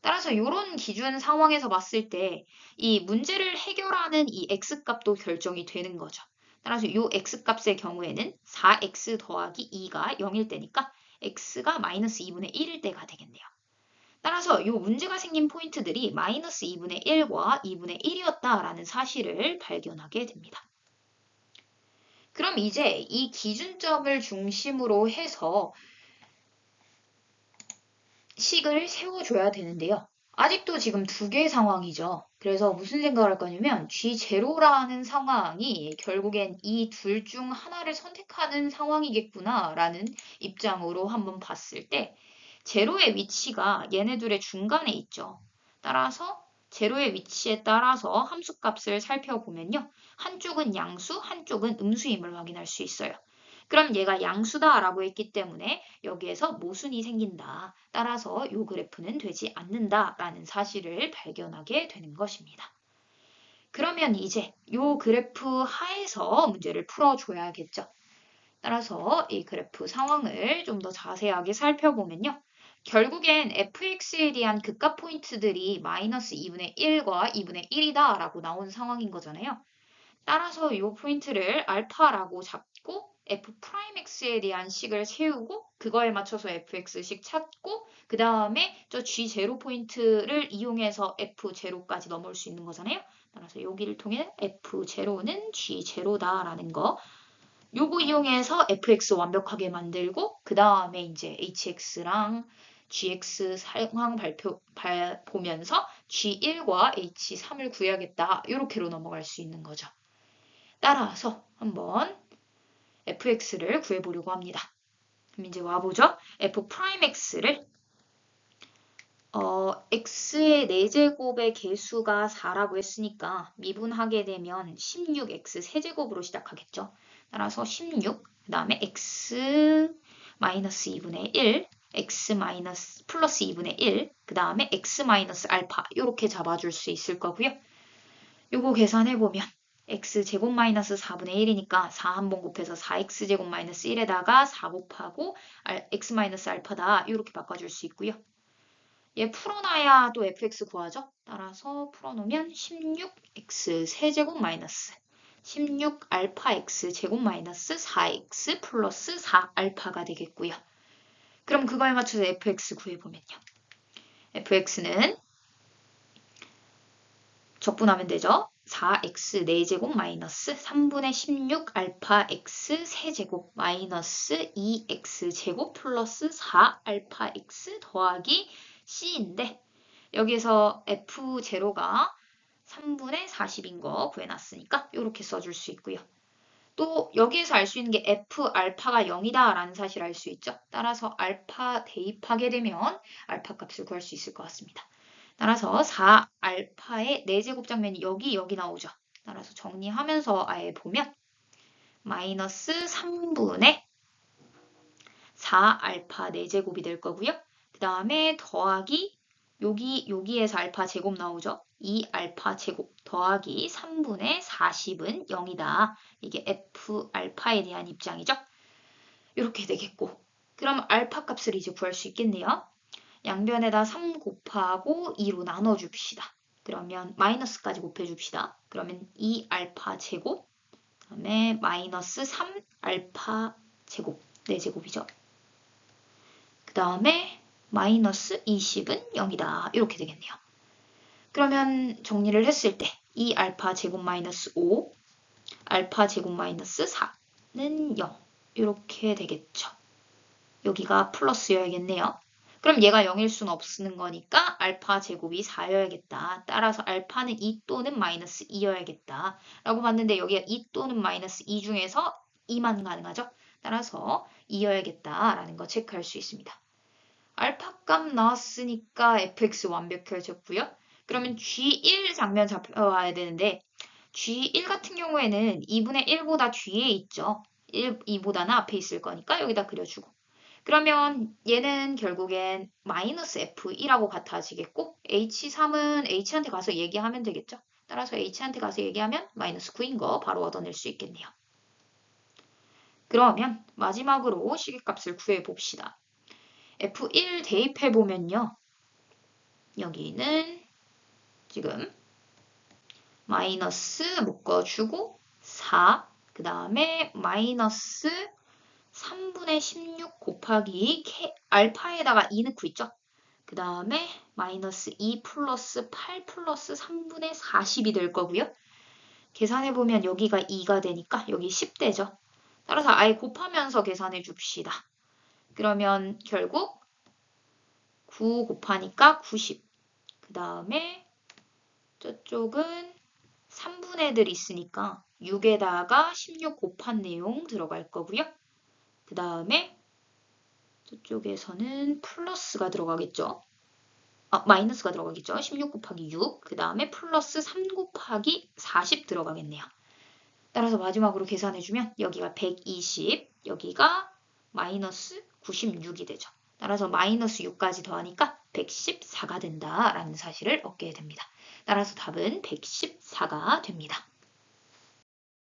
따라서 이런 기준 상황에서 봤을 때 이 문제를 해결하는 이 x값도 결정이 되는 거죠. 따라서 이 x값의 경우에는 4x 더하기 2가 0일 때니까 x가 마이너스 2분의 1일 때가 되겠네요. 따라서 이 문제가 생긴 포인트들이 마이너스 2분의 1과 2분의 1이었다라는 사실을 발견하게 됩니다. 그럼 이제 이 기준점을 중심으로 해서 식을 세워줘야 되는데요. 아직도 지금 두 개의 상황이죠. 그래서 무슨 생각을 할 거냐면 G0라는 상황이 결국엔 이 둘 중 하나를 선택하는 상황이겠구나라는 입장으로 한번 봤을 때 제로의 위치가 얘네들의 중간에 있죠. 따라서 제로의 위치에 따라서 함수값을 살펴보면요. 한쪽은 양수, 한쪽은 음수임을 확인할 수 있어요. 그럼 얘가 양수다라고 했기 때문에 여기에서 모순이 생긴다. 따라서 이 그래프는 되지 않는다라는 사실을 발견하게 되는 것입니다. 그러면 이제 이 그래프 하에서 문제를 풀어줘야겠죠. 따라서 이 그래프 상황을 좀 더 자세하게 살펴보면요. 결국엔 fx에 대한 극값 포인트들이 마이너스 2분의 1과 2분의 1이다 라고 나온 상황인 거잖아요. 따라서 이 포인트를 알파라고 잡고 f'x에 대한 식을 세우고 그거에 맞춰서 fx식 찾고 그 다음에 저 g0 포인트를 이용해서 f0까지 넘어올 수 있는 거잖아요. 따라서 여기를 통해 f0는 g0다라는 거 요거 이용해서 fx 완벽하게 만들고 그 다음에 이제 hx랑 gx 상황 보면서 g1과 h3을 구해야겠다. 이렇게로 넘어갈 수 있는 거죠. 따라서 한번 fx를 구해보려고 합니다. 그럼 이제 와보죠. f'x를 x의 4제곱의 개수가 4라고 했으니까 미분하게 되면 16x 세제곱으로 시작하겠죠. 따라서 16, 그 다음에 x 마이너스 2분의 1, x 마이너스 플러스 2분의 1, 그 다음에 x 마이너스 알파 이렇게 잡아줄 수 있을 거고요. 요거 계산해보면 x제곱 마이너스 4분의 1이니까 4 한 번 곱해서 4x제곱 마이너스 1에다가 4 곱하고 x 마이너스 알파다 이렇게 바꿔줄 수 있고요. 얘 풀어놔야 또 fx 구하죠. 따라서 풀어놓으면 16x 세제곱 마이너스 16 알파 x 제곱 마이너스 4x 플러스 4 알파가 되겠고요. 그럼 그거에 맞춰서 fx 구해보면요. fx는 적분하면 되죠. 4x 4제곱 마이너스 3분의 16 알파 x 세제곱 마이너스 2x 제곱 플러스 4 알파 x 더하기 c인데 여기서 f0가 3분의 40인 거 구해놨으니까 이렇게 써줄 수 있고요. 또 여기에서 알 수 있는 게 f 알파가 0이다 라는 사실 알 수 있죠. 따라서 알파 대입하게 되면 알파 값을 구할 수 있을 것 같습니다. 따라서 4알파의 4제곱 장면이 여기 나오죠. 따라서 정리하면서 아예 보면 마이너스 3분의 4알파 4제곱이 될 거고요. 그 다음에 더하기 여기에서 알파 제곱 나오죠. 2알파 제곱 더하기 3분의 40은 0이다. 이게 f 알파에 대한 입장이죠. 이렇게 되겠고 그럼 알파 값을 이제 구할 수 있겠네요. 양변에다 3 곱하고 2로 나눠줍시다. 그러면 마이너스까지 곱해줍시다. 그러면 2알파 제곱, 그 다음에 마이너스 3알파 제곱, 4제곱이죠. 그 다음에 마이너스 20은 0이다. 이렇게 되겠네요. 그러면 정리를 했을 때 2알파 제곱 마이너스 5, 알파 제곱 마이너스 4는 0. 이렇게 되겠죠. 여기가 플러스여야겠네요. 그럼 얘가 0일 수는 없는 거니까 알파 제곱이 4여야겠다. 따라서 알파는 2 또는 마이너스 2여야겠다. 라고 봤는데 여기가 2 또는 마이너스 2 중에서 2만 가능하죠. 따라서 2여야겠다 라는 거 체크할 수 있습니다. 알파 값 나왔으니까 fx 완벽해졌고요. 그러면 g1 장면 잡아와야 되는데 g1 같은 경우에는 2분의 1보다 뒤에 있죠. 2보다는 앞에 있을 거니까 여기다 그려주고 그러면 얘는 결국엔 마이너스 F2라고 같아지겠고 H3은 H한테 가서 얘기하면 되겠죠. 따라서 H한테 가서 얘기하면 마이너스 9인 거 바로 얻어낼 수 있겠네요. 그러면 마지막으로 시계값을 구해봅시다. F1 대입해보면요. 여기는 지금 마이너스 묶어주고 4, 그 다음에 마이너스 3분의 16 곱하기 알파에다가 2 넣고 있죠. 그 다음에 마이너스 2 플러스 8 플러스 3분의 40이 될 거고요. 계산해보면 여기가 2가 되니까 여기 10되죠. 따라서 아예 곱하면서 계산해 줍시다. 그러면 결국 9 곱하니까 90. 그 다음에 저쪽은 3분의들 있으니까 6에다가 16 곱한 내용 들어갈 거고요. 그 다음에 저쪽에서는 플러스가 들어가겠죠. 마이너스가 들어가겠죠. 16 곱하기 6, 그 다음에 플러스 3 곱하기 40 들어가겠네요. 따라서 마지막으로 계산해주면 여기가 120, 여기가 마이너스 96이 되죠. 따라서 마이너스 6까지 더하니까 114가 된다라는 사실을 얻게 됩니다. 따라서 답은 114가 됩니다.